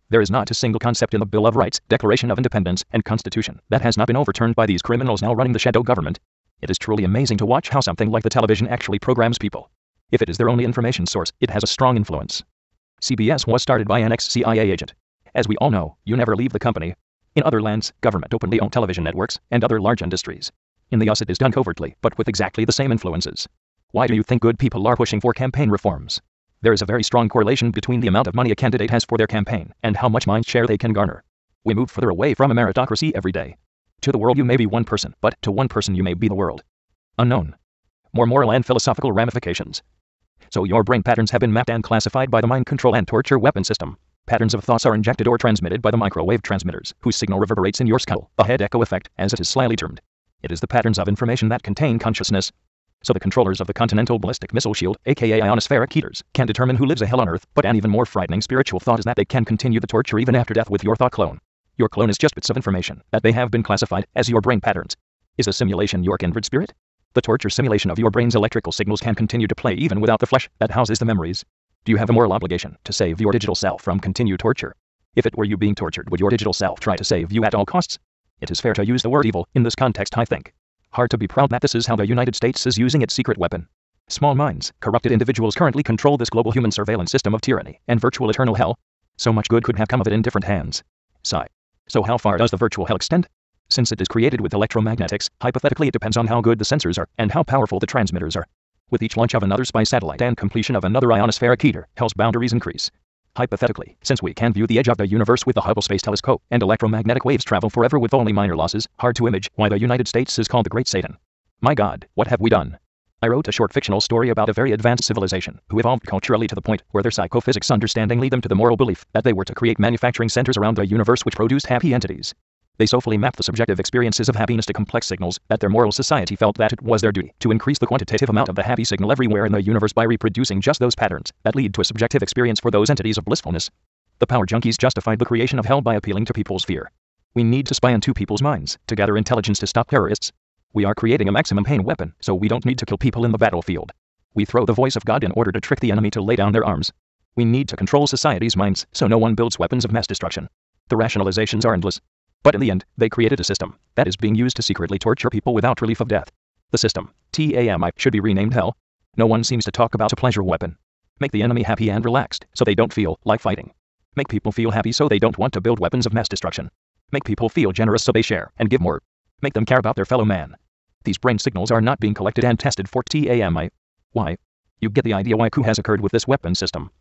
There is not a single concept in the Bill of Rights, Declaration of Independence, and Constitution that has not been overturned by these criminals now running the shadow government. It is truly amazing to watch how something like the television actually programs people. If it is their only information source, it has a strong influence. CBS was started by an ex-CIA agent. As we all know, you never leave the company. In other lands, government openly owned television networks and other large industries. In the US it is done covertly, but with exactly the same influences. Why do you think good people are pushing for campaign reforms? There is a very strong correlation between the amount of money a candidate has for their campaign and how much mind share they can garner. We move further away from a meritocracy every day. To the world you may be one person, but to one person you may be the world. Unknown. More moral and philosophical ramifications. So your brain patterns have been mapped and classified by the mind control and torture weapon system. Patterns of thoughts are injected or transmitted by the microwave transmitters, whose signal reverberates in your skull, a head echo effect, as it is slyly termed. It is the patterns of information that contain consciousness. So the controllers of the Continental Ballistic Missile Shield, aka ionospheric heaters, can determine who lives a hell on Earth, but an even more frightening spiritual thought is that they can continue the torture even after death with your thought clone. Your clone is just bits of information that they have been classified as your brain patterns. Is a simulation your kindred spirit? The torture simulation of your brain's electrical signals can continue to play even without the flesh that houses the memories. Do you have a moral obligation to save your digital self from continued torture? If it were you being tortured, would your digital self try to save you at all costs? It is fair to use the word evil in this context, I think. Hard to be proud that this is how the United States is using its secret weapon. Small minds, corrupted individuals currently control this global human surveillance system of tyranny and virtual eternal hell. So much good could have come of it in different hands. Sigh. So how far does the virtual hell extend? Since it is created with electromagnetics, hypothetically it depends on how good the sensors are and how powerful the transmitters are. With each launch of another spy satellite and completion of another ionospheric heater, hell's boundaries increase. Hypothetically, since we can view the edge of the universe with the Hubble Space Telescope, and electromagnetic waves travel forever with only minor losses, hard to image why the United States is called the Great Satan. My God, what have we done? I wrote a short fictional story about a very advanced civilization who evolved culturally to the point where their psychophysics understanding led them to the moral belief that they were to create manufacturing centers around the universe which produced happy entities. They so fully mapped the subjective experiences of happiness to complex signals that their moral society felt that it was their duty to increase the quantitative amount of the happy signal everywhere in the universe by reproducing just those patterns that lead to a subjective experience for those entities of blissfulness. The power junkies justified the creation of hell by appealing to people's fear. We need to spy into people's minds to gather intelligence to stop terrorists. We are creating a maximum pain weapon, so we don't need to kill people in the battlefield. We throw the voice of God in order to trick the enemy to lay down their arms. We need to control society's minds so no one builds weapons of mass destruction. The rationalizations are endless. But in the end, they created a system that is being used to secretly torture people without relief of death. The system, TAMI, should be renamed hell. No one seems to talk about a pleasure weapon. Make the enemy happy and relaxed so they don't feel like fighting. Make people feel happy so they don't want to build weapons of mass destruction. Make people feel generous so they share and give more. Make them care about their fellow man. These brain signals are not being collected and tested for TAMI. Why? You get the idea why coup has occurred with this weapon system.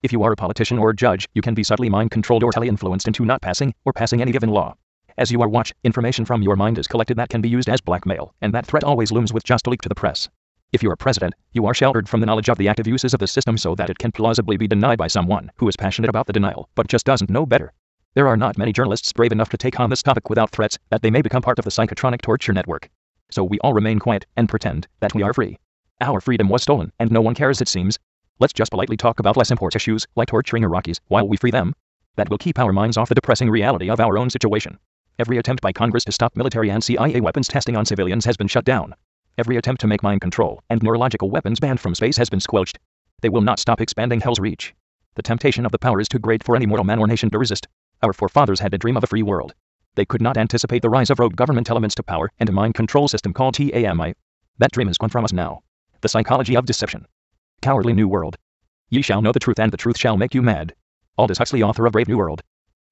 If you are a politician or a judge, you can be subtly mind-controlled or tele-influenced into not passing or passing any given law. As you are watched, information from your mind is collected that can be used as blackmail, and that threat always looms with just a leak to the press. If you're a president, you are sheltered from the knowledge of the active uses of the system so that it can plausibly be denied by someone who is passionate about the denial, but just doesn't know better. There are not many journalists brave enough to take on this topic without threats that they may become part of the psychotronic torture network. So we all remain quiet and pretend that we are free. Our freedom was stolen, and no one cares it seems. Let's just politely talk about less important issues, like torturing Iraqis, while we free them. That will keep our minds off the depressing reality of our own situation. Every attempt by Congress to stop military and CIA weapons testing on civilians has been shut down. Every attempt to make mind control and neurological weapons banned from space has been squelched. They will not stop expanding hell's reach. The temptation of the power is too great for any mortal man or nation to resist. Our forefathers had a dream of a free world. They could not anticipate the rise of rogue government elements to power and a mind control system called TAMI. That dream is gone from us now. The psychology of deception. Cowardly New World. Ye shall know the truth and the truth shall make you mad. Aldous Huxley, author of Brave New World.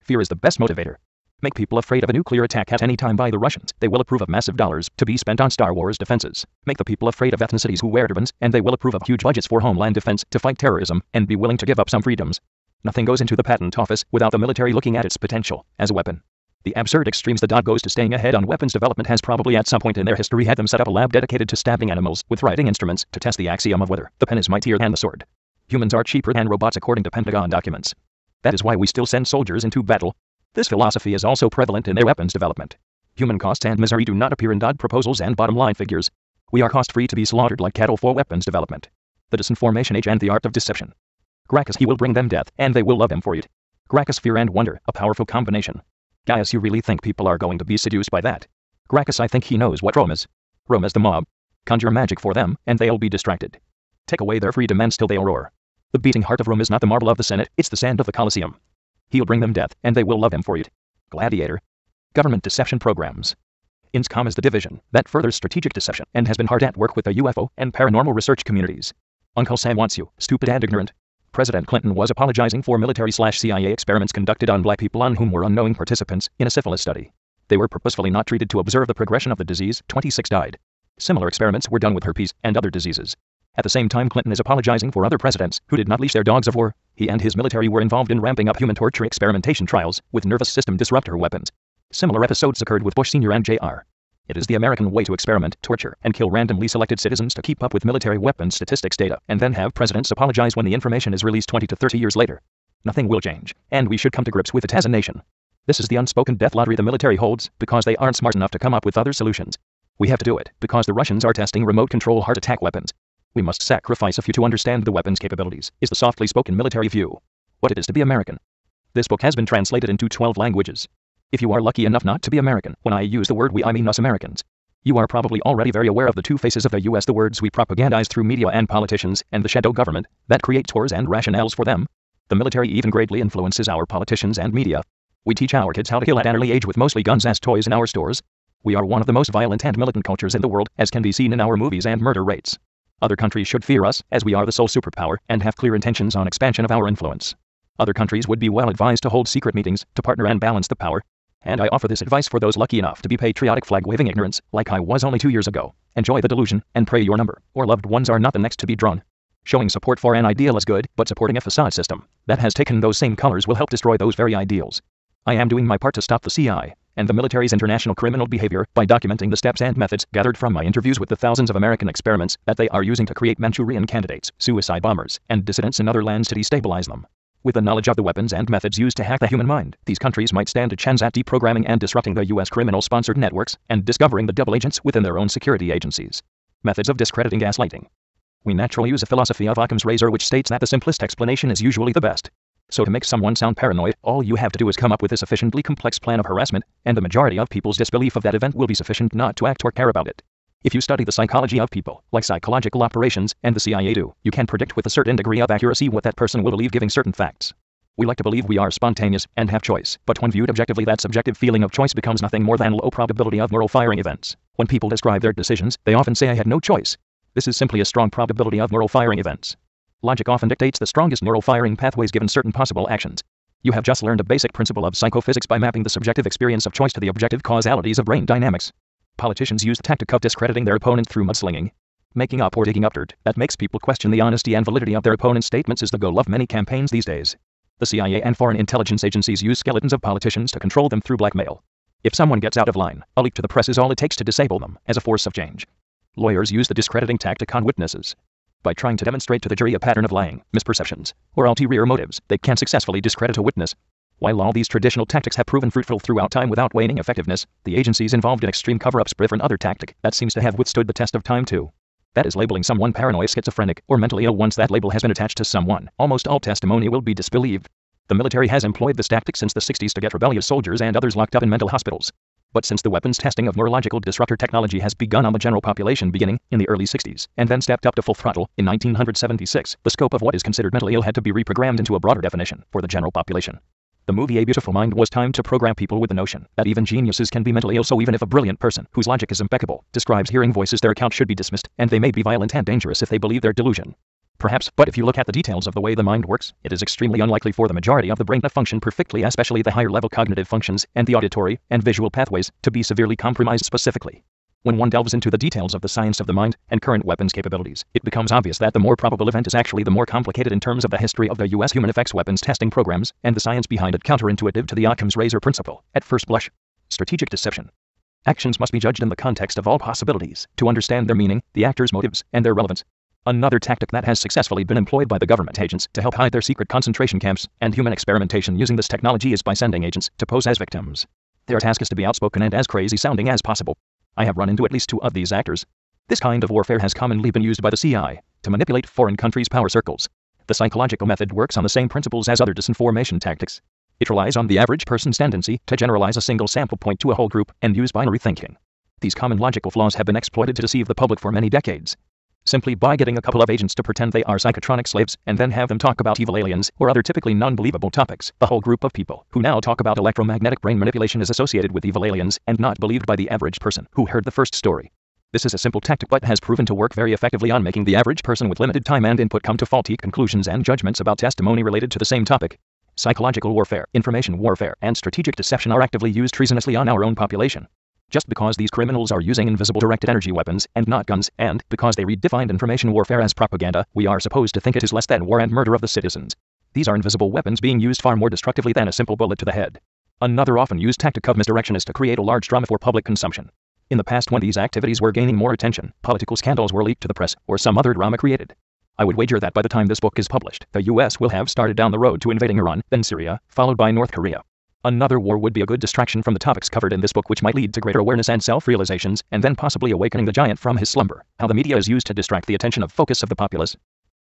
Fear is the best motivator. Make people afraid of a nuclear attack at any time by the Russians. They will approve of massive dollars to be spent on Star Wars defenses. Make the people afraid of ethnicities who wear turbans, and they will approve of huge budgets for homeland defense to fight terrorism and be willing to give up some freedoms. Nothing goes into the patent office without the military looking at its potential as a weapon. The absurd extremes the dot goes to staying ahead on weapons development has probably at some point in their history had them set up a lab dedicated to stabbing animals with writing instruments to test the axiom of whether the pen is mightier than the sword. Humans are cheaper than robots according to Pentagon documents. That is why we still send soldiers into battle. This philosophy is also prevalent in their weapons development. Human costs and misery do not appear in DOD proposals and bottom line figures. We are cost-free to be slaughtered like cattle for weapons development. The disinformation age and the art of deception. Gracchus, he will bring them death, and they will love him for it. Gracchus, fear and wonder, a powerful combination. Gaius, you really think people are going to be seduced by that? Gracchus, I think he knows what Rome is. Rome is the mob. Conjure magic for them, and they'll be distracted. Take away their freedom and still they'll roar. The beating heart of Rome is not the marble of the Senate, it's the sand of the Colosseum. He'll bring them death, and they will love him for it. Gladiator. Government deception programs. INSCOM is the division that furthers strategic deception and has been hard at work with the UFO and paranormal research communities. Uncle Sam wants you, stupid and ignorant. President Clinton was apologizing for military/CIA experiments conducted on black people on whom were unknowing participants in a syphilis study. They were purposefully not treated to observe the progression of the disease. 26 died. Similar experiments were done with herpes and other diseases. At the same time, Clinton is apologizing for other presidents who did not leash their dogs of war. He and his military were involved in ramping up human torture experimentation trials with nervous system disruptor weapons. Similar episodes occurred with Bush Sr. and Jr. It is the American way to experiment, torture, and kill randomly selected citizens to keep up with military weapons statistics data, and then have presidents apologize when the information is released 20 to 30 years later. Nothing will change, and we should come to grips with it as a nation. This is the unspoken death lottery the military holds, because they aren't smart enough to come up with other solutions. We have to do it, because the Russians are testing remote control heart attack weapons. We must sacrifice a few to understand the weapon's capabilities, is the softly spoken military view. What it is to be American. This book has been translated into 12 languages. If you are lucky enough not to be American, when I use the word we, I mean us Americans. You are probably already very aware of the two faces of the US, the words we propagandize through media and politicians, and the shadow government that creates wars and rationales for them. The military even greatly influences our politicians and media. We teach our kids how to kill at an early age with mostly guns as toys in our stores. We are one of the most violent and militant cultures in the world, as can be seen in our movies and murder rates. Other countries should fear us, as we are the sole superpower and have clear intentions on expansion of our influence. Other countries would be well advised to hold secret meetings to partner and balance the power. And I offer this advice for those lucky enough to be patriotic flag-waving ignorance, like I was only 2 years ago. Enjoy the delusion, and pray your number or loved ones are not the next to be drawn. Showing support for an ideal is good, but supporting a facade system that has taken those same colors will help destroy those very ideals. I am doing my part to stop the CIA and the military's international criminal behavior by documenting the steps and methods gathered from my interviews with the thousands of American experiments that they are using to create Manchurian candidates, suicide bombers, and dissidents in other lands to destabilize them. With the knowledge of the weapons and methods used to hack the human mind, these countries might stand a chance at deprogramming and disrupting the U.S. criminal-sponsored networks and discovering the double agents within their own security agencies. Methods of discrediting gaslighting. We naturally use a philosophy of Occam's razor which states that the simplest explanation is usually the best. So to make someone sound paranoid, all you have to do is come up with a sufficiently complex plan of harassment, and the majority of people's disbelief of that event will be sufficient not to act or care about it. If you study the psychology of people, like psychological operations and the CIA do, you can predict with a certain degree of accuracy what that person will believe giving certain facts. We like to believe we are spontaneous and have choice, but when viewed objectively that subjective feeling of choice becomes nothing more than low probability of neural firing events. When people describe their decisions, they often say I had no choice. This is simply a strong probability of neural firing events. Logic often dictates the strongest neural firing pathways given certain possible actions. You have just learned a basic principle of psychophysics by mapping the subjective experience of choice to the objective causalities of brain dynamics. Politicians use the tactic of discrediting their opponent through mudslinging. Making up or digging up dirt that makes people question the honesty and validity of their opponent's statements is the goal of many campaigns these days. The CIA and foreign intelligence agencies use skeletons of politicians to control them through blackmail. If someone gets out of line, a leak to the press is all it takes to disable them as a force of change. Lawyers use the discrediting tactic on witnesses. By trying to demonstrate to the jury a pattern of lying, misperceptions, or ulterior motives, they can successfully discredit a witness. While all these traditional tactics have proven fruitful throughout time without waning effectiveness, the agencies involved in extreme cover-ups prefer another tactic that seems to have withstood the test of time too. That is labeling someone paranoid, schizophrenic, or mentally ill. Once that label has been attached to someone, almost all testimony will be disbelieved. The military has employed this tactic since the 60s to get rebellious soldiers and others locked up in mental hospitals. But since the weapons testing of neurological disruptor technology has begun on the general population beginning in the early 60s, and then stepped up to full throttle in 1976, the scope of what is considered mentally ill had to be reprogrammed into a broader definition for the general population. The movie A Beautiful Mind was timed to program people with the notion that even geniuses can be mentally ill, so even if a brilliant person, whose logic is impeccable, describes hearing voices, their account should be dismissed, and they may be violent and dangerous if they believe their delusion. Perhaps, but if you look at the details of the way the mind works, it is extremely unlikely for the majority of the brain to function perfectly, especially the higher level cognitive functions and the auditory and visual pathways, to be severely compromised specifically. When one delves into the details of the science of the mind and current weapons capabilities, it becomes obvious that the more probable event is actually the more complicated in terms of the history of the U.S. human effects weapons testing programs and the science behind it, counterintuitive to the Occam's razor principle at first blush. Strategic deception. Actions must be judged in the context of all possibilities to understand their meaning, the actors' motives, and their relevance. Another tactic that has successfully been employed by the government agents to help hide their secret concentration camps and human experimentation using this technology is by sending agents to pose as victims. Their task is to be outspoken and as crazy sounding as possible. I have run into at least 2 of these actors. This kind of warfare has commonly been used by the CIA to manipulate foreign countries' power circles. The psychological method works on the same principles as other disinformation tactics. It relies on the average person's tendency to generalize a single sample point to a whole group and use binary thinking. These common logical flaws have been exploited to deceive the public for many decades. Simply by getting a couple of agents to pretend they are psychotronic slaves and then have them talk about evil aliens or other typically non-believable topics, the whole group of people who now talk about electromagnetic brain manipulation is associated with evil aliens and not believed by the average person who heard the first story. This is a simple tactic but has proven to work very effectively on making the average person with limited time and input come to faulty conclusions and judgments about testimony related to the same topic. Psychological warfare, information warfare, and strategic deception are actively used treasonously on our own population. Just because these criminals are using invisible directed energy weapons and not guns, and because they redefined information warfare as propaganda, we are supposed to think it is less than war and murder of the citizens. These are invisible weapons being used far more destructively than a simple bullet to the head. Another often used tactic of misdirection is to create a large drama for public consumption. In the past, when these activities were gaining more attention, political scandals were leaked to the press, or some other drama created. I would wager that by the time this book is published, the US will have started down the road to invading Iran, then Syria, followed by North Korea. Another war would be a good distraction from the topics covered in this book, which might lead to greater awareness and self-realizations, and then possibly awakening the giant from his slumber. How the media is used to distract the attention of focus of the populace.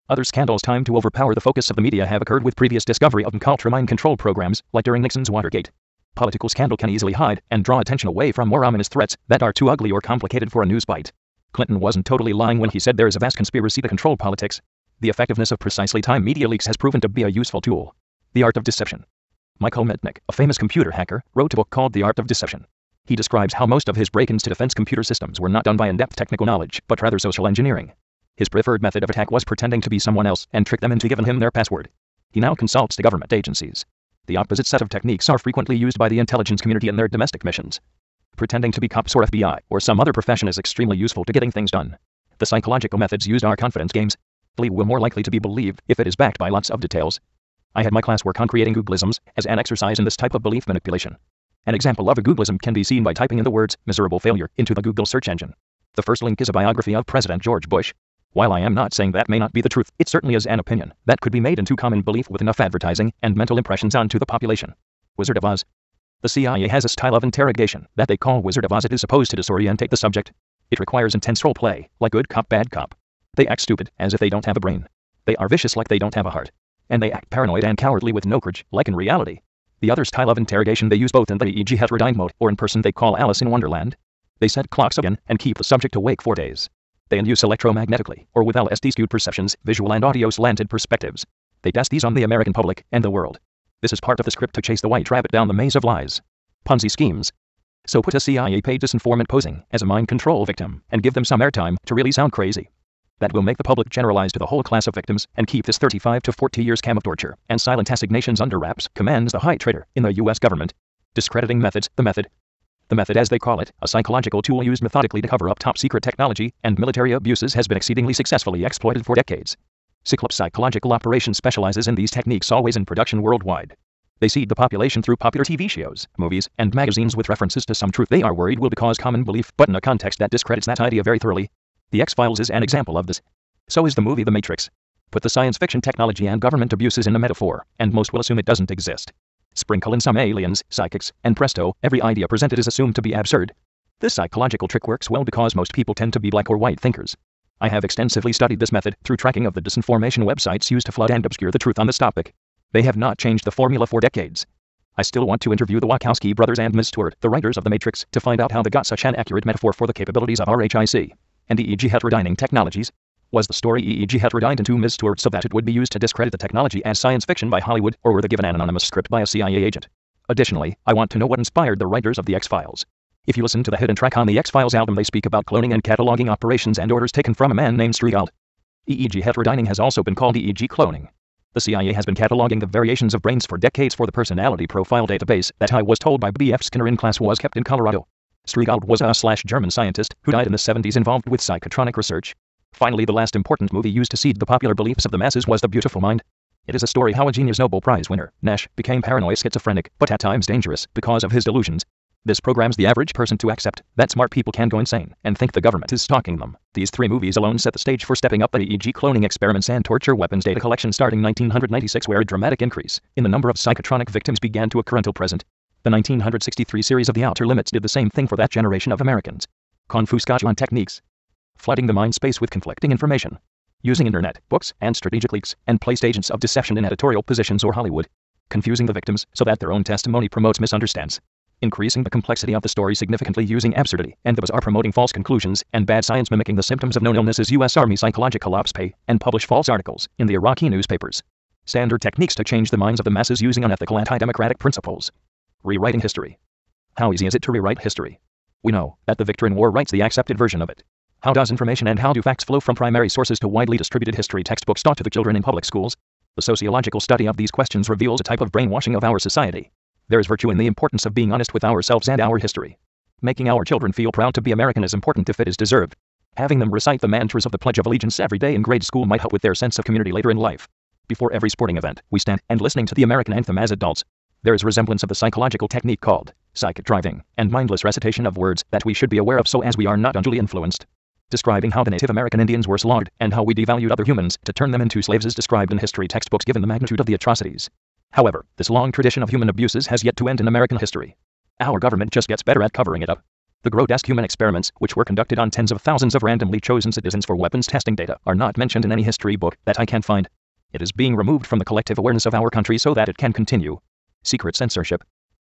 Other scandals timed to overpower the focus of the media have occurred with previous discovery of occult mind control programs, like during Nixon's Watergate. Political scandal can easily hide and draw attention away from more ominous threats that are too ugly or complicated for a news bite. Clinton wasn't totally lying when he said there is a vast conspiracy to control politics. The effectiveness of precisely timed media leaks has proven to be a useful tool. The art of deception. Michael Mitnick, a famous computer hacker, wrote a book called The Art of Deception. He describes how most of his break-ins to defense computer systems were not done by in-depth technical knowledge, but rather social engineering. His preferred method of attack was pretending to be someone else and trick them into giving him their password. He now consults the government agencies. The opposite set of techniques are frequently used by the intelligence community in their domestic missions. Pretending to be cops or FBI or some other profession is extremely useful to getting things done. The psychological methods used are confidence games. Will more likely to be believed if it is backed by lots of details. I had my classwork on creating Googlisms as an exercise in this type of belief manipulation. An example of a Googlism can be seen by typing in the words "miserable failure" into the Google search engine. The first link is a biography of President George Bush. While I am not saying that may not be the truth, it certainly is an opinion that could be made into common belief with enough advertising and mental impressions onto the population. Wizard of Oz. The CIA has a style of interrogation that they call Wizard of Oz. It is supposed to disorientate the subject. It requires intense role play, like good cop, bad cop. They act stupid, as if they don't have a brain. They are vicious like they don't have a heart. And they act paranoid and cowardly with no courage, like in reality. The other style of interrogation they use both in the EEG heterodyne mode or in person they call Alice in Wonderland. They set clocks again and keep the subject awake 4 days. They induce electromagnetically, or with LSD-skewed perceptions, visual and audio-slanted perspectives. They test these on the American public and the world. This is part of the script to chase the white rabbit down the maze of lies. Ponzi schemes. So put a CIA-paid disinformant posing as a mind control victim and give them some airtime to really sound crazy. That will make the public generalize to the whole class of victims and keep this 35 to 40 years scam of torture and silent assignations under wraps, commands the high traitor in the U.S. government. Discrediting methods. The method, as they call it, a psychological tool used methodically to cover up top-secret technology and military abuses, has been exceedingly successfully exploited for decades. Cyclops Psychological Operations specializes in these techniques, always in production worldwide. They seed the population through popular TV shows, movies, and magazines with references to some truth they are worried will cause common belief, but in a context that discredits that idea very thoroughly. The X-Files is an example of this. So is the movie The Matrix. Put the science fiction technology and government abuses in a metaphor, and most will assume it doesn't exist. Sprinkle in some aliens, psychics, and presto, every idea presented is assumed to be absurd. This psychological trick works well because most people tend to be black or white thinkers. I have extensively studied this method through tracking of the disinformation websites used to flood and obscure the truth on this topic. They have not changed the formula for decades. I still want to interview the Wachowski brothers and Ms. Stewart, the writers of The Matrix, to find out how they got such an accurate metaphor for the capabilities of RHIC and EEG heterodyning technologies. Was the story EEG heterodyned into Ms. Stewart so that it would be used to discredit the technology as science fiction by Hollywood, or were they given an anonymous script by a CIA agent? Additionally, I want to know what inspired the writers of the X-Files. If you listen to the hidden track on the X-Files album, they speak about cloning and cataloging operations and orders taken from a man named Striegald. EEG heterodyning has also been called EEG cloning. The CIA has been cataloging the variations of brains for decades for the personality profile database that I was told by B.F. Skinner in class was kept in Colorado. Striegald was a German scientist who died in the 70s involved with psychotronic research. Finally, the last important movie used to seed the popular beliefs of the masses was The Beautiful Mind. It is a story how a genius Nobel Prize winner, Nash, became paranoid schizophrenic, but at times dangerous, because of his delusions. This programs the average person to accept that smart people can go insane and think the government is stalking them. These 3 movies alone set the stage for stepping up the EEG cloning experiments and torture weapons data collection starting 1996, where a dramatic increase in the number of psychotronic victims began to occur until present. The 1963 series of The Outer Limits did the same thing for that generation of Americans. Confuscation techniques. Flooding the mind space with conflicting information. Using internet, books, and strategic leaks, and placed agents of deception in editorial positions or Hollywood. Confusing the victims so that their own testimony promotes misunderstands. Increasing the complexity of the story significantly using absurdity and the bizarre, promoting false conclusions and bad science, mimicking the symptoms of known illnesses. U.S. Army psychological ops pay and publish false articles in the Iraqi newspapers. Standard techniques to change the minds of the masses using unethical anti-democratic principles. Rewriting history. How easy is it to rewrite history? We know that the victor in war writes the accepted version of it. How does information and how do facts flow from primary sources to widely distributed history textbooks taught to the children in public schools? The sociological study of these questions reveals a type of brainwashing of our society. There is virtue in the importance of being honest with ourselves and our history. Making our children feel proud to be American is important if it is deserved. Having them recite the mantras of the Pledge of Allegiance every day in grade school might help with their sense of community later in life. Before every sporting event, we stand and listening to the American anthem as adults. There is resemblance of the psychological technique called psychic driving and mindless recitation of words that we should be aware of so as we are not unduly influenced. Describing how the Native American Indians were slaughtered and how we devalued other humans to turn them into slaves is described in history textbooks given the magnitude of the atrocities. However, this long tradition of human abuses has yet to end in American history. Our government just gets better at covering it up. The grotesque human experiments, which were conducted on tens of thousands of randomly chosen citizens for weapons testing data, are not mentioned in any history book that I can find. It is being removed from the collective awareness of our country so that it can continue. Secret censorship.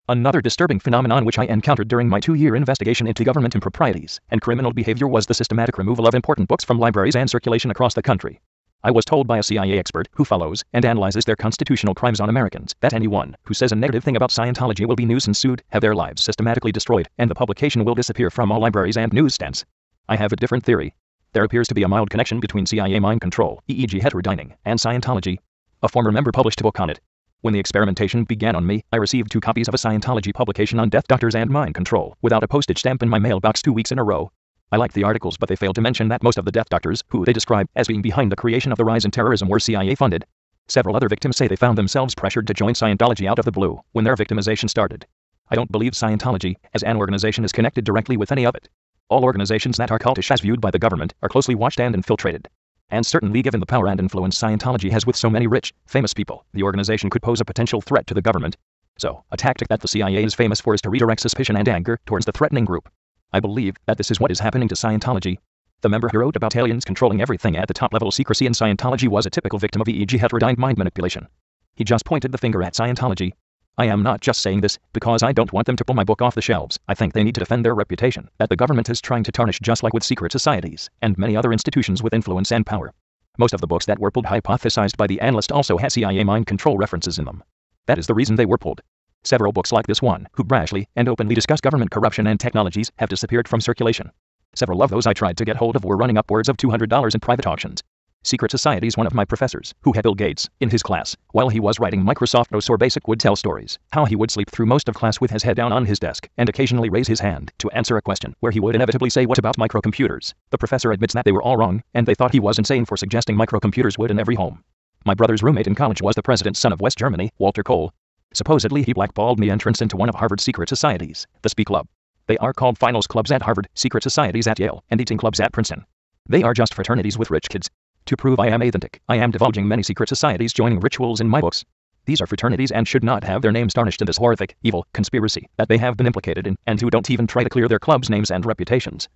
Another disturbing phenomenon which I encountered during my 2-year investigation into government improprieties and criminal behavior was the systematic removal of important books from libraries and circulation across the country. I was told by a CIA expert who follows and analyzes their constitutional crimes on Americans that anyone who says a negative thing about Scientology will be nuisance sued, have their lives systematically destroyed, and the publication will disappear from all libraries and newsstands. I have a different theory. There appears to be a mild connection between CIA mind control, EEG heterodyning, and Scientology. A former member published a book on it. When the experimentation began on me, I received 2 copies of a Scientology publication on death doctors and mind control without a postage stamp in my mailbox 2 weeks in a row. I liked the articles, but they failed to mention that most of the death doctors, who they describe as being behind the creation of the rise in terrorism, were CIA funded. Several other victims say they found themselves pressured to join Scientology out of the blue when their victimization started. I don't believe Scientology, as an organization, is connected directly with any of it. All organizations that are cultish as viewed by the government are closely watched and infiltrated. And certainly given the power and influence Scientology has with so many rich, famous people, the organization could pose a potential threat to the government. So, a tactic that the CIA is famous for is to redirect suspicion and anger towards the threatening group. I believe that this is what is happening to Scientology. The member who wrote about aliens controlling everything at the top level secrecy in Scientology was a typical victim of EEG heterodyne mind manipulation. He just pointed the finger at Scientology. I am not just saying this because I don't want them to pull my book off the shelves. I think they need to defend their reputation that the government is trying to tarnish, just like with secret societies and many other institutions with influence and power. Most of the books that were pulled hypothesized by the analyst also had CIA mind control references in them. That is the reason they were pulled. Several books like this one, who brashly and openly discuss government corruption and technologies, have disappeared from circulation. Several of those I tried to get hold of were running upwards of $200 in private auctions. Secret Societies. One of my professors, who had Bill Gates in his class, while he was writing Microsoft Notes or Basic, would tell stories how he would sleep through most of class with his head down on his desk and occasionally raise his hand to answer a question where he would inevitably say, "What about microcomputers?" The professor admits that they were all wrong, and they thought he was insane for suggesting microcomputers would in every home. My brother's roommate in college was the president's son of West Germany, Walter Kohl. Supposedly he blackballed me entrance into one of Harvard's secret societies, the SPI Club. They are called finals clubs at Harvard, secret societies at Yale, and eating clubs at Princeton. They are just fraternities with rich kids. To prove I am authentic, I am divulging many secret societies joining rituals in my books. These are fraternities and should not have their names tarnished in this horrific, evil conspiracy that they have been implicated in, and who don't even try to clear their clubs' names and reputations.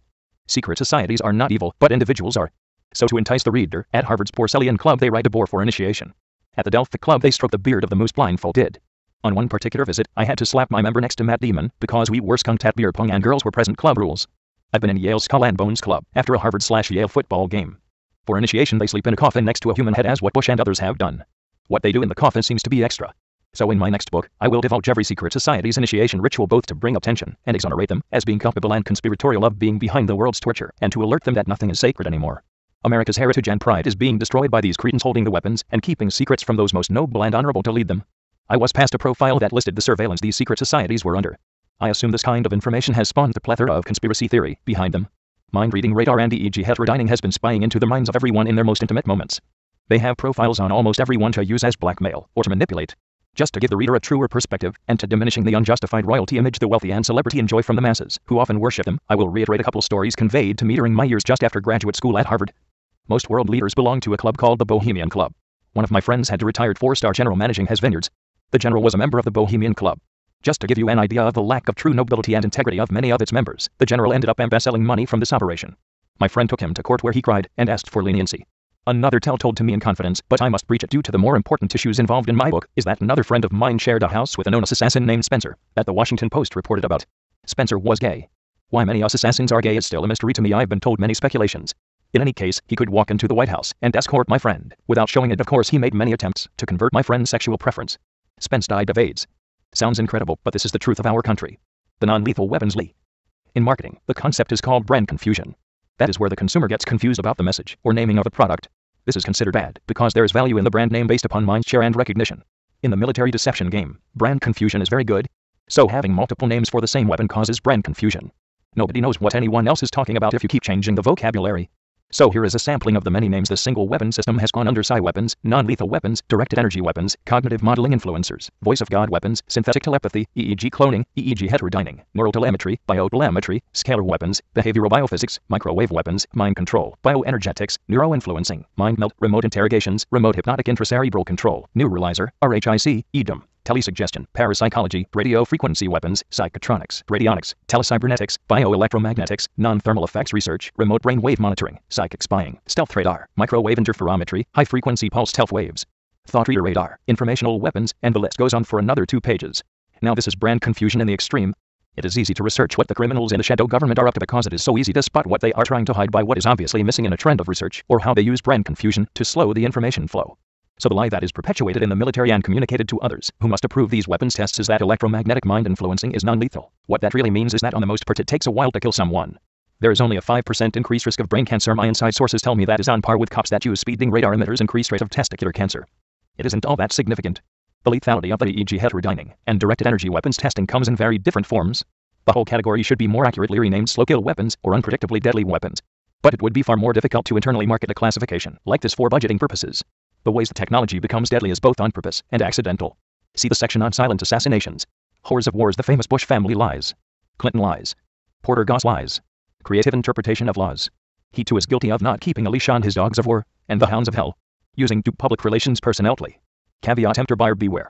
Secret societies are not evil, but individuals are. So to entice the reader, at Harvard's Porcelain Club they ride a boar for initiation. At the Delphic Club they stroke the beard of the moose blindfolded. On one particular visit, I had to slap my member next to Matt Damon because we were skunked at beer pong and girls were present. Club rules. I've been in Yale's Skull and Bones Club after a Harvard/Yale football game. For initiation they sleep in a coffin next to a human head, as what Bush and others have done. What they do in the coffin seems to be extra. So in my next book, I will divulge every secret society's initiation ritual, both to bring up tension and exonerate them as being culpable and conspiratorial of being behind the world's torture, and to alert them that nothing is sacred anymore. America's heritage and pride is being destroyed by these cretins holding the weapons and keeping secrets from those most noble and honorable to lead them. I was passed a profile that listed the surveillance these secret societies were under. I assume this kind of information has spawned the plethora of conspiracy theory behind them. Mind-reading radar and EEG heterodyning has been spying into the minds of everyone in their most intimate moments. They have profiles on almost everyone to use as blackmail or to manipulate. Just to give the reader a truer perspective, and to diminishing the unjustified royalty image the wealthy and celebrity enjoy from the masses, who often worship them, I will reiterate a couple stories conveyed to me during my years just after graduate school at Harvard. Most world leaders belong to a club called the Bohemian Club. One of my friends had a retired 4-star general managing his vineyards. The general was a member of the Bohemian Club. Just to give you an idea of the lack of true nobility and integrity of many of its members, the general ended up embezzling money from this operation. My friend took him to court where he cried and asked for leniency. Another tale told to me in confidence, but I must breach it due to the more important issues involved in my book, is that another friend of mine shared a house with a known assassin named Spencer, that the Washington Post reported about. Spencer was gay. Why many US assassins are gay is still a mystery to me. I've been told many speculations. In any case, he could walk into the White House and escort my friend, without showing it. Of course, he made many attempts to convert my friend's sexual preference. Spence died of AIDS. Sounds incredible, but this is the truth of our country. The non-lethal weapons leak. In marketing, the concept is called brand confusion. That is where the consumer gets confused about the message or naming of the product. This is considered bad because there is value in the brand name based upon mind share and recognition. In the military deception game, brand confusion is very good. So having multiple names for the same weapon causes brand confusion. Nobody knows what anyone else is talking about if you keep changing the vocabulary. So here is a sampling of the many names the single weapon system has gone under: psi weapons, non-lethal weapons, directed energy weapons, cognitive modeling influencers, voice of God weapons, synthetic telepathy, EEG cloning, EEG heterodyning, neural telemetry, biotelemetry, scalar weapons, behavioral biophysics, microwave weapons, mind control, bioenergetics, neuroinfluencing, mind melt, remote interrogations, remote hypnotic intracerebral control, neuralizer, RHIC, EDM, telesuggestion, parapsychology, radio frequency weapons, psychotronics, radionics, telecybernetics, bioelectromagnetics, non-thermal effects research, remote brain wave monitoring, psychic spying, stealth radar, microwave interferometry, high-frequency pulsed health waves, thought reader radar, informational weapons, and the list goes on for another 2 pages. Now this is brand confusion in the extreme. It is easy to research what the criminals in the shadow government are up to because it is so easy to spot what they are trying to hide by what is obviously missing in a trend of research, or how they use brand confusion to slow the information flow. So the lie that is perpetuated in the military and communicated to others who must approve these weapons tests is that electromagnetic mind influencing is non-lethal. What that really means is that on the most part it takes a while to kill someone. There is only a 5% increased risk of brain cancer. My inside sources tell me that is on par with cops that use speeding radar emitters' increased rate of testicular cancer. It isn't all that significant. The lethality of the EEG heterodyning and directed energy weapons testing comes in very different forms. The whole category should be more accurately renamed slow-kill weapons or unpredictably deadly weapons. But it would be far more difficult to internally market a classification like this for budgeting purposes. The ways the technology becomes deadly is both on purpose and accidental. See the section on silent assassinations. Horrors of wars, the famous Bush family lies. Clinton lies. Porter Goss lies. Creative interpretation of laws. He too is guilty of not keeping a leash on his dogs of war, and the hounds of hell. Using to public relations personnelly. Caveat emptor buyer beware.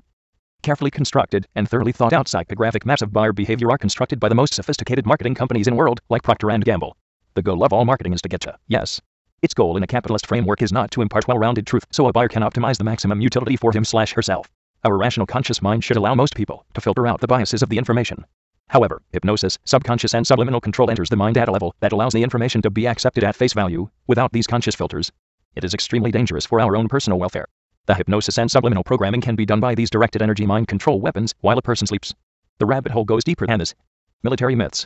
Carefully constructed and thoroughly thought out psychographic maps of buyer behavior are constructed by the most sophisticated marketing companies in the world, like Procter & Gamble. The goal of all marketing is to get you, yes. Its goal in a capitalist framework is not to impart well-rounded truth so a buyer can optimize the maximum utility for him/herself. Our rational conscious mind should allow most people to filter out the biases of the information. However, hypnosis, subconscious and subliminal control enters the mind at a level that allows the information to be accepted at face value, without these conscious filters. It is extremely dangerous for our own personal welfare. The hypnosis and subliminal programming can be done by these directed energy mind control weapons while a person sleeps. The rabbit hole goes deeper than this. Military myths.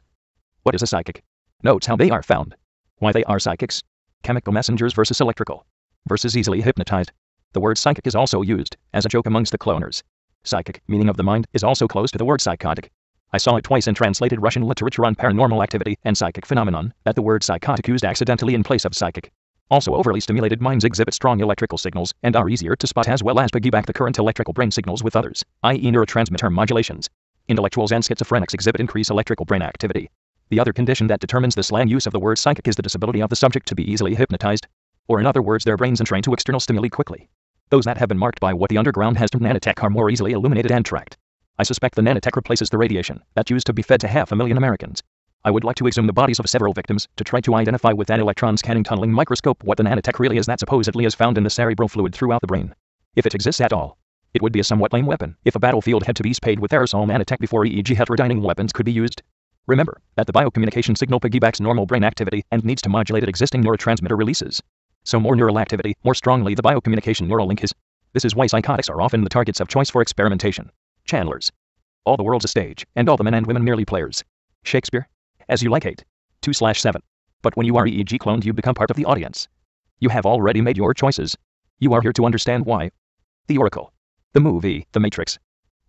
What is a psychic? Notes how they are found. Why they are psychics. Chemical messengers versus electrical. Versus easily hypnotized. The word psychic is also used as a joke amongst the cloners. Psychic, meaning of the mind, is also close to the word psychotic. I saw it twice in translated Russian literature on paranormal activity and psychic phenomenon, that the word psychotic used accidentally in place of psychic. Also, overly stimulated minds exhibit strong electrical signals and are easier to spot as well as piggyback the current electrical brain signals with others, i.e. neurotransmitter modulations. Intellectuals and schizophrenics exhibit increased electrical brain activity. The other condition that determines the slang use of the word psychic is the disability of the subject to be easily hypnotized. Or in other words, their brains entrain to external stimuli quickly. Those that have been marked by what the underground has termed nanotech are more easily illuminated and tracked. I suspect the nanotech replaces the radiation that used to be fed to 500,000 Americans. I would like to exhume the bodies of several victims to try to identify with an electron scanning tunneling microscope what the nanotech really is that supposedly is found in the cerebral fluid throughout the brain. If it exists at all. It would be a somewhat lame weapon if a battlefield had to be sprayed with aerosol nanotech before EEG heterodyning weapons could be used. Remember that the biocommunication signal piggybacks normal brain activity and needs to modulate existing neurotransmitter releases. So more neural activity, more strongly the biocommunication neural link is. This is why psychotics are often the targets of choice for experimentation. Chandlers. All the world's a stage, and all the men and women merely players. Shakespeare? As you like 8. 2/7. But when you are EEG cloned, you become part of the audience. You have already made your choices. You are here to understand why. The Oracle. The movie, The Matrix.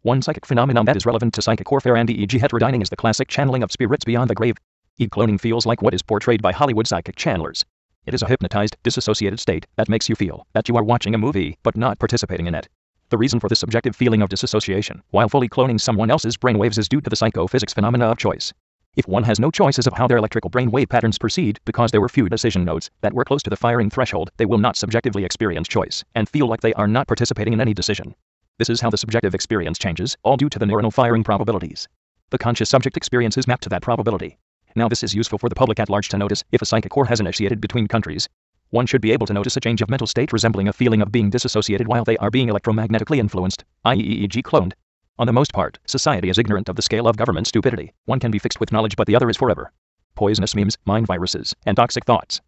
One psychic phenomenon that is relevant to psychic warfare and EEG heterodyning is the classic channeling of spirits beyond the grave. EEG cloning feels like what is portrayed by Hollywood psychic channelers. It is a hypnotized, disassociated state that makes you feel that you are watching a movie but not participating in it. The reason for this subjective feeling of disassociation while fully cloning someone else's brainwaves is due to the psychophysics phenomena of choice. If one has no choices of how their electrical brainwave patterns proceed because there were few decision nodes that were close to the firing threshold, they will not subjectively experience choice and feel like they are not participating in any decision. This is how the subjective experience changes, all due to the neuronal firing probabilities. The conscious subject experience is mapped to that probability. Now this is useful for the public at large to notice if a psychic war has initiated between countries. One should be able to notice a change of mental state resembling a feeling of being disassociated while they are being electromagnetically influenced, i.e. EEG cloned. On the most part, society is ignorant of the scale of government stupidity. One can be fixed with knowledge but the other is forever. Poisonous memes, mind viruses, and toxic thoughts.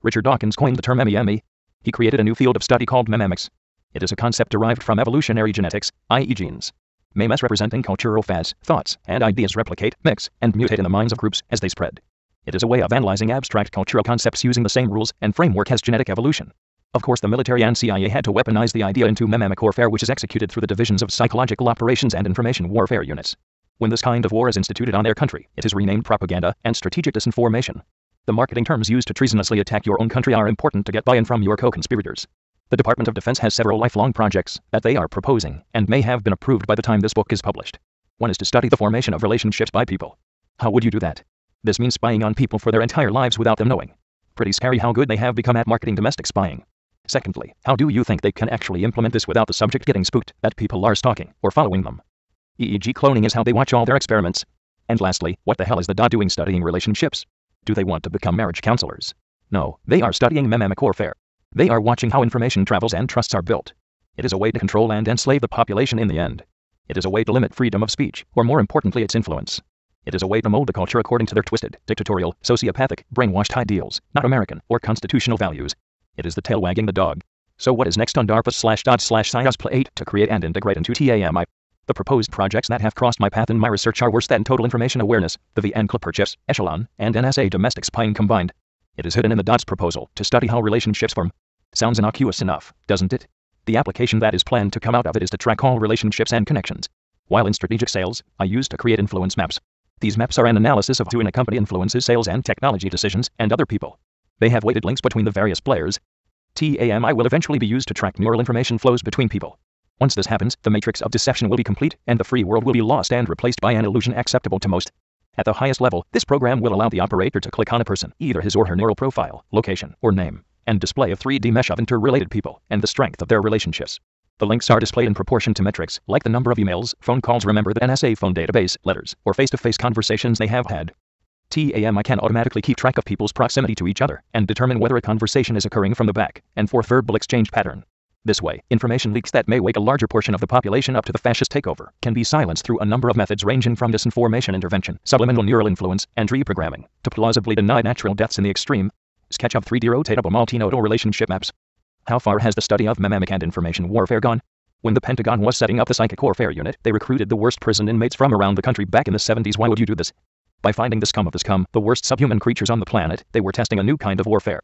Richard Dawkins coined the term MEME. He created a new field of study called mememics. It is a concept derived from evolutionary genetics, i.e. genes. Memes representing cultural fads, thoughts, and ideas replicate, mix, and mutate in the minds of groups as they spread. It is a way of analyzing abstract cultural concepts using the same rules and framework as genetic evolution. Of course, the military and CIA had to weaponize the idea into mememic warfare, which is executed through the divisions of psychological operations and information warfare units. When this kind of war is instituted on their country, it is renamed propaganda and strategic disinformation. The marketing terms used to treasonously attack your own country are important to get buy-in from your co-conspirators. The Department of Defense has several lifelong projects that they are proposing and may have been approved by the time this book is published. One is to study the formation of relationships by people. How would you do that? This means spying on people for their entire lives without them knowing. Pretty scary how good they have become at marketing domestic spying. Secondly, how do you think they can actually implement this without the subject getting spooked that people are stalking or following them? EEG cloning is how they watch all their experiments. And lastly, what the hell is the DA doing studying relationships? Do they want to become marriage counselors? No, they are studying mememic warfare. They are watching how information travels and trusts are built. It is a way to control and enslave the population in the end. It is a way to limit freedom of speech, or more importantly its influence. It is a way to mold the culture according to their twisted, dictatorial, sociopathic, brainwashed ideals, not American or constitutional values. It is the tail wagging the dog. So what is next on DARPA/DOD/SciOsPla 8 to create and integrate into TAMI? The proposed projects that have crossed my path in my research are worse than total information awareness, the VN Clipperchips, Echelon, and NSA domestic spying combined. It is hidden in the DOD's proposal to study how relationships form. Sounds innocuous enough, doesn't it? The application that is planned to come out of it is to track all relationships and connections. While in strategic sales, I used to create influence maps. These maps are an analysis of how a company influences sales and technology decisions and other people. They have weighted links between the various players. TAMI will eventually be used to track neural information flows between people. Once this happens, the matrix of deception will be complete, and the free world will be lost and replaced by an illusion acceptable to most. At the highest level, this program will allow the operator to click on a person, either his or her neural profile, location, or name, and display a 3D mesh of interrelated people and the strength of their relationships. The links are displayed in proportion to metrics, like the number of emails, phone calls, remember the NSA phone database, letters, or face-to-face conversations they have had. TAMI can automatically keep track of people's proximity to each other and determine whether a conversation is occurring from the back and forth verbal exchange pattern. This way, information leaks that may wake a larger portion of the population up to the fascist takeover can be silenced through a number of methods ranging from disinformation intervention, subliminal neural influence, and reprogramming, to plausibly deny natural deaths in the extreme. Sketch of 3D rotatable multinodal relationship maps. How far has the study of mnemonic and information warfare gone? When the Pentagon was setting up the psychic warfare unit, they recruited the worst prison inmates from around the country back in the 70s. Why would you do this? By finding the scum of the scum, the worst subhuman creatures on the planet, they were testing a new kind of warfare.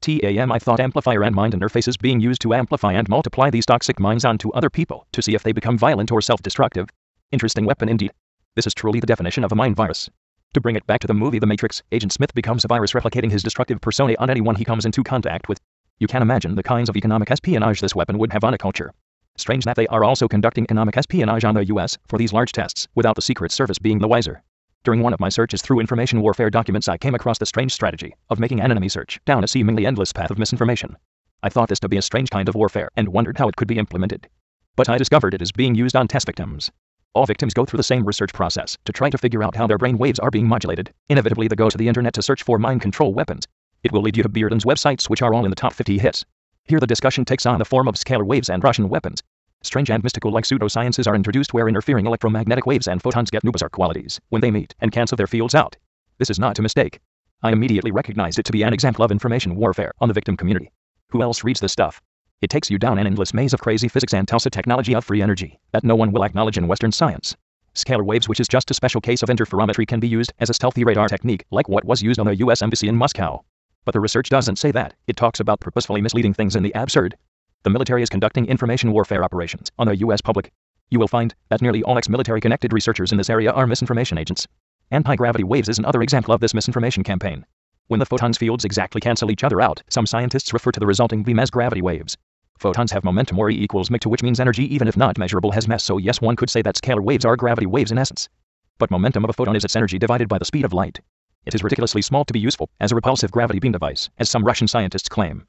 TAMI thought amplifier and mind interfaces being used to amplify and multiply these toxic minds onto other people to see if they become violent or self-destructive. Interesting weapon indeed. This is truly the definition of a mind virus. To bring it back to the movie The Matrix, Agent Smith becomes a virus replicating his destructive persona on anyone he comes into contact with. You can imagine the kinds of economic espionage this weapon would have on a culture. Strange that they are also conducting economic espionage on the US for these large tests, without the Secret Service being the wiser. During one of my searches through information warfare documents, I came across the strange strategy of making an enemy search down a seemingly endless path of misinformation. I thought this to be a strange kind of warfare and wondered how it could be implemented. But I discovered it is being used on test victims. All victims go through the same research process to try to figure out how their brain waves are being modulated. Inevitably, they go to the internet to search for mind control weapons. It will lead you to Bearden's websites, which are all in the top 50 hits. Here the discussion takes on the form of scalar waves and Russian weapons. Strange and mystical like pseudosciences are introduced where interfering electromagnetic waves and photons get new bizarre qualities when they meet and cancel their fields out. This is not a mistake. I immediately recognized it to be an example of information warfare on the victim community. Who else reads this stuff? It takes you down an endless maze of crazy physics and Tulsa technology of free energy that no one will acknowledge in Western science. Scalar waves, which is just a special case of interferometry, can be used as a stealthy radar technique like what was used on the US Embassy in Moscow. But the research doesn't say that. It talks about purposefully misleading things in the absurd. The military is conducting information warfare operations on the US public. You will find that nearly all ex-military connected researchers in this area are misinformation agents. Anti-gravity waves is another example of this misinformation campaign. When the photons fields exactly cancel each other out, some scientists refer to the resulting beam as gravity waves. Photons have momentum or E equals mc2, which means energy even if not measurable has mass, so yes, one could say that scalar waves are gravity waves in essence. But momentum of a photon is its energy divided by the speed of light. It is ridiculously small to be useful as a repulsive gravity beam device, as some Russian scientists claim.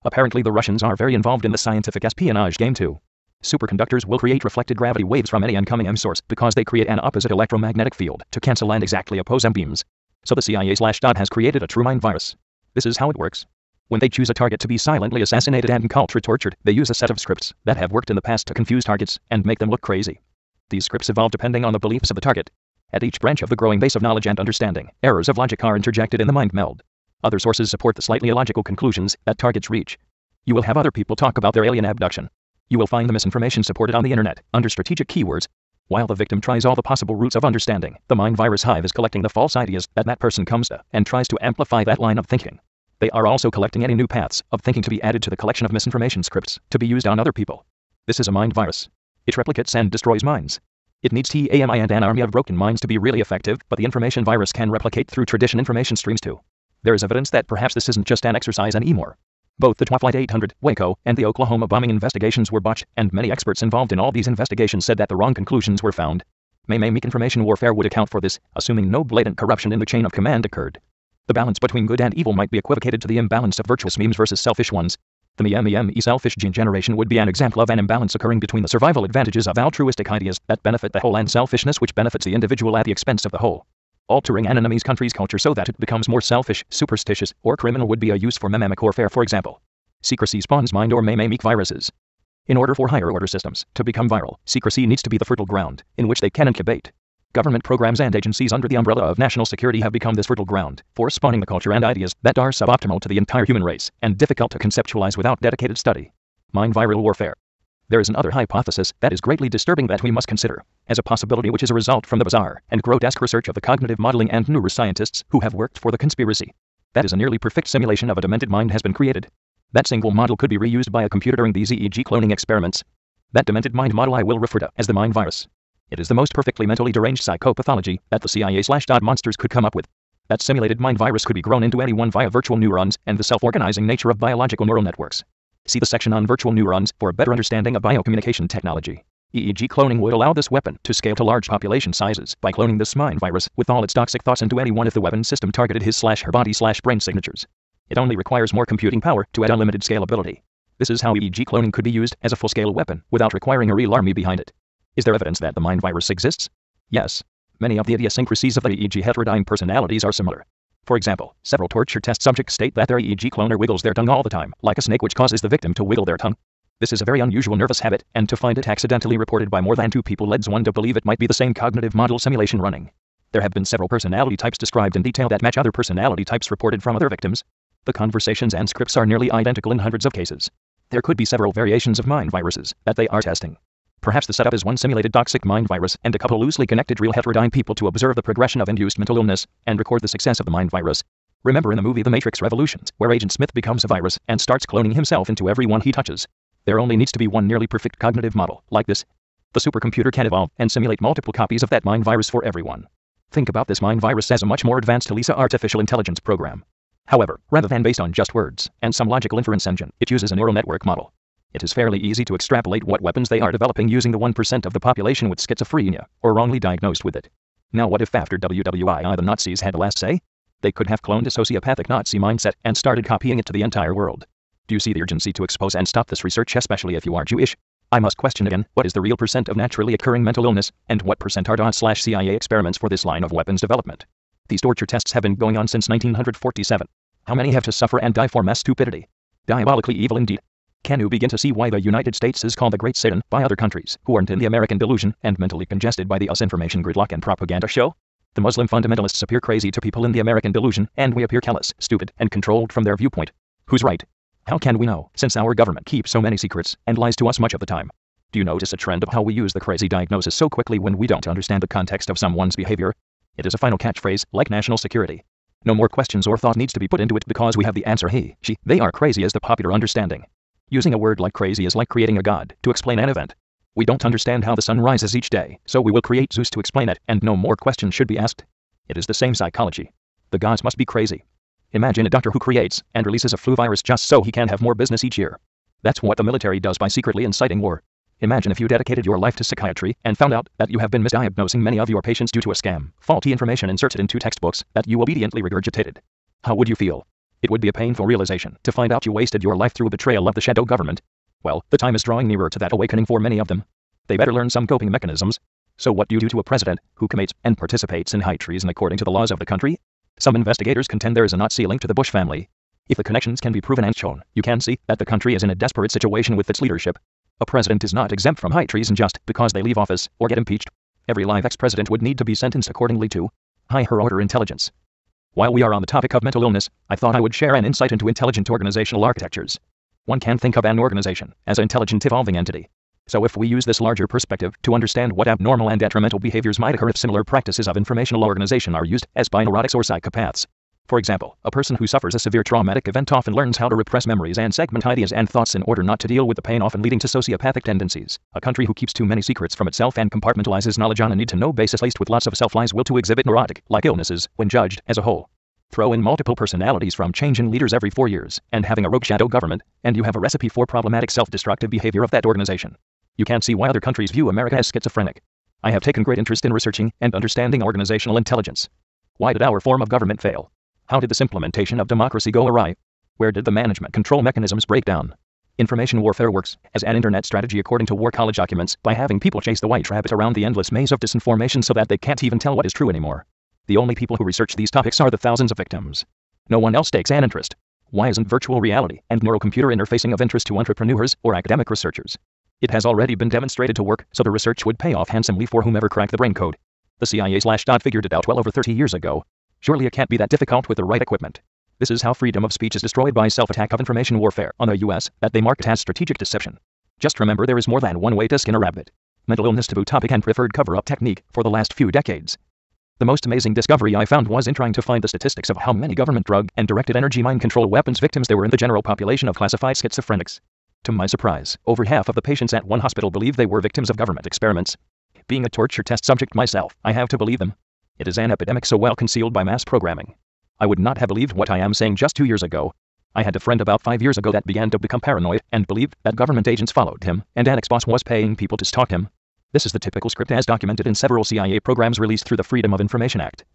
Apparently the Russians are very involved in the scientific espionage game too. Superconductors will create reflected gravity waves from any incoming M source because they create an opposite electromagnetic field to cancel and exactly oppose M beams. So the CIA/DOD has created a true mind virus. This is how it works. When they choose a target to be silently assassinated and culture tortured, they use a set of scripts that have worked in the past to confuse targets and make them look crazy. These scripts evolve depending on the beliefs of the target. At each branch of the growing base of knowledge and understanding, errors of logic are interjected in the mind meld. Other sources support the slightly illogical conclusions that targets reach. You will have other people talk about their alien abduction. You will find the misinformation supported on the internet, under strategic keywords. While the victim tries all the possible routes of understanding, the mind virus hive is collecting the false ideas that person comes to, and tries to amplify that line of thinking. They are also collecting any new paths of thinking to be added to the collection of misinformation scripts, to be used on other people. This is a mind virus. It replicates and destroys minds. It needs TAMI and an army of broken minds to be really effective, but the information virus can replicate through tradition information streams too. There is evidence that perhaps this isn't just an exercise anymore. Both the Flight 800, Waco, and the Oklahoma bombing investigations were botched, and many experts involved in all these investigations said that the wrong conclusions were found. Mnemonic information warfare would account for this, assuming no blatant corruption in the chain of command occurred. The balance between good and evil might be equivocated to the imbalance of virtuous memes versus selfish ones. The meme selfish gene generation would be an example of an imbalance occurring between the survival advantages of altruistic ideas that benefit the whole and selfishness which benefits the individual at the expense of the whole. Altering an enemy's country's culture so that it becomes more selfish, superstitious, or criminal would be a use for mnemonic warfare, for example. Secrecy spawns mind or mnemonic viruses. In order for higher order systems to become viral, secrecy needs to be the fertile ground in which they can incubate. Government programs and agencies under the umbrella of national security have become this fertile ground for spawning the culture and ideas that are suboptimal to the entire human race and difficult to conceptualize without dedicated study. Mind viral warfare. There is another hypothesis that is greatly disturbing that we must consider as a possibility, which is a result from the bizarre and grotesque research of the cognitive modeling and neuroscientists who have worked for the conspiracy. That is, a nearly perfect simulation of a demented mind has been created. That single model could be reused by a computer during these EEG cloning experiments. That demented mind model I will refer to as the mind virus. It is the most perfectly mentally deranged psychopathology that the CIA/monsters could come up with. That simulated mind virus could be grown into anyone via virtual neurons and the self-organizing nature of biological neural networks. See the section on virtual neurons for a better understanding of biocommunication technology. EEG cloning would allow this weapon to scale to large population sizes by cloning this mind virus with all its toxic thoughts into any one if the weapon system targeted his/her body/brain signatures. It only requires more computing power to add unlimited scalability. This is how EEG cloning could be used as a full-scale weapon without requiring a real army behind it. Is there evidence that the mind virus exists? Yes. Many of the idiosyncrasies of the EEG heterodyne personalities are similar. For example, several torture test subjects state that their EEG cloner wiggles their tongue all the time, like a snake, which causes the victim to wiggle their tongue. This is a very unusual nervous habit, and to find it accidentally reported by more than 2 people leads one to believe it might be the same cognitive model simulation running. There have been several personality types described in detail that match other personality types reported from other victims. The conversations and scripts are nearly identical in hundreds of cases. There could be several variations of mind viruses that they are testing. Perhaps the setup is one simulated toxic mind virus and a couple loosely connected real heterodyne people to observe the progression of induced mental illness and record the success of the mind virus. Remember in the movie The Matrix Revolutions, where Agent Smith becomes a virus and starts cloning himself into everyone he touches? There only needs to be one nearly perfect cognitive model like this. The supercomputer can evolve and simulate multiple copies of that mind virus for everyone. Think about this mind virus as a much more advanced ELISA artificial intelligence program. However, rather than based on just words and some logical inference engine, it uses a neural network model. It is fairly easy to extrapolate what weapons they are developing using the 1% of the population with schizophrenia, or wrongly diagnosed with it. Now what if after WWII the Nazis had the last say? They could have cloned a sociopathic Nazi mindset and started copying it to the entire world. Do you see the urgency to expose and stop this research, especially if you are Jewish? I must question again, what is the real percent of naturally occurring mental illness, and what percent are DOS/CIA experiments for this line of weapons development? These torture tests have been going on since 1947. How many have to suffer and die for mass stupidity? Diabolically evil indeed. Can you begin to see why the United States is called the Great Satan by other countries who aren't in the American delusion and mentally congested by the US information gridlock and propaganda show? The Muslim fundamentalists appear crazy to people in the American delusion, and we appear callous, stupid, and controlled from their viewpoint. Who's right? How can we know, since our government keeps so many secrets and lies to us much of the time? Do you notice a trend of how we use the crazy diagnosis so quickly when we don't understand the context of someone's behavior? It is a final catchphrase, like national security. No more questions or thought needs to be put into it because we have the answer. He, she, they are crazy is the popular understanding. Using a word like crazy is like creating a god to explain an event. We don't understand how the sun rises each day, so we will create Zeus to explain it, and no more questions should be asked. It is the same psychology. The gods must be crazy. Imagine a doctor who creates and releases a flu virus just so he can have more business each year. That's what the military does by secretly inciting war. Imagine if you dedicated your life to psychiatry and found out that you have been misdiagnosing many of your patients due to a scam, faulty information inserted into textbooks that you obediently regurgitated. How would you feel? It would be a painful realization to find out you wasted your life through a betrayal of the shadow government. Well, the time is drawing nearer to that awakening for many of them. They better learn some coping mechanisms. So what do you do to a president who commits and participates in high treason according to the laws of the country? Some investigators contend there is a Nazi link to the Bush family. If the connections can be proven and shown, you can see that the country is in a desperate situation with its leadership. A president is not exempt from high treason just because they leave office or get impeached. Every live ex-president would need to be sentenced accordingly to higher order intelligence. While we are on the topic of mental illness, I thought I would share an insight into intelligent organizational architectures. One can think of an organization as an intelligent evolving entity. So if we use this larger perspective to understand what abnormal and detrimental behaviors might occur if similar practices of informational organization are used as by neurotics or psychopaths. For example, a person who suffers a severe traumatic event often learns how to repress memories and segment ideas and thoughts in order not to deal with the pain, often leading to sociopathic tendencies. A country who keeps too many secrets from itself and compartmentalizes knowledge on a need-to-know basis laced with lots of self-lies will to exhibit neurotic-like illnesses when judged as a whole. Throw in multiple personalities from changing leaders every 4 years and having a rogue shadow government, and you have a recipe for problematic self-destructive behavior of that organization. You can't see why other countries view America as schizophrenic. I have taken great interest in researching and understanding organizational intelligence. Why did our form of government fail? How did this implementation of democracy go awry? Where did the management control mechanisms break down? Information warfare works as an internet strategy according to war college documents by having people chase the white rabbit around the endless maze of disinformation so that they can't even tell what is true anymore. The only people who research these topics are the thousands of victims. No one else takes an interest. Why isn't virtual reality and neurocomputer interfacing of interest to entrepreneurs or academic researchers? It has already been demonstrated to work, so the research would pay off handsomely for whomever cracked the brain code. The CIA/DOT figured it out well over 30 years ago. Surely it can't be that difficult with the right equipment. This is how freedom of speech is destroyed by self-attack of information warfare on the US that they market as strategic deception. Just remember there is more than one way to skin a rabbit. Mental illness taboo topic and preferred cover-up technique for the last few decades. The most amazing discovery I found was in trying to find the statistics of how many government drug and directed energy mind control weapons victims there were in the general population of classified schizophrenics. To my surprise, over half of the patients at one hospital believed they were victims of government experiments. Being a torture test subject myself, I have to believe them. It is an epidemic so well concealed by mass programming. I would not have believed what I am saying just 2 years ago. I had a friend about 5 years ago that began to become paranoid and believed that government agents followed him and an ex-boss was paying people to stalk him. This is the typical script as documented in several CIA programs released through the Freedom of Information Act.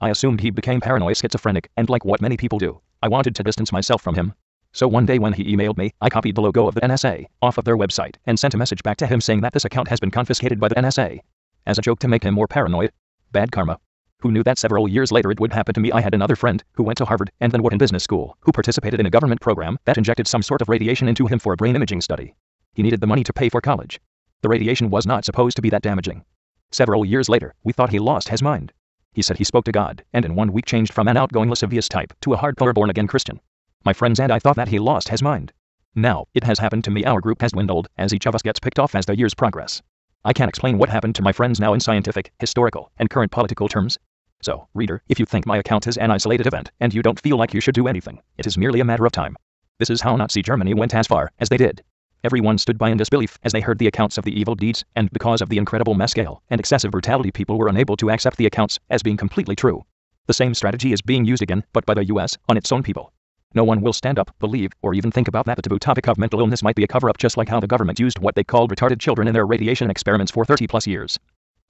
I assumed he became paranoid schizophrenic, and like what many people do, I wanted to distance myself from him. So one day when he emailed me, I copied the logo of the NSA off of their website and sent a message back to him saying that this account has been confiscated by the NSA. As a joke to make him more paranoid. Bad karma. Who knew that several years later it would happen to me? I had another friend who went to Harvard and then Wharton Business School who participated in a government program that injected some sort of radiation into him for a brain imaging study. He needed the money to pay for college. The radiation was not supposed to be that damaging. Several years later, we thought he lost his mind. He said he spoke to God and in 1 week changed from an outgoing lascivious type to a hardcore born-again Christian. My friends and I thought that he lost his mind. Now, it has happened to me. Our group has dwindled as each of us gets picked off as the years progress. I can't explain what happened to my friends now in scientific, historical, and current political terms. So, reader, if you think my account is an isolated event and you don't feel like you should do anything, it is merely a matter of time. This is how Nazi Germany went as far as they did. Everyone stood by in disbelief as they heard the accounts of the evil deeds, and because of the incredible mass scale and excessive brutality, people were unable to accept the accounts as being completely true. The same strategy is being used again, but by the US, on its own people. No one will stand up, believe, or even think about that the taboo topic of mental illness might be a cover-up, just like how the government used what they called retarded children in their radiation experiments for 30+ years.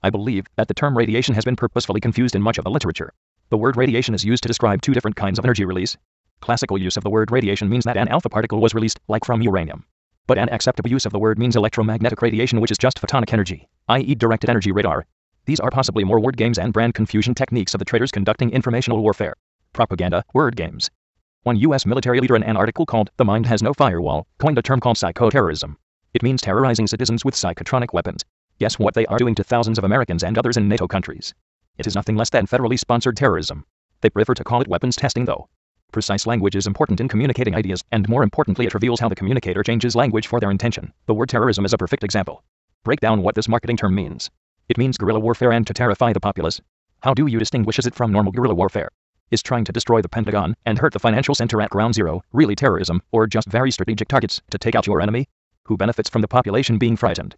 I believe that the term radiation has been purposefully confused in much of the literature. The word radiation is used to describe 2 different kinds of energy release. Classical use of the word radiation means that an alpha particle was released, like from uranium. But an acceptable use of the word means electromagnetic radiation, which is just photonic energy, i.e. directed energy radar. These are possibly more word games and brand confusion techniques of the traitors conducting informational warfare. Propaganda, word games. One US military leader in an article called "The Mind Has No Firewall" coined a term called psychoterrorism. It means terrorizing citizens with psychotronic weapons. Guess what they are doing to thousands of Americans and others in NATO countries? It is nothing less than federally sponsored terrorism. They prefer to call it weapons testing though. Precise language is important in communicating ideas, and more importantly it reveals how the communicator changes language for their intention. The word terrorism is a perfect example. Break down what this marketing term means. It means guerrilla warfare and to terrify the populace. How do you distinguish it from normal guerrilla warfare? Is trying to destroy the Pentagon and hurt the financial center at ground zero really terrorism, or just very strategic targets to take out your enemy? Who benefits from the population being frightened?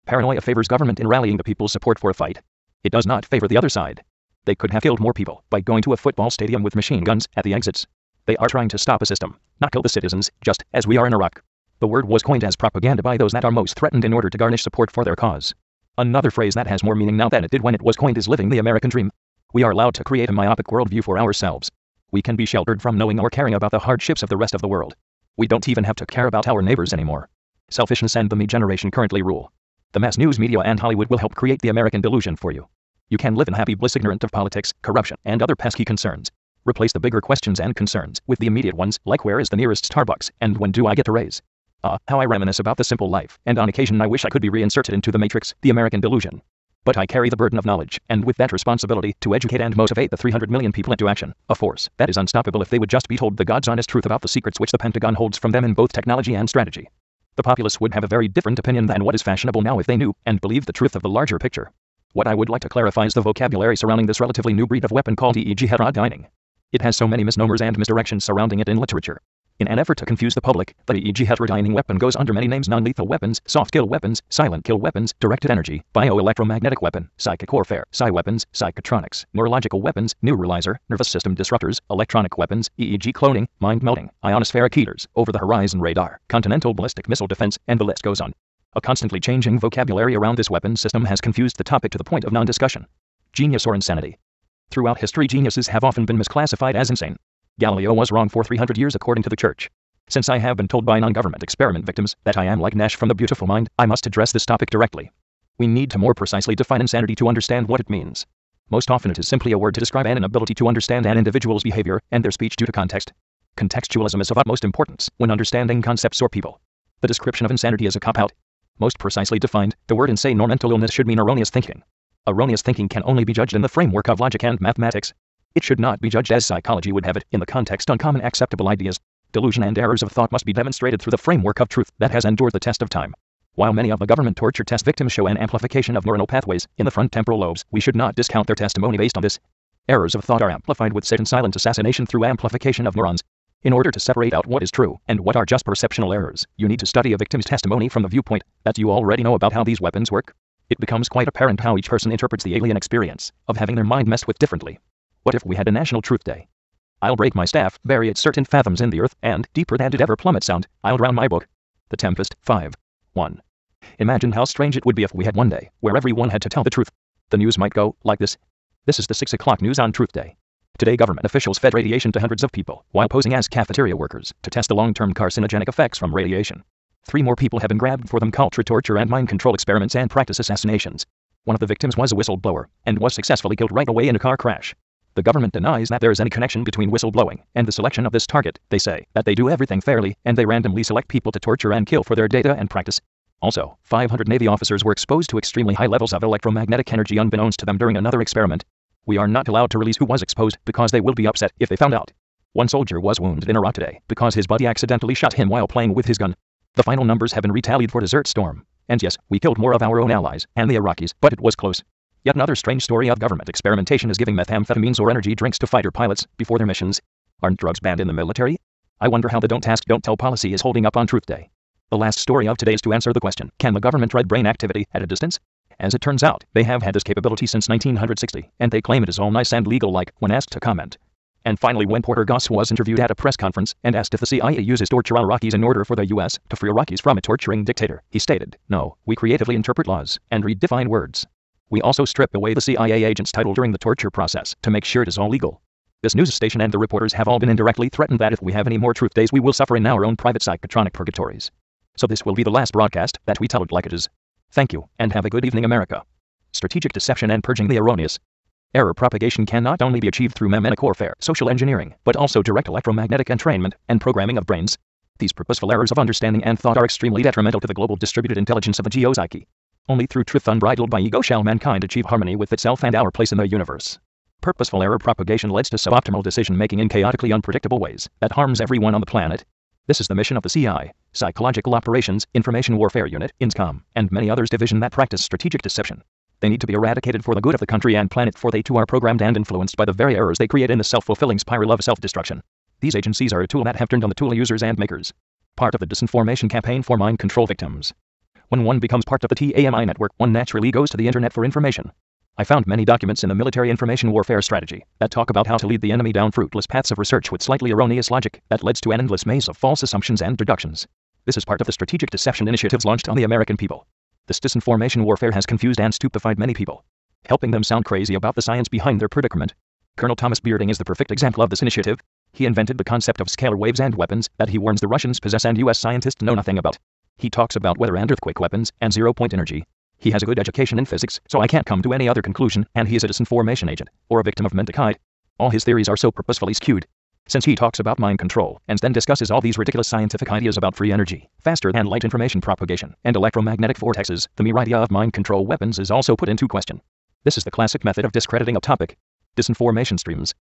Paranoia favors government in rallying the people's support for a fight. It does not favor the other side. They could have killed more people by going to a football stadium with machine guns at the exits. They are trying to stop a system, not kill the citizens, just as we are in Iraq. The word was coined as propaganda by those that are most threatened in order to garnish support for their cause. Another phrase that has more meaning now than it did when it was coined is living the American dream. We are allowed to create a myopic worldview for ourselves. We can be sheltered from knowing or caring about the hardships of the rest of the world. We don't even have to care about our neighbors anymore. Selfishness and the me generation currently rule. The mass news media and Hollywood will help create the American delusion for you. You can live in happy bliss ignorant of politics, corruption, and other pesky concerns. Replace the bigger questions and concerns with the immediate ones, like where is the nearest Starbucks, and when do I get to raise? How I reminisce about the simple life, and on occasion I wish I could be reinserted into the matrix, the American delusion. But I carry the burden of knowledge, and with that responsibility, to educate and motivate the 300 million people into action, a force that is unstoppable if they would just be told the God's honest truth about the secrets which the Pentagon holds from them in both technology and strategy. The populace would have a very different opinion than what is fashionable now if they knew and believed the truth of the larger picture. What I would like to clarify is the vocabulary surrounding this relatively new breed of weapon called EEG heterodyning. It has so many misnomers and misdirections surrounding it in literature. In an effort to confuse the public, the EEG heterodyning weapon goes under many names: non-lethal weapons, soft kill weapons, silent kill weapons, directed energy, bioelectromagnetic weapon, psychic warfare, psi-weapons, psychotronics, neurological weapons, neuralizer, nervous system disruptors, electronic weapons, EEG cloning, mind-melting, ionospheric heaters, over-the-horizon radar, continental ballistic missile defense, and the list goes on. A constantly changing vocabulary around this weapon system has confused the topic to the point of non-discussion. Genius or insanity. Throughout history, geniuses have often been misclassified as insane. Galileo was wrong for 300 years according to the church. Since I have been told by non-government experiment victims that I am like Nash from The Beautiful Mind, I must address this topic directly. We need to more precisely define insanity to understand what it means. Most often it is simply a word to describe an inability to understand an individual's behavior and their speech due to context. Contextualism is of utmost importance when understanding concepts or people. The description of insanity is a cop-out. Most precisely defined, the word insane or mental illness should mean erroneous thinking. Erroneous thinking can only be judged in the framework of logic and mathematics. It should not be judged as psychology would have it, in the context on common acceptable ideas. Delusion and errors of thought must be demonstrated through the framework of truth that has endured the test of time. While many of the government torture test victims show an amplification of neuronal pathways in the front temporal lobes, we should not discount their testimony based on this. Errors of thought are amplified with sit and silent assassination through amplification of neurons. In order to separate out what is true and what are just perceptional errors, you need to study a victim's testimony from the viewpoint that you already know about how these weapons work. it becomes quite apparent how each person interprets the alien experience of having their mind messed with differently. What if we had a National Truth Day? I'll break my staff, bury it certain fathoms in the earth, and, deeper than it ever plummet sound, I'll drown my book. The Tempest, 5:1. Imagine how strange it would be if we had one day where everyone had to tell the truth. The news might go like this. This is the 6 o'clock news on Truth Day. Today government officials fed radiation to hundreds of people while posing as cafeteria workers to test the long-term carcinogenic effects from radiation. 3 more people have been grabbed for them culture, torture and mind control experiments and practice assassinations. One of the victims was a whistleblower and was successfully killed right away in a car crash. The government denies that there is any connection between whistleblowing and the selection of this target. They say that they do everything fairly and they randomly select people to torture and kill for their data and practice. Also, 500 Navy officers were exposed to extremely high levels of electromagnetic energy unbeknownst to them during another experiment. We are not allowed to release who was exposed because they will be upset if they found out. One soldier was wounded in Iraq today because his buddy accidentally shot him while playing with his gun. The final numbers have been retallied for Desert Storm. And yes, we killed more of our own allies and the Iraqis, but it was close. Yet another strange story of government experimentation is giving methamphetamines or energy drinks to fighter pilots before their missions. Aren't drugs banned in the military? I wonder how the don't ask, don't tell policy is holding up on Truth Day. The last story of today is to answer the question, can the government read brain activity at a distance? As it turns out, they have had this capability since 1960, and they claim it is all nice and legal-like when asked to comment. And finally, when Porter Goss was interviewed at a press conference and asked if the CIA uses torture Iraqis in order for the US to free Iraqis from a torturing dictator, he stated, "No, we creatively interpret laws and redefine words. We also strip away the CIA agent's title during the torture process to make sure it is all legal." This news station and the reporters have all been indirectly threatened that if we have any more truth days we will suffer in our own private psychotronic purgatories. So this will be the last broadcast that we tell it like it is. Thank you, and have a good evening, America. Strategic deception and purging the erroneous. Error propagation can not only be achieved through mnemonic warfare, social engineering, but also direct electromagnetic entrainment and programming of brains. These purposeful errors of understanding and thought are extremely detrimental to the global distributed intelligence of a geopsyche. Only through truth unbridled by ego shall mankind achieve harmony with itself and our place in the universe. Purposeful error propagation leads to suboptimal decision-making in chaotically unpredictable ways that harms everyone on the planet. This is the mission of the CI, Psychological Operations, Information Warfare Unit, INSCOM, and many others division that practice strategic deception. They need to be eradicated for the good of the country and planet, for they too are programmed and influenced by the very errors they create in the self-fulfilling spiral of self-destruction. These agencies are a tool that have turned on the tool users and makers. Part of the disinformation campaign for mind control victims. When one becomes part of the TAMI network, one naturally goes to the internet for information. I found many documents in the military information warfare strategy that talk about how to lead the enemy down fruitless paths of research with slightly erroneous logic that leads to an endless maze of false assumptions and deductions. This is part of the strategic deception initiatives launched on the American people. This disinformation warfare has confused and stupefied many people, helping them sound crazy about the science behind their predicament. Colonel Thomas Bearding is the perfect example of this initiative. He invented the concept of scalar waves and weapons that he warns the Russians possess and US scientists know nothing about. He talks about weather and earthquake weapons and zero-point energy. He has a good education in physics, so I can't come to any other conclusion, and he is a disinformation agent, or a victim of menticide. All his theories are so purposefully skewed. Since he talks about mind control, and then discusses all these ridiculous scientific ideas about free energy, faster than light information propagation, and electromagnetic vortexes, the mere idea of mind control weapons is also put into question. This is the classic method of discrediting a topic. Disinformation streams.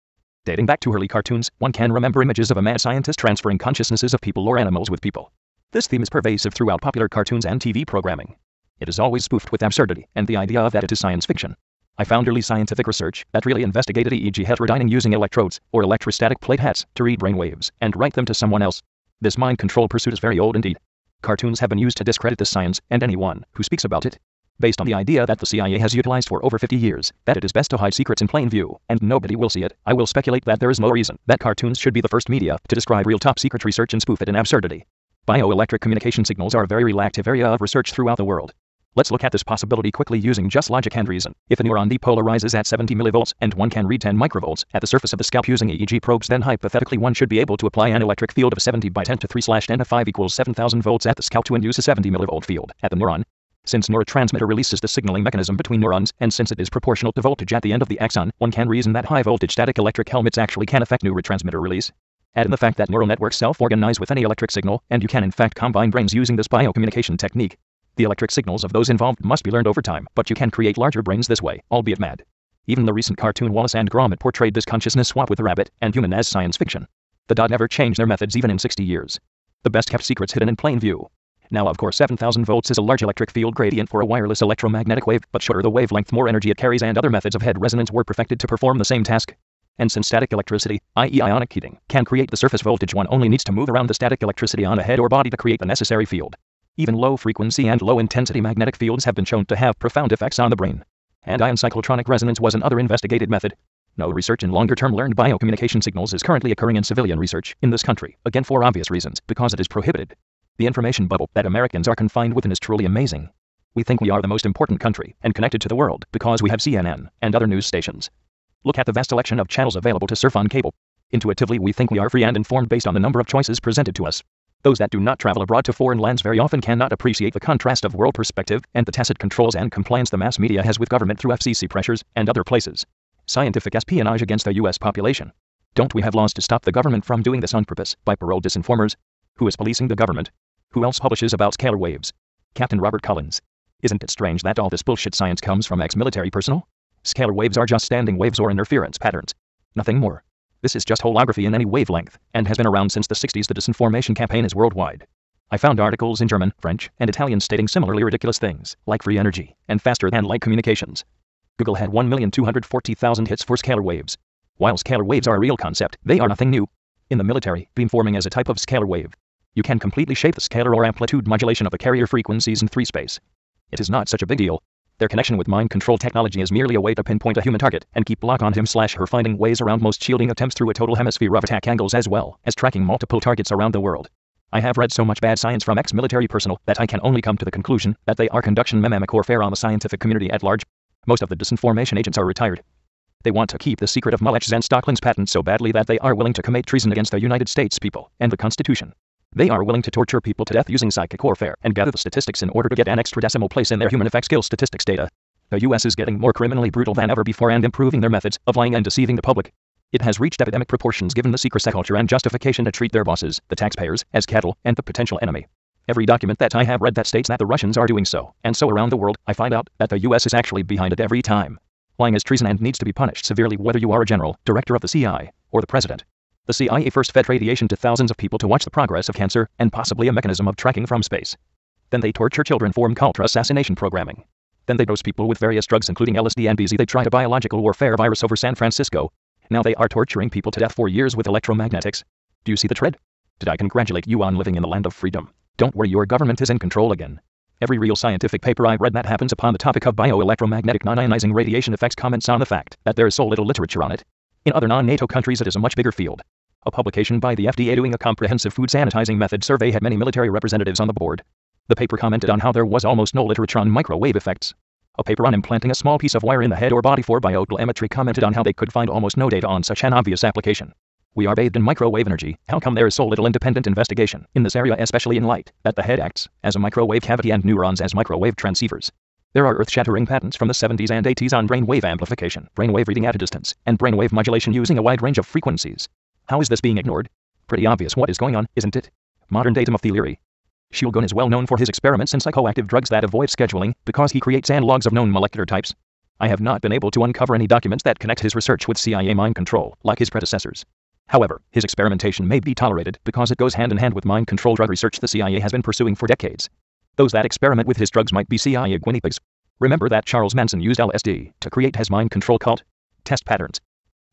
Dating back to early cartoons, one can remember images of a mad scientist transferring consciousnesses of people or animals with people. This theme is pervasive throughout popular cartoons and TV programming. It is always spoofed with absurdity and the idea that it is science fiction. I found early scientific research that really investigated EEG heterodyning using electrodes or electrostatic plate hats to read brain waves and write them to someone else. This mind control pursuit is very old indeed. Cartoons have been used to discredit this science and anyone who speaks about it. Based on the idea that the CIA has utilized for over 50 years, that it is best to hide secrets in plain view, and nobody will see it, I will speculate that there is no reason that cartoons should be the first media to describe real top-secret research and spoof it in absurdity. Bioelectric communication signals are a very reactive area of research throughout the world. Let's look at this possibility quickly using just logic and reason. If a neuron depolarizes at 70 millivolts and one can read 10 microvolts at the surface of the scalp using EEG probes, then hypothetically one should be able to apply an electric field of 70 by 10 to 3/10 to 5 equals 7,000 volts at the scalp to induce a 70 millivolt field at the neuron. Since neurotransmitter releases the signaling mechanism between neurons, and since it is proportional to voltage at the end of the axon, one can reason that high-voltage static electric helmets actually can affect neurotransmitter release. Add in the fact that neural networks self-organize with any electric signal, and you can in fact combine brains using this biocommunication technique. The electric signals of those involved must be learned over time, but you can create larger brains this way, albeit mad. Even the recent cartoon Wallace and Gromit portrayed this consciousness swap with the rabbit and human as science fiction. The dot never changed their methods even in 60 years. The best-kept secrets hidden in plain view. Now of course 7,000 volts is a large electric field gradient for a wireless electromagnetic wave, but shorter the wavelength more energy it carries, and other methods of head resonance were perfected to perform the same task. And since static electricity, i.e. ionic heating, can create the surface voltage, one only needs to move around the static electricity on a head or body to create the necessary field. Even low-frequency and low-intensity magnetic fields have been shown to have profound effects on the brain. And ion cyclotronic resonance was another investigated method. No research in longer-term learned biocommunication signals is currently occurring in civilian research in this country, again for obvious reasons, because it is prohibited. The information bubble that Americans are confined within is truly amazing. We think we are the most important country and connected to the world because we have CNN and other news stations. Look at the vast selection of channels available to surf on cable. Intuitively, we think we are free and informed based on the number of choices presented to us. Those that do not travel abroad to foreign lands very often cannot appreciate the contrast of world perspective and the tacit controls and compliance the mass media has with government through FCC pressures and other places. Scientific espionage against the U.S. population. Don't we have laws to stop the government from doing this on purpose by paroled disinformers? Who is policing the government? Who else publishes about scalar waves? Captain Robert Collins. Isn't it strange that all this bullshit science comes from ex-military personnel? Scalar waves are just standing waves or interference patterns. Nothing more. This is just holography in any wavelength, and has been around since the 60s. The disinformation campaign is worldwide. I found articles in German, French, and Italian stating similarly ridiculous things, like free energy, and faster than light communications. Google had 1,240,000 hits for scalar waves. While scalar waves are a real concept, they are nothing new. In the military, beamforming is a type of scalar wave. You can completely shape the scalar or amplitude modulation of the carrier frequencies in 3 space. It is not such a big deal. Their connection with mind control technology is merely a way to pinpoint a human target and keep lock on him/her, finding ways around most shielding attempts through a total hemisphere of attack angles as well as tracking multiple targets around the world. I have read so much bad science from ex-military personnel that I can only come to the conclusion that they are conducting mnemonic warfare on the scientific community at large. Most of the disinformation agents are retired. They want to keep the secret of Mulech's and Stockling's patents so badly that they are willing to commit treason against the United States people and the Constitution. They are willing to torture people to death using psychic warfare and gather the statistics in order to get an extra decimal place in their human effect skill statistics data. The US is getting more criminally brutal than ever before and improving their methods of lying and deceiving the public. It has reached epidemic proportions given the secrecy culture and justification to treat their bosses, the taxpayers, as cattle and the potential enemy. Every document that I have read that states that the Russians are doing so, and so around the world, I find out that the US is actually behind it every time. Lying is treason and needs to be punished severely whether you are a general, director of the CIA, or the president. The CIA first fed radiation to thousands of people to watch the progress of cancer, and possibly a mechanism of tracking from space. Then they torture children for culture assassination programming. Then they dose people with various drugs including LSD and BZ. They tried a biological warfare virus over San Francisco. Now they are torturing people to death for years with electromagnetics. Do you see the trend? Did I congratulate you on living in the land of freedom? Don't worry, your government is in control again. Every real scientific paper I've read that happens upon the topic of bioelectromagnetic non-ionizing radiation effects comments on the fact that there is so little literature on it. In other non-NATO countries it is a much bigger field. A publication by the FDA doing a comprehensive food sanitizing method survey had many military representatives on the board. The paper commented on how there was almost no literature on microwave effects. A paper on implanting a small piece of wire in the head or body for biotelemetry commented on how they could find almost no data on such an obvious application. We are bathed in microwave energy. How come there is so little independent investigation in this area, especially in light that the head acts as a microwave cavity and neurons as microwave transceivers? There are earth-shattering patents from the 70s and 80s on brainwave amplification, brainwave reading at a distance, and brainwave modulation using a wide range of frequencies. How is this being ignored? Pretty obvious what is going on, isn't it? Modern-day Timothy Leary. Shulgun is well known for his experiments in psychoactive drugs that avoid scheduling because he creates analogs of known molecular types. I have not been able to uncover any documents that connect his research with CIA mind control, like his predecessors. However, his experimentation may be tolerated because it goes hand in hand with mind control drug research the CIA has been pursuing for decades. Those that experiment with his drugs might be CIA guinea pigs. Remember that Charles Manson used LSD to create his mind control cult? Test patterns.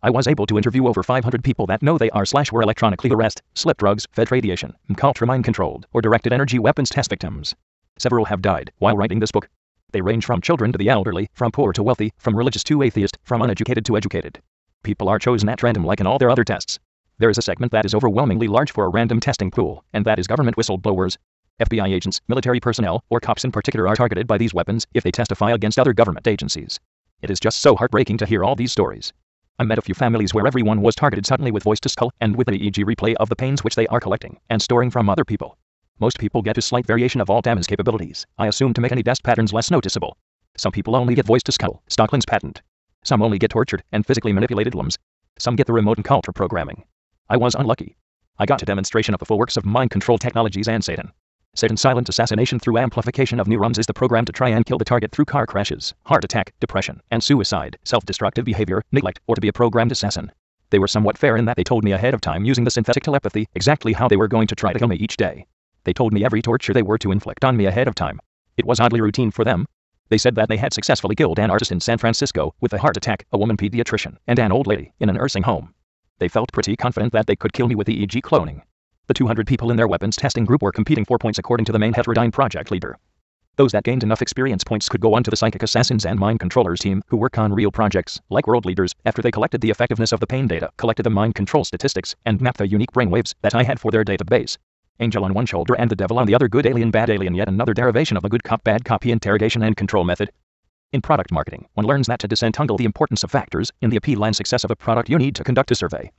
I was able to interview over 500 people that know they are/were electronically harassed, slipped drugs, fed radiation, culture mind controlled, or directed energy weapons test victims. Several have died while writing this book. They range from children to the elderly, from poor to wealthy, from religious to atheist, from uneducated to educated. People are chosen at random like in all their other tests. There is a segment that is overwhelmingly large for a random testing pool, and that is government whistleblowers. FBI agents, military personnel, or cops in particular are targeted by these weapons if they testify against other government agencies. It is just so heartbreaking to hear all these stories. I met a few families where everyone was targeted suddenly with voice to skull and with an EEG replay of the pains which they are collecting and storing from other people. Most people get a slight variation of all Dam's capabilities, I assume to make any test patterns less noticeable. Some people only get voice to skull, Stockling's patent. Some only get tortured and physically manipulated limbs. Some get the remote and culture programming. I was unlucky. I got a demonstration of the full works of mind control technologies and Satan. Satan's silent assassination through amplification of neurons is the program to try and kill the target through car crashes, heart attack, depression, and suicide, self-destructive behavior, neglect, or to be a programmed assassin. They were somewhat fair in that they told me ahead of time using the synthetic telepathy exactly how they were going to try to kill me each day. They told me every torture they were to inflict on me ahead of time. It was oddly routine for them. They said that they had successfully killed an artist in San Francisco with a heart attack, a woman pediatrician, and an old lady in a nursing home. They felt pretty confident that they could kill me with EEG cloning. The 200 people in their weapons testing group were competing for points according to the main heterodyne project leader. Those that gained enough experience points could go on to the psychic assassins and mind controllers team, who work on real projects, like world leaders, after they collected the effectiveness of the pain data, collected the mind control statistics, and mapped the unique brainwaves that I had for their database. Angel on one shoulder and the devil on the other, good alien bad alien, yet another derivation of the good cop bad copy interrogation and control method. In product marketing, one learns that to disentangle the importance of factors in the appeal and success of a product, you need to conduct a survey.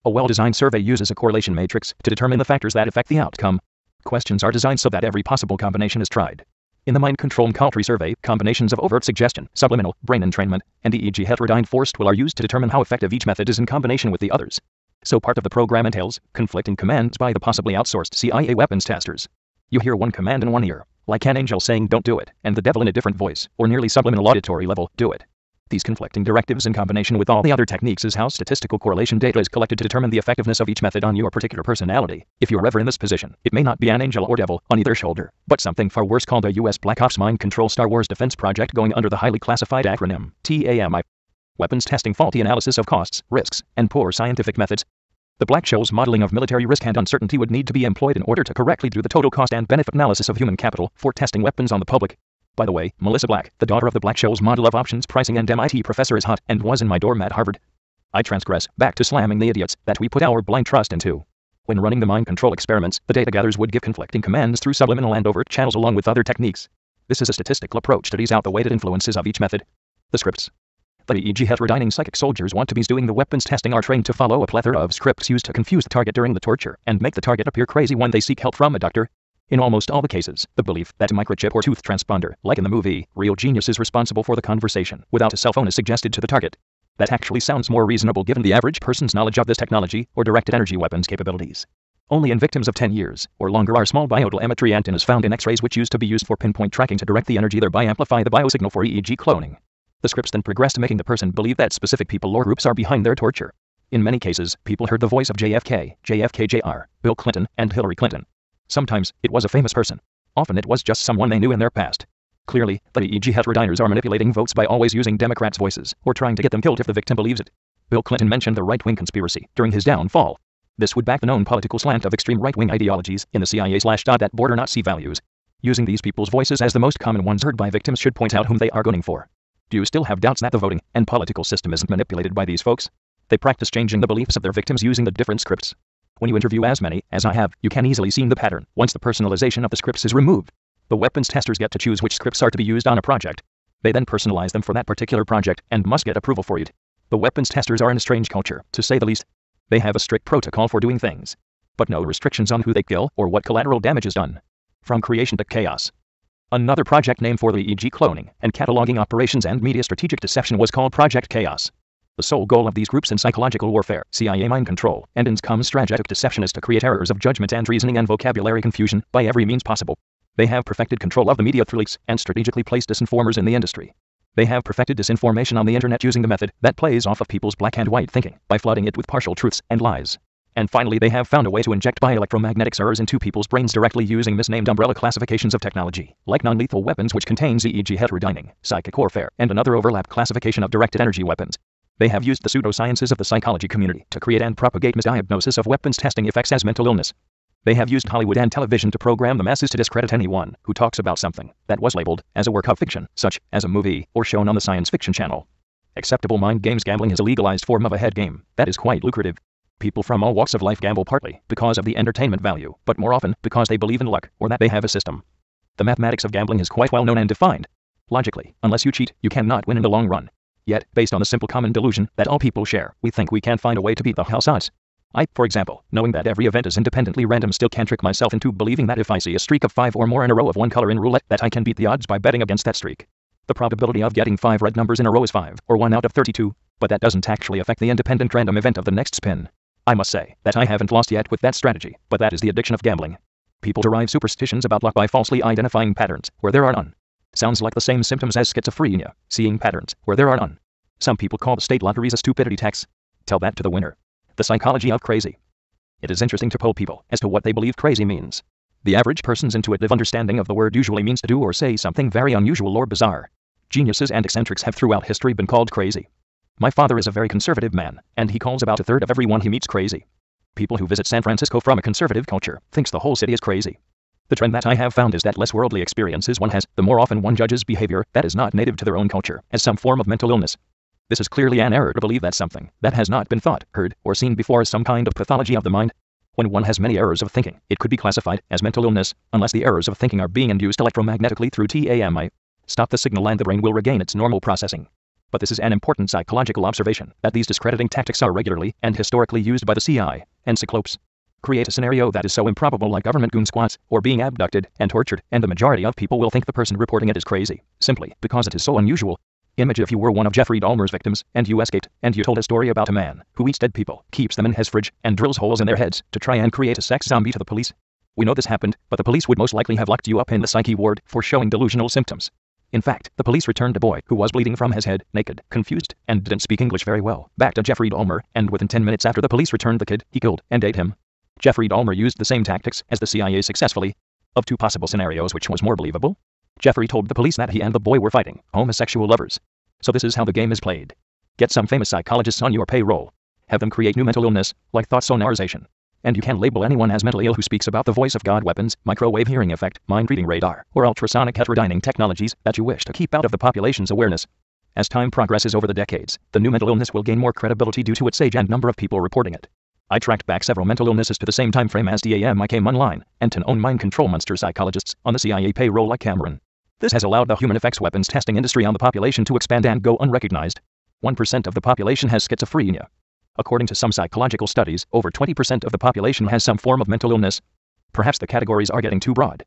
A well-designed survey uses a correlation matrix to determine the factors that affect the outcome. Questions are designed so that every possible combination is tried. In the mind control culture survey, combinations of overt suggestion, subliminal, brain entrainment, and EEG heterodyne forced will are used to determine how effective each method is in combination with the others. So part of the program entails conflicting commands by the possibly outsourced CIA weapons testers. You hear one command in one ear, like an angel saying don't do it, and the devil in a different voice, or nearly subliminal auditory level, do it. These conflicting directives in combination with all the other techniques is how statistical correlation data is collected to determine the effectiveness of each method on your particular personality. If you're ever in this position, it may not be an angel or devil on either shoulder, but something far worse called a US Black Ops mind control Star Wars defense project going under the highly classified acronym TAMI. Weapons testing, faulty analysis of costs, risks, and poor scientific methods. The Black-Scholes modeling of military risk and uncertainty would need to be employed in order to correctly do the total cost and benefit analysis of human capital for testing weapons on the public. By the way, Melissa Black, the daughter of the Black-Scholes model of options pricing and MIT professor, is hot and was in my dorm at Harvard. I transgress back to slamming the idiots that we put our blind trust into. When running the mind control experiments, the data gatherers would give conflicting commands through subliminal and overt channels along with other techniques. This is a statistical approach to tease out the weighted influences of each method. The scripts. The EEG heterodyning psychic soldiers want to be doing the weapons testing are trained to follow a plethora of scripts used to confuse the target during the torture and make the target appear crazy when they seek help from a doctor. In almost all the cases, the belief that a microchip or tooth transponder, like in the movie Real Genius, is responsible for the conversation without a cell phone is suggested to the target. That actually sounds more reasonable given the average person's knowledge of this technology or directed energy weapons capabilities. Only in victims of 10 years or longer are small biotelemetry antennas found in X-rays, which used to be used for pinpoint tracking to direct the energy, thereby amplify the biosignal for EEG cloning. The scripts then progress to making the person believe that specific people or groups are behind their torture. In many cases, people heard the voice of JFK, JFK Jr., Bill Clinton, and Hillary Clinton. Sometimes, it was a famous person. Often it was just someone they knew in their past. Clearly, the EEG heterodyners are manipulating votes by always using Democrats' voices, or trying to get them killed if the victim believes it. Bill Clinton mentioned the right-wing conspiracy during his downfall. This would back the known political slant of extreme right-wing ideologies in the CIA / border Nazi values. Using these people's voices as the most common ones heard by victims should point out whom they are gunning for. Do you still have doubts that the voting and political system isn't manipulated by these folks? They practice changing the beliefs of their victims using the different scripts. When you interview as many as I have, you can easily see the pattern once the personalization of the scripts is removed. The weapons testers get to choose which scripts are to be used on a project. They then personalize them for that particular project and must get approval for it. The weapons testers are in a strange culture, to say the least. They have a strict protocol for doing things, but no restrictions on who they kill or what collateral damage is done. From creation to chaos. Another project name for the EEG cloning and cataloging operations and media strategic deception was called Project Chaos. The sole goal of these groups in psychological warfare, CIA mind control, and INSCOM strategic deception is to create errors of judgment and reasoning and vocabulary confusion by every means possible. They have perfected control of the media through leaks and strategically placed disinformers in the industry. They have perfected disinformation on the internet using the method that plays off of people's black and white thinking by flooding it with partial truths and lies. And finally, they have found a way to inject bioelectromagnetics errors into people's brains directly using misnamed umbrella classifications of technology, like non-lethal weapons, which contains EEG heterodyning, psychic warfare, and another overlap classification of directed energy weapons. They have used the pseudosciences of the psychology community to create and propagate misdiagnosis of weapons testing effects as mental illness. They have used Hollywood and television to program the masses to discredit anyone who talks about something that was labeled as a work of fiction, such as a movie or shown on the science fiction channel. Acceptable mind games gambling is a legalized form of a head game that is quite lucrative. People from all walks of life gamble partly because of the entertainment value, but more often because they believe in luck or that they have a system. The mathematics of gambling is quite well known and defined. Logically, unless you cheat, you cannot win in the long run. Yet, based on the simple common delusion that all people share, we think we can find a way to beat the house odds. I, for example, knowing that every event is independently random, still can trick myself into believing that if I see a streak of 5 or more in a row of one color in roulette, that I can beat the odds by betting against that streak. The probability of getting 5 red numbers in a row is 5, or 1 out of 32, but that doesn't actually affect the independent random event of the next spin. I must say that I haven't lost yet with that strategy, but that is the addiction of gambling. People derive superstitions about luck by falsely identifying patterns where there are none. Sounds like the same symptoms as schizophrenia, seeing patterns where there are none. Some people call the state lotteries a stupidity tax. Tell that to the winner. The psychology of crazy. It is interesting to poll people as to what they believe crazy means. The average person's intuitive understanding of the word usually means to do or say something very unusual or bizarre. Geniuses and eccentrics have throughout history been called crazy. My father is a very conservative man, and he calls about a third of everyone he meets crazy. People who visit San Francisco from a conservative culture thinks the whole city is crazy. The trend that I have found is that less worldly experiences one has, the more often one judges behavior that is not native to their own culture as some form of mental illness. This is clearly an error to believe that something that has not been thought, heard, or seen before is some kind of pathology of the mind. When one has many errors of thinking, it could be classified as mental illness, unless the errors of thinking are being induced electromagnetically through TAMI. Stop the signal and the brain will regain its normal processing. But this is an important psychological observation, that these discrediting tactics are regularly and historically used by the CIA and Cyclopes. Create a scenario that is so improbable, like government goon squads, or being abducted and tortured, and the majority of people will think the person reporting it is crazy, simply because it is so unusual. Image if you were one of Jeffrey Dahmer's victims, and you escaped, and you told a story about a man who eats dead people, keeps them in his fridge, and drills holes in their heads to try and create a sex zombie to the police. We know this happened, but the police would most likely have locked you up in the psyche ward for showing delusional symptoms. In fact, the police returned a boy who was bleeding from his head, naked, confused, and didn't speak English very well, back to Jeffrey Dahmer, and within 10 minutes after the police returned the kid, he killed and ate him. Jeffrey Dahmer used the same tactics as the CIA successfully. Of two possible scenarios, which was more believable? Jeffrey told the police that he and the boy were fighting, homosexual lovers. So this is how the game is played. Get some famous psychologists on your payroll. Have them create new mental illness, like thought sonorization. And you can label anyone as mentally ill who speaks about the voice of God, weapons, microwave hearing effect, mind-reading radar, or ultrasonic heterodyning technologies that you wish to keep out of the population's awareness. As time progresses over the decades, the new mental illness will gain more credibility due to its age and number of people reporting it. I tracked back several mental illnesses to the same time frame as DAMI came online, and to own mind control monster psychologists on the CIA payroll like Cameron. This has allowed the human effects weapons testing industry on the population to expand and go unrecognized. 1% of the population has schizophrenia. According to some psychological studies, over 20% of the population has some form of mental illness. Perhaps the categories are getting too broad.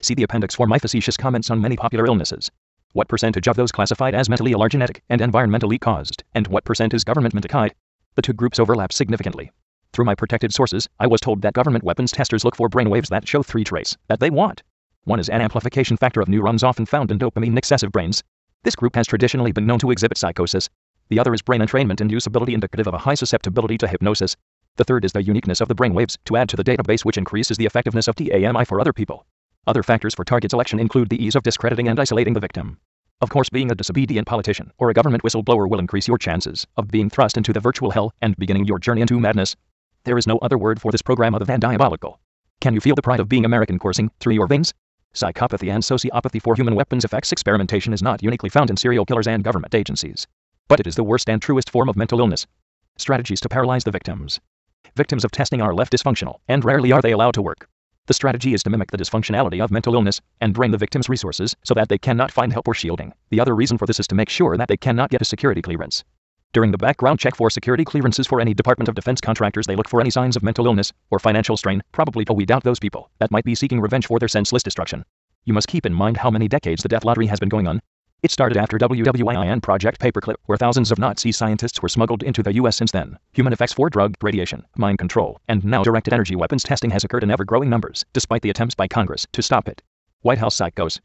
See the appendix for my facetious comments on many popular illnesses. What percentage of those classified as mentally ill are genetic and environmentally caused, and what percent is government-mandated? The two groups overlap significantly. Through my protected sources, I was told that government weapons testers look for brainwaves that show three traits that they want. One is an amplification factor of neurons often found in dopamine-excessive brains. This group has traditionally been known to exhibit psychosis. The other is brain entrainment inducibility indicative of a high susceptibility to hypnosis. The third is the uniqueness of the brainwaves to add to the database, which increases the effectiveness of TAMI for other people. Other factors for target selection include the ease of discrediting and isolating the victim. Of course, being a disobedient politician or a government whistleblower will increase your chances of being thrust into the virtual hell and beginning your journey into madness. There is no other word for this program other than diabolical. Can you feel the pride of being American coursing through your veins? Psychopathy and sociopathy for human weapons effects experimentation is not uniquely found in serial killers and government agencies. But it is the worst and truest form of mental illness. Strategies to paralyze the victims. Victims of testing are left dysfunctional, and rarely are they allowed to work. The strategy is to mimic the dysfunctionality of mental illness and drain the victim's resources so that they cannot find help or shielding. The other reason for this is to make sure that they cannot get a security clearance. During the background check for security clearances for any Department of Defense contractors, they look for any signs of mental illness or financial strain, probably to weed out those people that might be seeking revenge for their senseless destruction. You must keep in mind how many decades the death lottery has been going on. It started after WWIN Project Paperclip, where thousands of Nazi scientists were smuggled into the U.S. Since then, human effects for drug, radiation, mind control, and now directed energy weapons testing has occurred in ever-growing numbers, despite the attempts by Congress to stop it. White House psychos.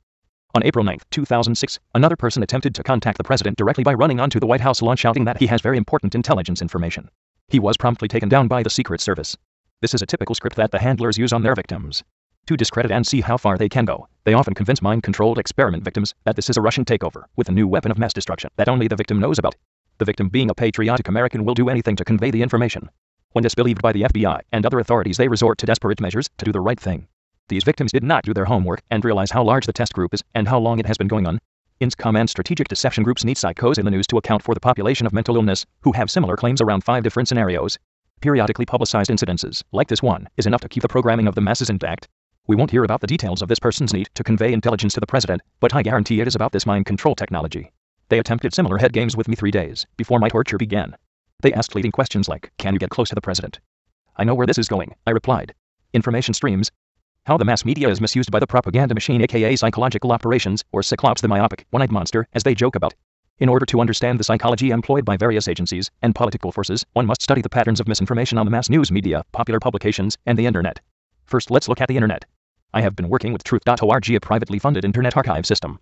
On April 9, 2006, another person attempted to contact the president directly by running onto the White House lawn shouting that he has very important intelligence information. He was promptly taken down by the Secret Service. This is a typical script that the handlers use on their victims. To discredit and see how far they can go, they often convince mind-controlled experiment victims that this is a Russian takeover with a new weapon of mass destruction that only the victim knows about. The victim, being a patriotic American, will do anything to convey the information. When disbelieved by the FBI and other authorities, they resort to desperate measures to do the right thing. These victims did not do their homework and realize how large the test group is and how long it has been going on. INSCOM and strategic deception groups need psychos in the news to account for the population of mental illness, who have similar claims around 5 different scenarios. Periodically publicized incidences, like this one, is enough to keep the programming of the masses intact. We won't hear about the details of this person's need to convey intelligence to the president, but I guarantee it is about this mind control technology. They attempted similar head games with me 3 days before my torture began. They asked leading questions like, "Can you get close to the president?" "I know where this is going," I replied. "Information streams. How the mass media is misused by the propaganda machine, aka psychological operations, or Cyclops the myopic, one-eyed monster, as they joke about. In order to understand the psychology employed by various agencies and political forces, one must study the patterns of misinformation on the mass news media, popular publications, and the internet. First, let's look at the internet. I have been working with truth.org, a privately funded internet archive system.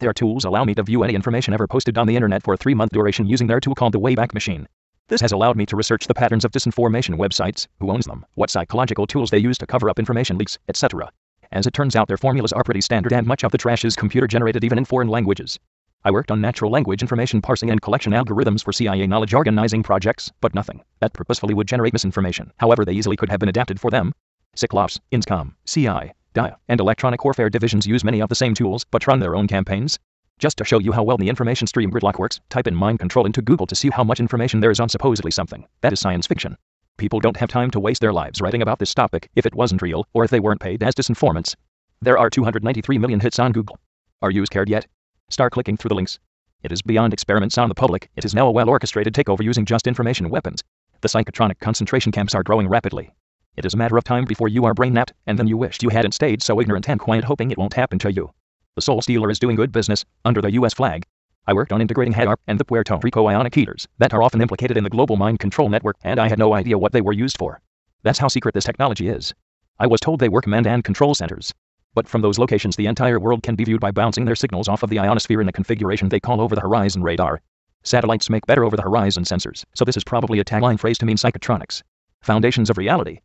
Their tools allow me to view any information ever posted on the internet for a 3-month duration using their tool called the Wayback Machine. This has allowed me to research the patterns of disinformation websites, who owns them, what psychological tools they use to cover up information leaks, etc. As it turns out, their formulas are pretty standard and much of the trash is computer generated, even in foreign languages. I worked on natural language information parsing and collection algorithms for CIA knowledge organizing projects, but nothing that purposefully would generate misinformation. However, they easily could have been adapted for them. Cyclops, INSCOM, CI, DIA, and electronic warfare divisions use many of the same tools but run their own campaigns. Just to show you how well the information stream gridlock works, type in mind control into Google to see how much information there is on supposedly something that is science fiction. People don't have time to waste their lives writing about this topic if it wasn't real or if they weren't paid as disinformants. There are 293 million hits on Google. Are you scared yet? Start clicking through the links. It is beyond experiments on the public. It is now a well-orchestrated takeover using just information weapons. The psychotronic concentration camps are growing rapidly. It is a matter of time before you are brain-napped, and then you wished you hadn't stayed so ignorant and quiet, hoping it won't happen to you. The Soul Stealer is doing good business, under the US flag. I worked on integrating HAARP and the Puerto Rico ionic heaters that are often implicated in the global mind control network, and I had no idea what they were used for. That's how secret this technology is. I was told they were command and control centers. But from those locations the entire world can be viewed by bouncing their signals off of the ionosphere in a configuration they call over-the-horizon radar. Satellites make better over-the-horizon sensors, so this is probably a tagline phrase to mean psychotronics. Foundations of reality.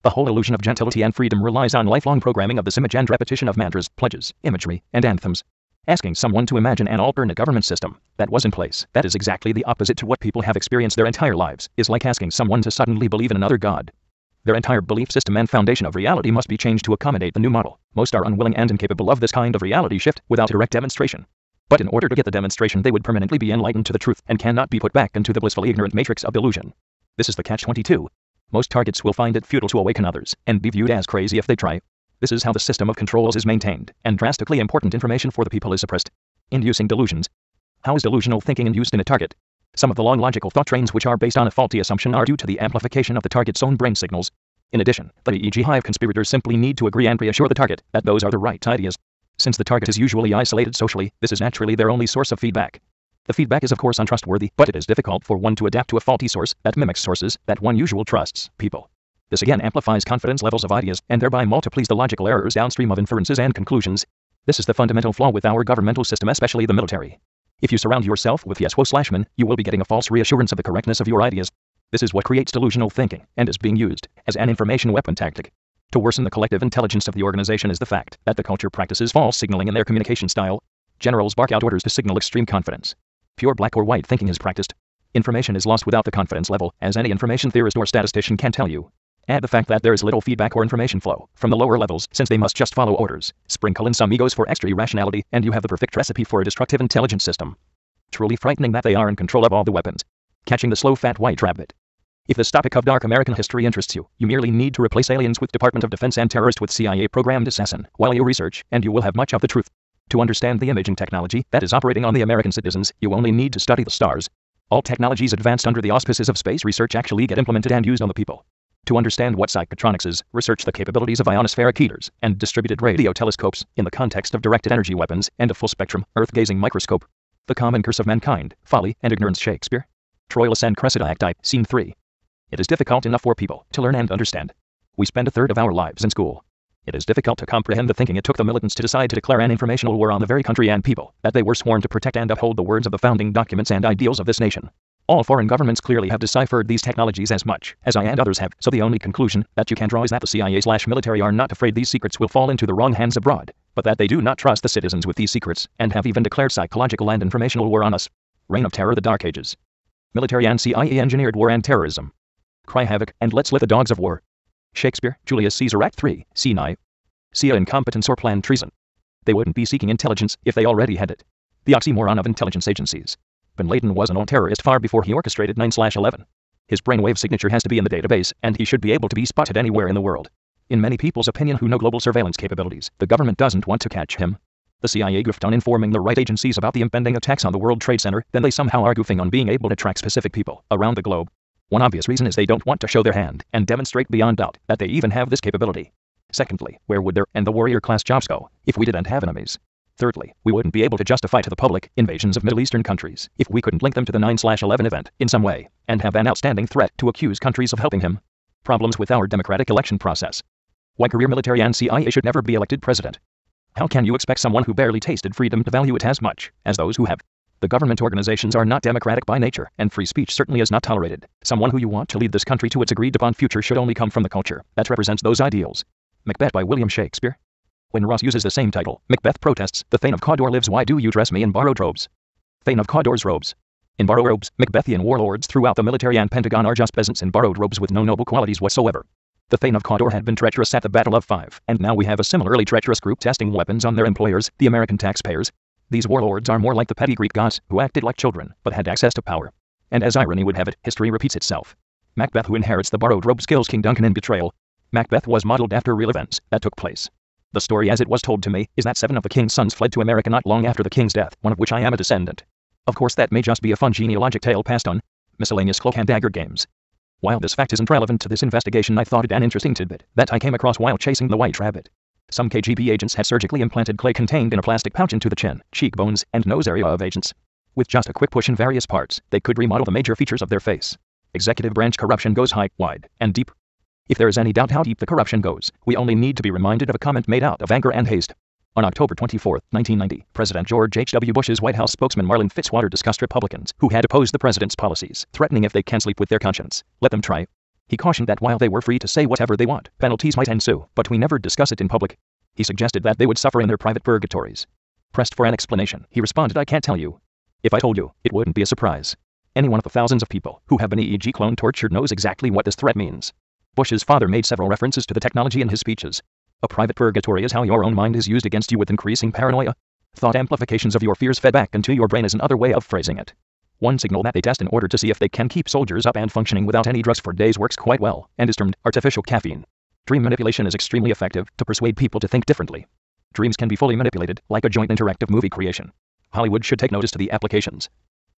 The whole illusion of gentility and freedom relies on lifelong programming of this image and repetition of mantras, pledges, imagery, and anthems. Asking someone to imagine an alternate government system that was in place, that is exactly the opposite to what people have experienced their entire lives, is like asking someone to suddenly believe in another god. Their entire belief system and foundation of reality must be changed to accommodate the new model. Most are unwilling and incapable of this kind of reality shift without direct demonstration. But in order to get the demonstration, they would permanently be enlightened to the truth and cannot be put back into the blissfully ignorant matrix of illusion. This is the catch-22. Most targets will find it futile to awaken others and be viewed as crazy if they try. This is how the system of controls is maintained, and drastically important information for the people is suppressed. Inducing delusions. How is delusional thinking induced in a target? Some of the long logical thought trains which are based on a faulty assumption are due to the amplification of the target's own brain signals. In addition, the EEG hive conspirators simply need to agree and reassure the target that those are the right ideas. Since the target is usually isolated socially, this is naturally their only source of feedback. The feedback is of course untrustworthy, but it is difficult for one to adapt to a faulty source that mimics sources that one usually trusts, people. This again amplifies confidence levels of ideas and thereby multiplies the logical errors downstream of inferences and conclusions. This is the fundamental flaw with our governmental system, especially the military. If you surround yourself with yes/men, you will be getting a false reassurance of the correctness of your ideas. This is what creates delusional thinking and is being used as an information weapon tactic. To worsen the collective intelligence of the organization is the fact that the culture practices false signaling in their communication style. Generals bark out orders to signal extreme confidence. Pure black or white thinking is practiced. Information is lost without the confidence level, as any information theorist or statistician can tell you. Add the fact that there is little feedback or information flow from the lower levels, since they must just follow orders. Sprinkle in some egos for extra irrationality, and you have the perfect recipe for a destructive intelligence system. Truly frightening that they are in control of all the weapons. Catching the slow fat white rabbit. If this topic of dark American history interests you, you merely need to replace aliens with Department of Defense and terrorist with CIA programmed assassin while you research, and you will have much of the truth. To understand the imaging technology that is operating on the American citizens, you only need to study the stars. All technologies advanced under the auspices of space research actually get implemented and used on the people. To understand what psychotronics is, research the capabilities of ionospheric heaters and distributed radio telescopes in the context of directed energy weapons and a full-spectrum, earth-gazing microscope. The common curse of mankind, folly and ignorance. Shakespeare. Troilus and Cressida, Act I, Scene 3. It is difficult enough for people to learn and understand. We spend a third of our lives in school. It is difficult to comprehend the thinking it took the militants to decide to declare an informational war on the very country and people that they were sworn to protect and uphold the words of the founding documents and ideals of this nation. All foreign governments clearly have deciphered these technologies as much as I and others have, so the only conclusion that you can draw is that the CIA/military are not afraid these secrets will fall into the wrong hands abroad, but that they do not trust the citizens with these secrets, and have even declared psychological and informational war on us. Reign of Terror, the Dark Ages. Military and CIA engineered war and terrorism. Cry havoc, and let's let the dogs of war. Shakespeare, Julius Caesar, Act 3, Scene I. See incompetence or planned treason. They wouldn't be seeking intelligence if they already had it. The oxymoron of intelligence agencies. Bin Laden was a known terrorist far before he orchestrated 9/11. His brainwave signature has to be in the database, and he should be able to be spotted anywhere in the world. In many people's opinion who know global surveillance capabilities, the government doesn't want to catch him. The CIA goofed on informing the right agencies about the impending attacks on the World Trade Center, then they somehow are goofing on being able to track specific people around the globe. One obvious reason is they don't want to show their hand and demonstrate beyond doubt that they even have this capability. Secondly, where would their and the warrior class jobs go if we didn't have enemies? Thirdly, we wouldn't be able to justify to the public invasions of Middle Eastern countries if we couldn't link them to the 9/11 event in some way and have an outstanding threat to accuse countries of helping him. Problems with our democratic election process. Why career military and CIA should never be elected president? How can you expect someone who barely tasted freedom to value it as much as those who have? The government organizations are not democratic by nature, and free speech certainly is not tolerated. Someone who you want to lead this country to its agreed-upon future should only come from the culture that represents those ideals. Macbeth by William Shakespeare. When Ross uses the same title, Macbeth protests, "The Thane of Cawdor lives, why do you dress me in borrowed robes?" Thane of Cawdor's robes. In borrowed robes, Macbethian warlords throughout the military and Pentagon are just peasants in borrowed robes with no noble qualities whatsoever. The Thane of Cawdor had been treacherous at the Battle of Five, and now we have a similarly treacherous group testing weapons on their employers, the American taxpayers. These warlords are more like the petty Greek gods, who acted like children, but had access to power. And as irony would have it, history repeats itself. Macbeth, who inherits the borrowed robes, kills King Duncan in betrayal. Macbeth was modeled after real events that took place. The story as it was told to me is that 7 of the king's sons fled to America not long after the king's death, one of which I am a descendant. Of course that may just be a fun genealogic tale passed on. Miscellaneous cloak and dagger games. While this fact isn't relevant to this investigation, I thought it an interesting tidbit that I came across while chasing the white rabbit. Some KGB agents had surgically implanted clay contained in a plastic pouch into the chin, cheekbones, and nose area of agents. With just a quick push in various parts, they could remodel the major features of their face. Executive branch corruption goes high, wide, and deep. If there is any doubt how deep the corruption goes, we only need to be reminded of a comment made out of anger and haste. On October 24, 1990, President George H.W. Bush's White House spokesman Marlin Fitzwater discussed Republicans who had opposed the president's policies, threatening if they can sleep with their conscience, let them try. He cautioned that while they were free to say whatever they want, penalties might ensue, but we never discuss it in public. He suggested that they would suffer in their private purgatories. Pressed for an explanation, he responded, "I can't tell you. If I told you, it wouldn't be a surprise. Any one of the thousands of people who have been EEG clone tortured knows exactly what this threat means." Bush's father made several references to the technology in his speeches. A private purgatory is how your own mind is used against you with increasing paranoia. Thought amplifications of your fears fed back into your brain is another way of phrasing it. One signal that they test in order to see if they can keep soldiers up and functioning without any drugs for days works quite well, and is termed artificial caffeine. Dream manipulation is extremely effective to persuade people to think differently. Dreams can be fully manipulated, like a joint interactive movie creation. Hollywood should take notice to the applications.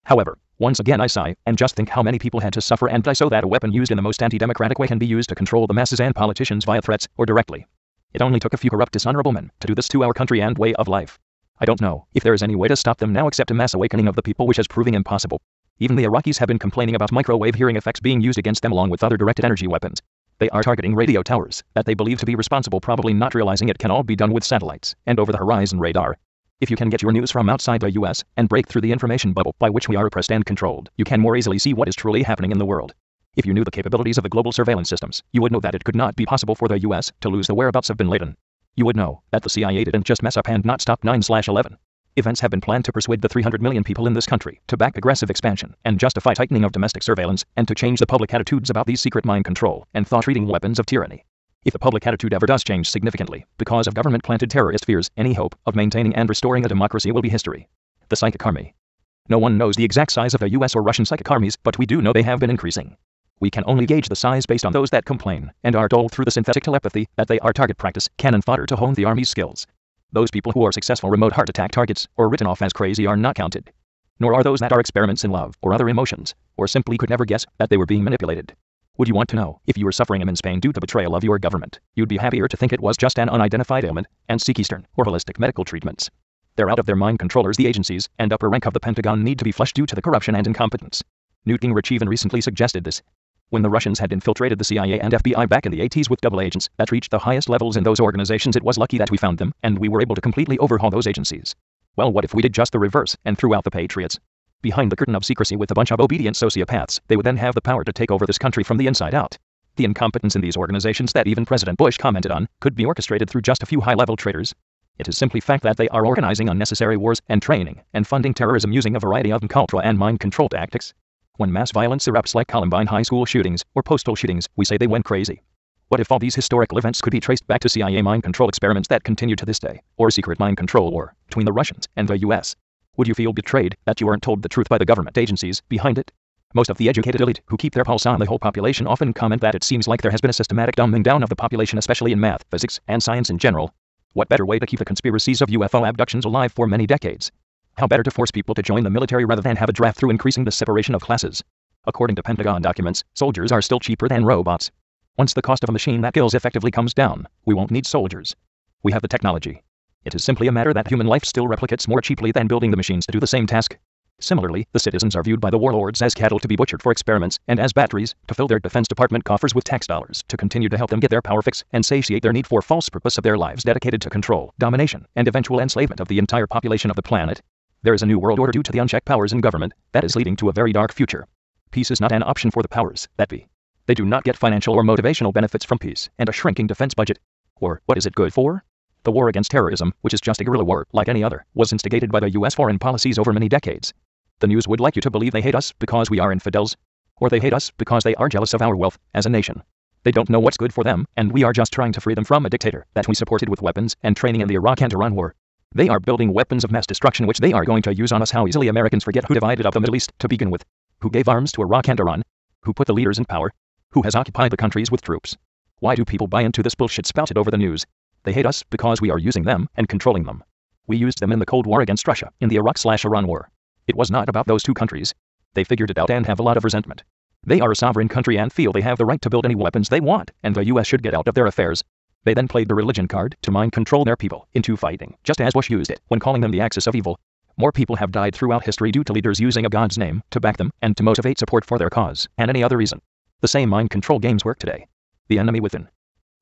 However, once again I sigh, and just think how many people had to suffer and die so that a weapon used in the most anti-democratic way can be used to control the masses and politicians via threats, or directly. It only took a few corrupt, dishonorable men to do this to our country and way of life. I don't know if there is any way to stop them now except a mass awakening of the people, which is proving impossible. Even the Iraqis have been complaining about microwave hearing effects being used against them along with other directed energy weapons. They are targeting radio towers that they believe to be responsible, probably not realizing it can all be done with satellites and over-the-horizon radar. If you can get your news from outside the US and break through the information bubble by which we are oppressed and controlled, you can more easily see what is truly happening in the world. If you knew the capabilities of the global surveillance systems, you would know that it could not be possible for the US to lose the whereabouts of bin Laden. You would know that the CIA didn't just mess up and not stop 9/11. Events have been planned to persuade the 300 million people in this country to back aggressive expansion and justify tightening of domestic surveillance and to change the public attitudes about these secret mind control and thought-reading weapons of tyranny. If the public attitude ever does change significantly because of government-planted terrorist fears, any hope of maintaining and restoring a democracy will be history. The psychic army. No one knows the exact size of the US or Russian psychic armies, but we do know they have been increasing. We can only gauge the size based on those that complain and are told through the synthetic telepathy that they are target practice, cannon fodder to hone the army's skills. Those people who are successful remote heart attack targets or written off as crazy are not counted. Nor are those that are experiments in love or other emotions, or simply could never guess that they were being manipulated. Would you want to know if you were suffering immense pain due to betrayal of your government? You'd be happier to think it was just an unidentified ailment and seek Eastern or holistic medical treatments. They're out of their mind controllers. The agencies and upper rank of the Pentagon need to be flushed due to the corruption and incompetence. Newt Gingrich even recently suggested this. When the Russians had infiltrated the CIA and FBI back in the 80s with double agents that reached the highest levels in those organizations, it was lucky that we found them and we were able to completely overhaul those agencies. Well, what if we did just the reverse and threw out the patriots? Behind the curtain of secrecy with a bunch of obedient sociopaths, they would then have the power to take over this country from the inside out. The incompetence in these organizations that even President Bush commented on could be orchestrated through just a few high-level traitors. It is simply fact that they are organizing unnecessary wars and training and funding terrorism using a variety of cultural and mind control tactics. When mass violence erupts like Columbine high school shootings or postal shootings, we say they went crazy. What if all these historical events could be traced back to CIA mind control experiments that continue to this day, or a secret mind control war between the Russians and the US? Would you feel betrayed that you weren't told the truth by the government agencies behind it? Most of the educated elite who keep their pulse on the whole population often comment that it seems like there has been a systematic dumbing down of the population, especially in math, physics, and science in general. What better way to keep the conspiracies of UFO abductions alive for many decades? How better to force people to join the military rather than have a draft through increasing the separation of classes? According to Pentagon documents, soldiers are still cheaper than robots. Once the cost of a machine that kills effectively comes down, we won't need soldiers. We have the technology. It is simply a matter that human life still replicates more cheaply than building the machines to do the same task. Similarly, the citizens are viewed by the warlords as cattle to be butchered for experiments and as batteries to fill their Defense Department coffers with tax dollars to continue to help them get their power fix and satiate their need for false purpose of their lives dedicated to control, domination, and eventual enslavement of the entire population of the planet. There is a new world order due to the unchecked powers in government that is leading to a very dark future. Peace is not an option for the powers that be. They do not get financial or motivational benefits from peace and a shrinking defense budget. Or, what is it good for? The war against terrorism, which is just a guerrilla war like any other, was instigated by the US foreign policies over many decades. The news would like you to believe they hate us because we are infidels. Or they hate us because they are jealous of our wealth as a nation. They don't know what's good for them, and we are just trying to free them from a dictator that we supported with weapons and training in the Iraq and Iran war. They are building weapons of mass destruction which they are going to use on us. How easily Americans forget who divided up the Middle East to begin with. Who gave arms to Iraq and Iran? Who put the leaders in power? Who has occupied the countries with troops? Why do people buy into this bullshit spouted over the news? They hate us because we are using them and controlling them. We used them in the Cold War against Russia, in the Iraq/Iran war. It was not about those two countries. They figured it out and have a lot of resentment. They are a sovereign country and feel they have the right to build any weapons they want, and the US should get out of their affairs. They then played the religion card to mind control their people into fighting, just as Bush used it when calling them the axis of evil. More people have died throughout history due to leaders using a God's name to back them and to motivate support for their cause, and any other reason. The same mind control games work today. The enemy within.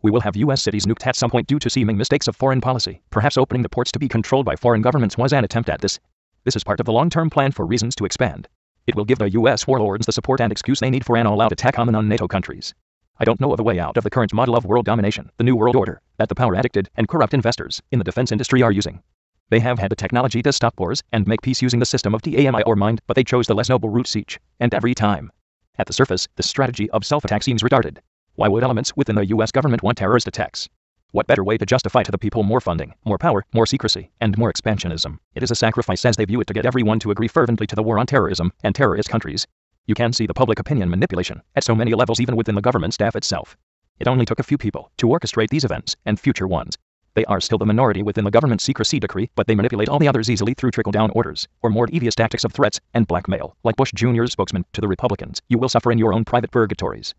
We will have US cities nuked at some point due to seeming mistakes of foreign policy. Perhaps opening the ports to be controlled by foreign governments was an attempt at this. This is part of the long-term plan for reasons to expand. It will give the US warlords the support and excuse they need for an all-out attack on the non-NATO countries. I don't know of a way out of the current model of world domination, the New World Order, that the power-addicted and corrupt investors in the defense industry are using. They have had the technology to stop wars and make peace using the system of DAMI or mind, but they chose the less noble route siege, and every time. At the surface, the strategy of self-attack seems retarded. Why would elements within the US government want terrorist attacks? What better way to justify to the people more funding, more power, more secrecy, and more expansionism? It is a sacrifice as they view it to get everyone to agree fervently to the war on terrorism and terrorist countries. You can see the public opinion manipulation at so many levels even within the government staff itself. It only took a few people to orchestrate these events and future ones. They are still the minority within the government secrecy decree, but they manipulate all the others easily through trickle-down orders, or more devious tactics of threats and blackmail, like Bush Jr.'s spokesman to the Republicans. You will suffer in your own private purgatories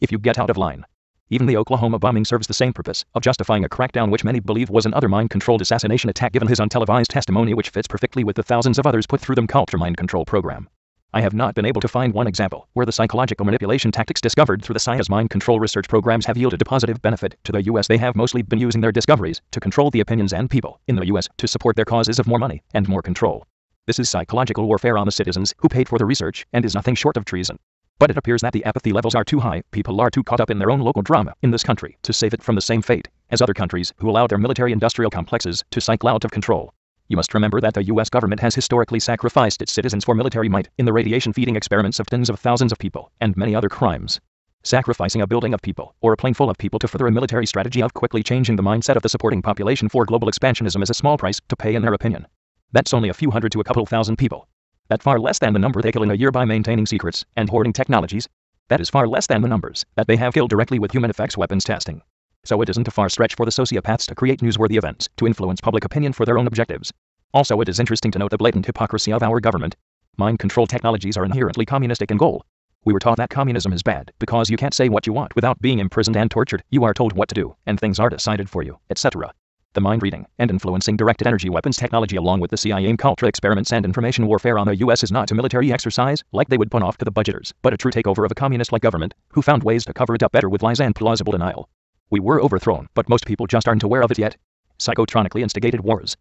if you get out of line. Even the Oklahoma bombing serves the same purpose of justifying a crackdown which many believe was another mind-controlled assassination attack given his untelevised testimony which fits perfectly with the thousands of others put through them culture mind control program. I have not been able to find one example where the psychological manipulation tactics discovered through the science mind control research programs have yielded a positive benefit to the US. They have mostly been using their discoveries to control the opinions and people in the US to support their causes of more money and more control. This is psychological warfare on the citizens who paid for the research and is nothing short of treason. But it appears that the apathy levels are too high. People are too caught up in their own local drama in this country to save it from the same fate as other countries who allowed their military-industrial complexes to cycle out of control. You must remember that the US government has historically sacrificed its citizens for military might in the radiation-feeding experiments of tens of thousands of people and many other crimes. Sacrificing a building of people or a plane full of people to further a military strategy of quickly changing the mindset of the supporting population for global expansionism is a small price to pay in their opinion. That's only a few hundred to a couple thousand people. That's far less than the number they kill in a year by maintaining secrets and hoarding technologies. That is far less than the numbers that they have killed directly with human effects weapons testing. So it isn't a far stretch for the sociopaths to create newsworthy events to influence public opinion for their own objectives. Also, it is interesting to note the blatant hypocrisy of our government. Mind control technologies are inherently communistic in goal. We were taught that communism is bad because you can't say what you want without being imprisoned and tortured. You are told what to do, and things are decided for you, etc. The mind-reading and influencing directed energy weapons technology along with the CIA culture experiments and information warfare on the US is not a military exercise like they would put off to the budgeters, but a true takeover of a communist-like government who found ways to cover it up better with lies and plausible denial. We were overthrown, but most people just aren't aware of it yet. Psychotronically instigated wars.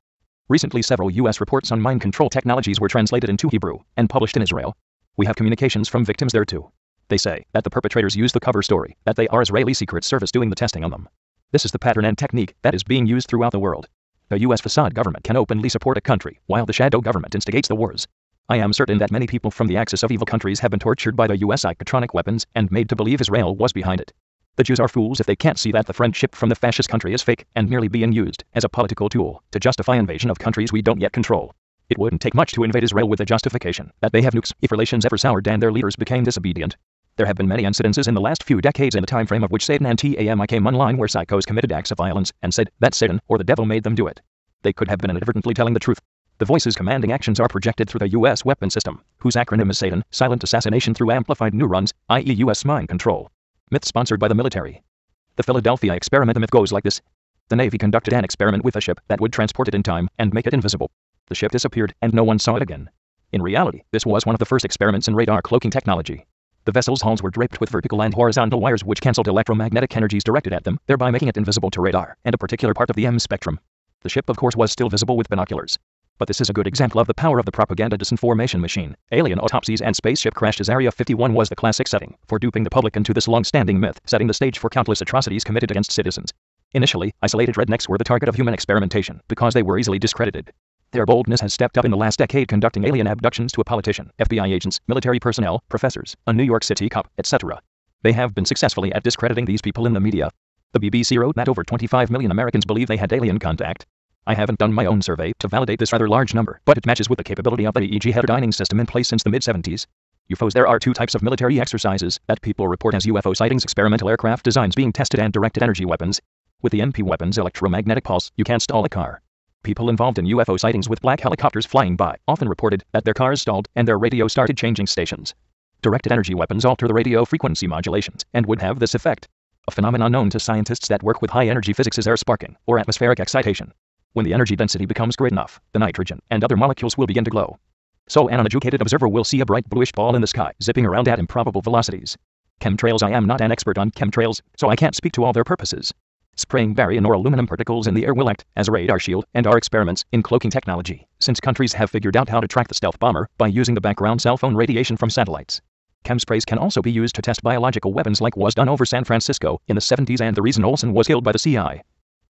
Recently several US reports on mind control technologies were translated into Hebrew and published in Israel. We have communications from victims there too. They say that the perpetrators use the cover story that they are Israeli Secret Service doing the testing on them. This is the pattern and technique that is being used throughout the world. The US facade government can openly support a country, while the shadow government instigates the wars. I am certain that many people from the axis of evil countries have been tortured by the US psychotronic weapons and made to believe Israel was behind it. The Jews are fools if they can't see that the friendship from the fascist country is fake and merely being used as a political tool to justify invasion of countries we don't yet control. It wouldn't take much to invade Israel with the justification that they have nukes if relations ever soured and their leaders became disobedient. There have been many incidences in the last few decades in the time frame of which Satan and TAMI came online where psychos committed acts of violence and said that Satan or the devil made them do it. They could have been inadvertently telling the truth. The voices commanding actions are projected through the US weapon system, whose acronym is Satan, silent assassination through amplified neurons, i.e. US mind control. Myth sponsored by the military. The Philadelphia experiment. The myth goes like this. The Navy conducted an experiment with a ship that would transport it in time and make it invisible. The ship disappeared and no one saw it again. In reality, this was one of the first experiments in radar cloaking technology. The vessel's hulls were draped with vertical and horizontal wires which cancelled electromagnetic energies directed at them, thereby making it invisible to radar and a particular part of the M spectrum. The ship of course was still visible with binoculars. But this is a good example of the power of the propaganda disinformation machine. Alien autopsies and spaceship crashes. Area 51 was the classic setting for duping the public into this long-standing myth, setting the stage for countless atrocities committed against citizens. Initially, isolated rednecks were the target of human experimentation because they were easily discredited. Their boldness has stepped up in the last decade, conducting alien abductions to a politician, FBI agents, military personnel, professors, a New York City cop, etc. They have been successfully at discrediting these people in the media. The BBC wrote that over 25 million Americans believe they had alien contact. I haven't done my own survey to validate this rather large number, but it matches with the capability of the EEG heterodyning system in place since the mid-70s. UFOs. There are two types of military exercises that people report as UFO sightings: experimental aircraft designs being tested and directed energy weapons. With the MP weapons electromagnetic pulse, you can't stall a car. People involved in UFO sightings with black helicopters flying by often reported that their cars stalled and their radio started changing stations. Directed energy weapons alter the radio frequency modulations and would have this effect. A phenomenon known to scientists that work with high-energy physics is air sparking, or atmospheric excitation. When the energy density becomes great enough, the nitrogen and other molecules will begin to glow. So an uneducated observer will see a bright bluish ball in the sky, zipping around at improbable velocities. Chemtrails. I am not an expert on chemtrails, so I can't speak to all their purposes. Spraying barium or aluminum particles in the air will act as a radar shield, and are experiments in cloaking technology, since countries have figured out how to track the stealth bomber by using the background cell phone radiation from satellites. Chemsprays can also be used to test biological weapons, like was done over San Francisco in the 70s and the reason Olson was killed by the CI.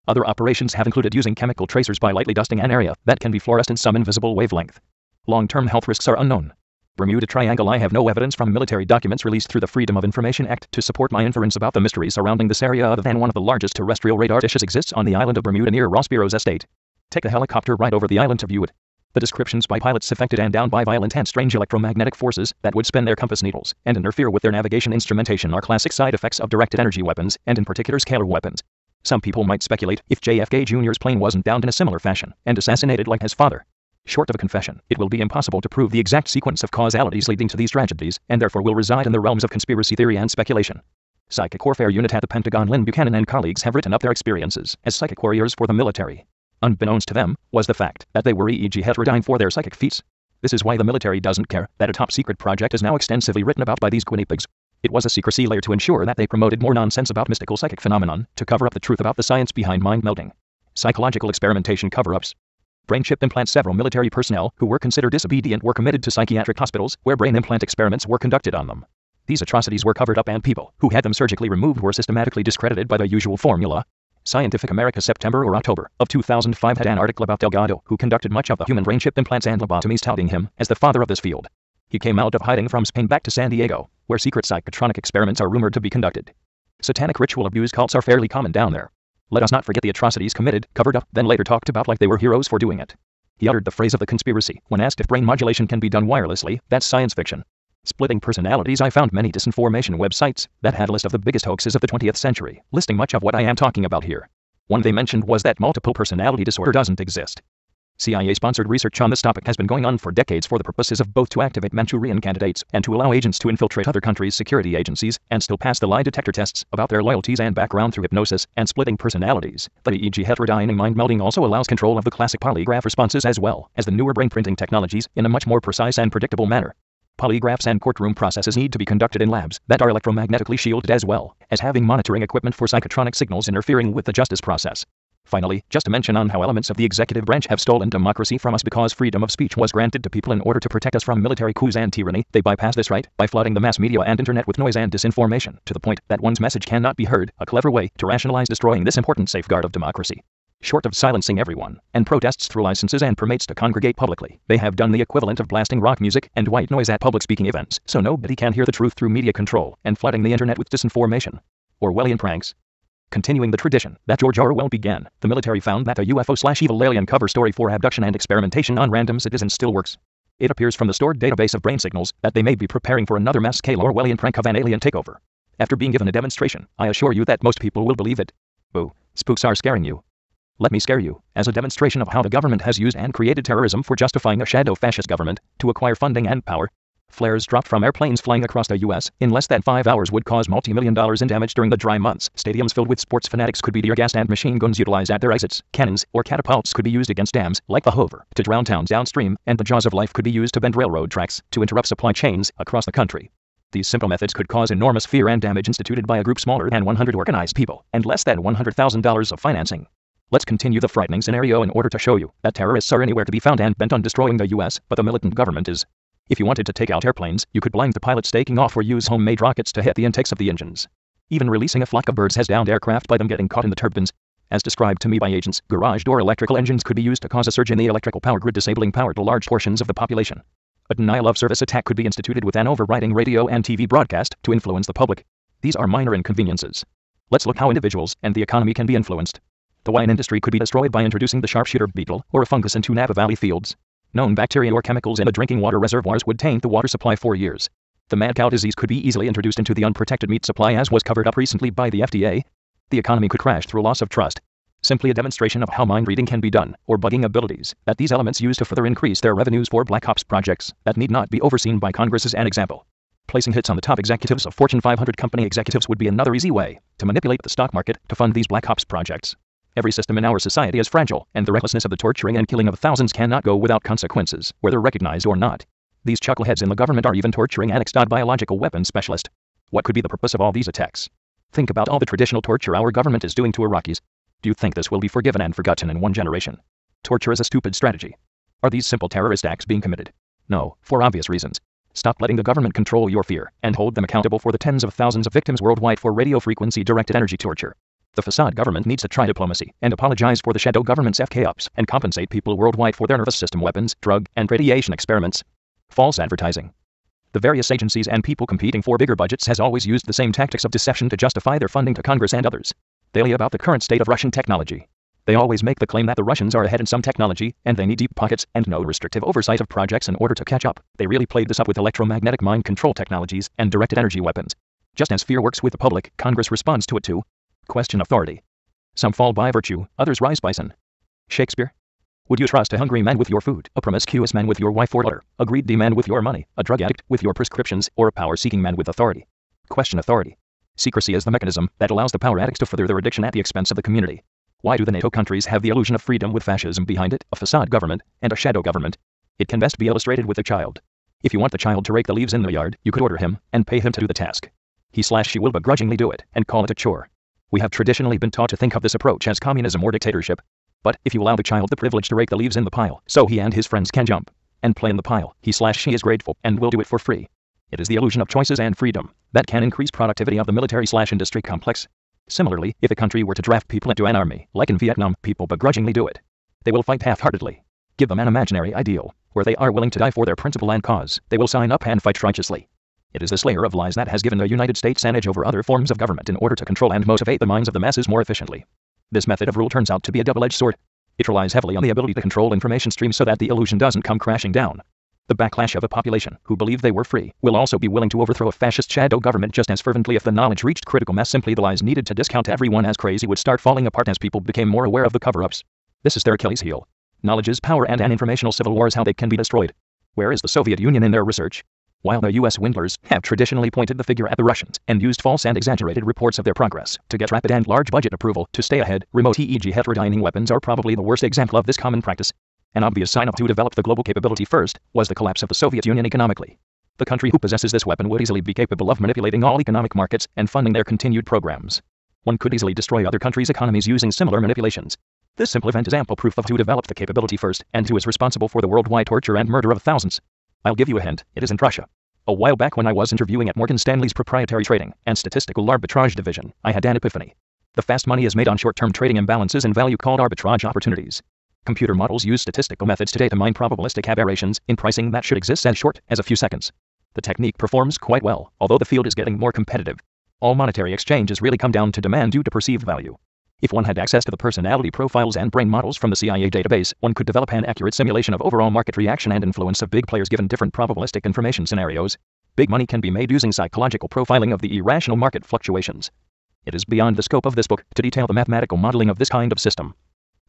Other operations have included using chemical tracers by lightly dusting an area that can be fluorescent some invisible wavelength. Long-term health risks are unknown. Bermuda Triangle. I have no evidence from military documents released through the Freedom of Information Act to support my inference about the mystery surrounding this area, other than one of the largest terrestrial radar dishes exists on the island of Bermuda near Ross Perot's estate. Take a helicopter ride over the island to view it. The descriptions by pilots affected and downed by violent and strange electromagnetic forces that would spin their compass needles and interfere with their navigation instrumentation are classic side effects of directed energy weapons, and in particular scalar weapons. Some people might speculate if JFK Jr.'s plane wasn't downed in a similar fashion and assassinated like his father. Short of a confession, it will be impossible to prove the exact sequence of causalities leading to these tragedies, and therefore will reside in the realms of conspiracy theory and speculation. Psychic Warfare Unit at the Pentagon. Lynn Buchanan and colleagues have written up their experiences as psychic warriors for the military. Unbeknownst to them was the fact that they were EEG heterodyne for their psychic feats. This is why the military doesn't care that a top-secret project is now extensively written about by these guinea pigs. It was a secrecy layer to ensure that they promoted more nonsense about mystical psychic phenomenon to cover up the truth about the science behind mind-melding. Psychological experimentation cover-ups. Brain chip implants. Several military personnel who were considered disobedient were committed to psychiatric hospitals where brain implant experiments were conducted on them. These atrocities were covered up, and people who had them surgically removed were systematically discredited by the usual formula. Scientific America. September or October of 2005 had an article about Delgado, who conducted much of the human brain chip implants and lobotomies, touting him as the father of this field. He came out of hiding from Spain back to San Diego, where secret psychotronic experiments are rumored to be conducted. Satanic ritual abuse cults are fairly common down there. Let us not forget the atrocities committed, covered up, then later talked about like they were heroes for doing it. He uttered the phrase of the conspiracy when asked if brain modulation can be done wirelessly. That's science fiction. Splitting personalities. I found many disinformation websites that had a list of the biggest hoaxes of the 20th century, listing much of what I am talking about here. One they mentioned was that multiple personality disorder doesn't exist. CIA-sponsored research on this topic has been going on for decades for the purposes of both to activate Manchurian candidates and to allow agents to infiltrate other countries' security agencies and still pass the lie detector tests about their loyalties and background through hypnosis and splitting personalities. The EEG heterodyning mind melding also allows control of the classic polygraph responses as well as the newer brain printing technologies in a much more precise and predictable manner. Polygraphs and courtroom processes need to be conducted in labs that are electromagnetically shielded, as well as having monitoring equipment for psychotronic signals interfering with the justice process. Finally, just to mention on how elements of the executive branch have stolen democracy from us because freedom of speech was granted to people in order to protect us from military coups and tyranny. They bypass this right by flooding the mass media and internet with noise and disinformation to the point that one's message cannot be heard, a clever way to rationalize destroying this important safeguard of democracy. Short of silencing everyone and protests through licenses and permits to congregate publicly, they have done the equivalent of blasting rock music and white noise at public speaking events so nobody can hear the truth through media control and flooding the internet with disinformation. Orwellian pranks. Continuing the tradition that George Orwell began, the military found that a UFO/evil alien cover story for abduction and experimentation on random citizens still works. It appears from the stored database of brain signals that they may be preparing for another mass-scale Orwellian prank of an alien takeover. After being given a demonstration, I assure you that most people will believe it. Boo. Spooks are scaring you. Let me scare you, as a demonstration of how the government has used and created terrorism for justifying a shadow fascist government to acquire funding and power. Flares dropped from airplanes flying across the U.S. in less than 5 hours would cause multi-million dollars in damage during the dry months. Stadiums filled with sports fanatics could be tear gassed and machine guns utilized at their exits. Cannons or catapults could be used against dams, like the Hoover, to drown towns downstream, and the jaws of life could be used to bend railroad tracks to interrupt supply chains across the country. These simple methods could cause enormous fear and damage instituted by a group smaller than 100 organized people and less than $100,000 of financing. Let's continue the frightening scenario in order to show you that terrorists are anywhere to be found and bent on destroying the U.S., but the militant government is. If you wanted to take out airplanes, you could blind the pilots taking off or use homemade rockets to hit the intakes of the engines. Even releasing a flock of birds has downed aircraft by them getting caught in the turbines. As described to me by agents, garage door electrical engines could be used to cause a surge in the electrical power grid, disabling power to large portions of the population. A denial of service attack could be instituted with an overriding radio and TV broadcast to influence the public. These are minor inconveniences. Let's look how individuals and the economy can be influenced. The wine industry could be destroyed by introducing the sharpshooter beetle or a fungus into Napa Valley fields. Known bacteria or chemicals in the drinking water reservoirs would taint the water supply for years. The mad cow disease could be easily introduced into the unprotected meat supply, as was covered up recently by the FDA. The economy could crash through loss of trust. Simply a demonstration of how mind reading can be done, or bugging abilities, that these elements use to further increase their revenues for black ops projects that need not be overseen by Congress is an example. Placing hits on the top executives of Fortune 500 company executives would be another easy way to manipulate the stock market to fund these black ops projects. Every system in our society is fragile, and the recklessness of the torturing and killing of thousands cannot go without consequences, whether recognized or not. These chuckleheads in the government are even torturing addicts. Biological weapons specialist. What could be the purpose of all these attacks? Think about all the traditional torture our government is doing to Iraqis. Do you think this will be forgiven and forgotten in one generation? Torture is a stupid strategy. Are these simple terrorist acts being committed? No, for obvious reasons. Stop letting the government control your fear, and hold them accountable for the tens of thousands of victims worldwide for radio frequency-directed energy torture. The facade government needs to try diplomacy and apologize for the shadow government's FK-ups and compensate people worldwide for their nervous system weapons, drug, and radiation experiments. False advertising. The various agencies and people competing for bigger budgets has always used the same tactics of deception to justify their funding to Congress and others. They lie about the current state of Russian technology. They always make the claim that the Russians are ahead in some technology, and they need deep pockets and no restrictive oversight of projects in order to catch up. They really played this up with electromagnetic mind control technologies and directed energy weapons. Just as fear works with the public, Congress responds to it too. Question authority. Some fall by virtue, others rise by sin. Shakespeare? Would you trust a hungry man with your food, a promiscuous man with your wife or daughter, a greedy man with your money, a drug addict with your prescriptions, or a power-seeking man with authority? Question authority. Secrecy is the mechanism that allows the power addicts to further their addiction at the expense of the community. Why do the NATO countries have the illusion of freedom with fascism behind it, a facade government, and a shadow government? It can best be illustrated with a child. If you want the child to rake the leaves in the yard, you could order him, and pay him to do the task. He/she will begrudgingly do it, and call it a chore. We have traditionally been taught to think of this approach as communism or dictatorship. But if you allow the child the privilege to rake the leaves in the pile, so he and his friends can jump and play in the pile, he/she is grateful and will do it for free. It is the illusion of choices and freedom that can increase productivity of the military/industry complex. Similarly, if a country were to draft people into an army, like in Vietnam, people begrudgingly do it. They will fight half-heartedly. Give them an imaginary ideal, where they are willing to die for their principle and cause. They will sign up and fight righteously. It is this layer of lies that has given the United States an edge over other forms of government in order to control and motivate the minds of the masses more efficiently. This method of rule turns out to be a double-edged sword. It relies heavily on the ability to control information streams so that the illusion doesn't come crashing down. The backlash of a population who believe they were free will also be willing to overthrow a fascist shadow government just as fervently if the knowledge reached critical mass. Simply the lies needed to discount everyone as crazy would start falling apart as people became more aware of the cover-ups. This is their Achilles heel. Knowledge is power, and an informational civil war is how they can be destroyed. Where is the Soviet Union in their research? While the US swindlers have traditionally pointed the finger at the Russians and used false and exaggerated reports of their progress to get rapid and large budget approval to stay ahead, remote e.g. heterodyning weapons are probably the worst example of this common practice. An obvious sign of who developed the global capability first was the collapse of the Soviet Union economically. The country who possesses this weapon would easily be capable of manipulating all economic markets and funding their continued programs. One could easily destroy other countries' economies using similar manipulations. This simple event is ample proof of who developed the capability first and who is responsible for the worldwide torture and murder of thousands. I'll give you a hint, it isn't Russia. A while back when I was interviewing at Morgan Stanley's proprietary trading and statistical arbitrage division, I had an epiphany. The fast money is made on short-term trading imbalances in value called arbitrage opportunities. Computer models use statistical methods to determine probabilistic aberrations in pricing that should exist as short as a few seconds. The technique performs quite well, although the field is getting more competitive. All monetary exchanges really come down to demand due to perceived value. If one had access to the personality profiles and brain models from the CIA database, one could develop an accurate simulation of overall market reaction and influence of big players given different probabilistic information scenarios. Big money can be made using psychological profiling of the irrational market fluctuations. It is beyond the scope of this book to detail the mathematical modeling of this kind of system.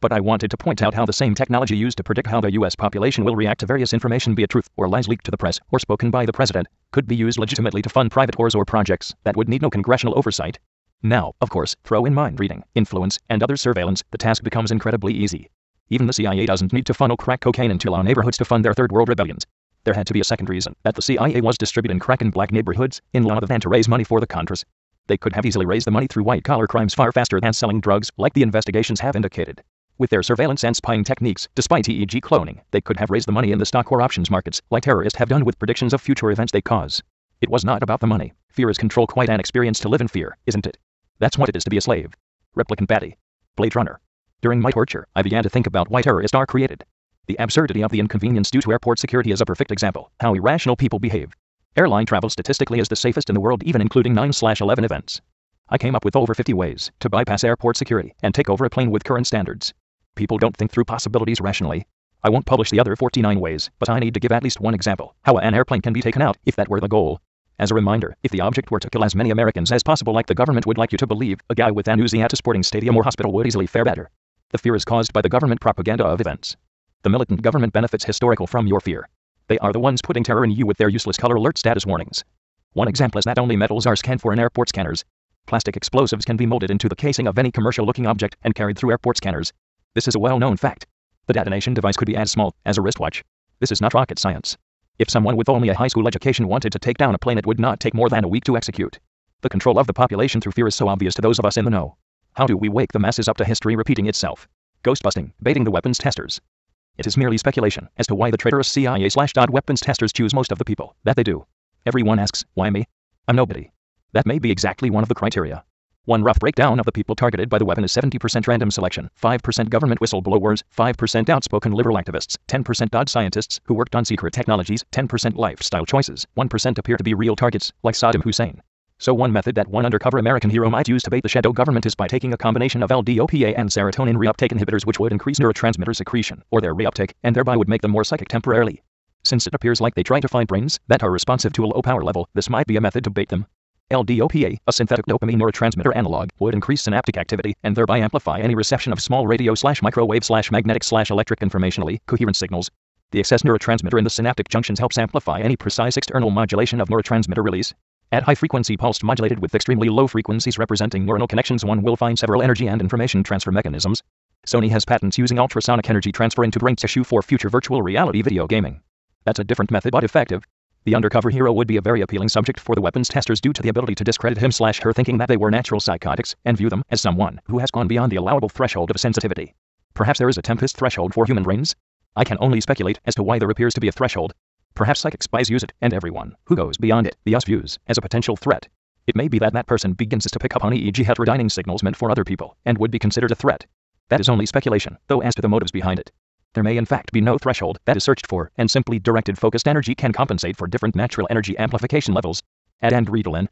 But I wanted to point out how the same technology used to predict how the US population will react to various information, be it truth or lies leaked to the press or spoken by the president, could be used legitimately to fund private wars or projects that would need no congressional oversight. Now, of course, throw in mind reading, influence, and other surveillance, the task becomes incredibly easy. Even the CIA doesn't need to funnel crack cocaine into our neighborhoods to fund their third world rebellions. There had to be a second reason, that the CIA was distributing crack in black neighborhoods in order than to raise money for the Contras. They could have easily raised the money through white-collar crimes far faster than selling drugs, like the investigations have indicated. With their surveillance and spying techniques, despite e.g. cloning, they could have raised the money in the stock or options markets, like terrorists have done with predictions of future events they cause. It was not about the money. Fear is control, quite an experience to live in fear, isn't it? That's what it is to be a slave. Replicant Batty. Blade Runner. During my torture, I began to think about why terrorists are created. The absurdity of the inconvenience due to airport security is a perfect example how irrational people behave. Airline travel statistically is the safest in the world, even including 9/11 events. I came up with over 50 ways to bypass airport security and take over a plane with current standards. People don't think through possibilities rationally. I won't publish the other 49 ways, but I need to give at least one example how an airplane can be taken out if that were the goal. As a reminder, if the object were to kill as many Americans as possible like the government would like you to believe, a guy with an Uzi at a sporting stadium or hospital would easily fare better. The fear is caused by the government propaganda of events. The militant government benefits historical from your fear. They are the ones putting terror in you with their useless color alert status warnings. One example is that only metals are scanned for in airport scanners. Plastic explosives can be molded into the casing of any commercial-looking object and carried through airport scanners. This is a well-known fact. The detonation device could be as small as a wristwatch. This is not rocket science. If someone with only a high school education wanted to take down a plane, it would not take more than a week to execute. The control of the population through fear is so obvious to those of us in the know. How do we wake the masses up to history repeating itself? Ghostbusting, baiting the weapons testers. It is merely speculation as to why the traitorous CIA/weapons testers choose most of the people that they do. Everyone asks, why me? I'm nobody. That may be exactly one of the criteria. One rough breakdown of the people targeted by the weapon is 70% random selection, 5% government whistleblowers, 5% outspoken liberal activists, 10% odd scientists who worked on secret technologies, 10% lifestyle choices, 1% appear to be real targets, like Saddam Hussein. So one method that one undercover American hero might use to bait the shadow government is by taking a combination of LDOPA and serotonin reuptake inhibitors, which would increase neurotransmitter secretion, or their reuptake, and thereby would make them more psychic temporarily. Since it appears like they try to find brains that are responsive to a low power level, this might be a method to bait them. LDOPA, a synthetic dopamine neurotransmitter analog, would increase synaptic activity and thereby amplify any reception of small radio/microwave/magnetic/electric informationally coherent signals. The excess neurotransmitter in the synaptic junctions helps amplify any precise external modulation of neurotransmitter release. At high frequency pulse modulated with extremely low frequencies representing neuronal connections, one will find several energy and information transfer mechanisms. Sony has patents using ultrasonic energy transfer into brain tissue for future virtual reality video gaming. That's a different method but effective. The undercover hero would be a very appealing subject for the weapons testers due to the ability to discredit him/her thinking that they were natural psychotics and view them as someone who has gone beyond the allowable threshold of sensitivity. Perhaps there is a Tempest threshold for human brains? I can only speculate as to why there appears to be a threshold. Perhaps psychic spies use it, and everyone who goes beyond it, the us views as a potential threat. It may be that that person begins to pick up on EEG heterodyning signals meant for other people, and would be considered a threat. That is only speculation, though as to the motives behind it. There may in fact be no threshold that is searched for, and simply directed focused energy can compensate for different natural energy amplification levels. Add and Ritalin.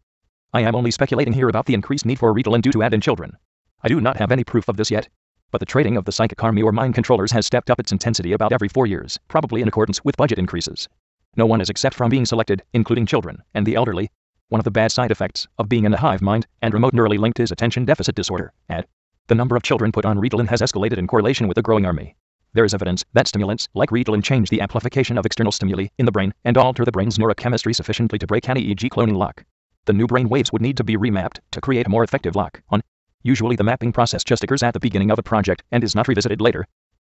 I am only speculating here about the increased need for Ritalin due to add in children. I do not have any proof of this yet. But the trading of the psychic army or mind controllers has stepped up its intensity about every 4 years, probably in accordance with budget increases. No one is exempt from being selected, including children and the elderly. One of the bad side effects of being in the hive mind and remote neurally linked is attention deficit disorder. Add. The number of children put on Ritalin has escalated in correlation with the growing army. There is evidence that stimulants like Ritalin change the amplification of external stimuli in the brain and alter the brain's neurochemistry sufficiently to break an EEG cloning lock. The new brain waves would need to be remapped to create a more effective lock on. Usually the mapping process just occurs at the beginning of a project and is not revisited later.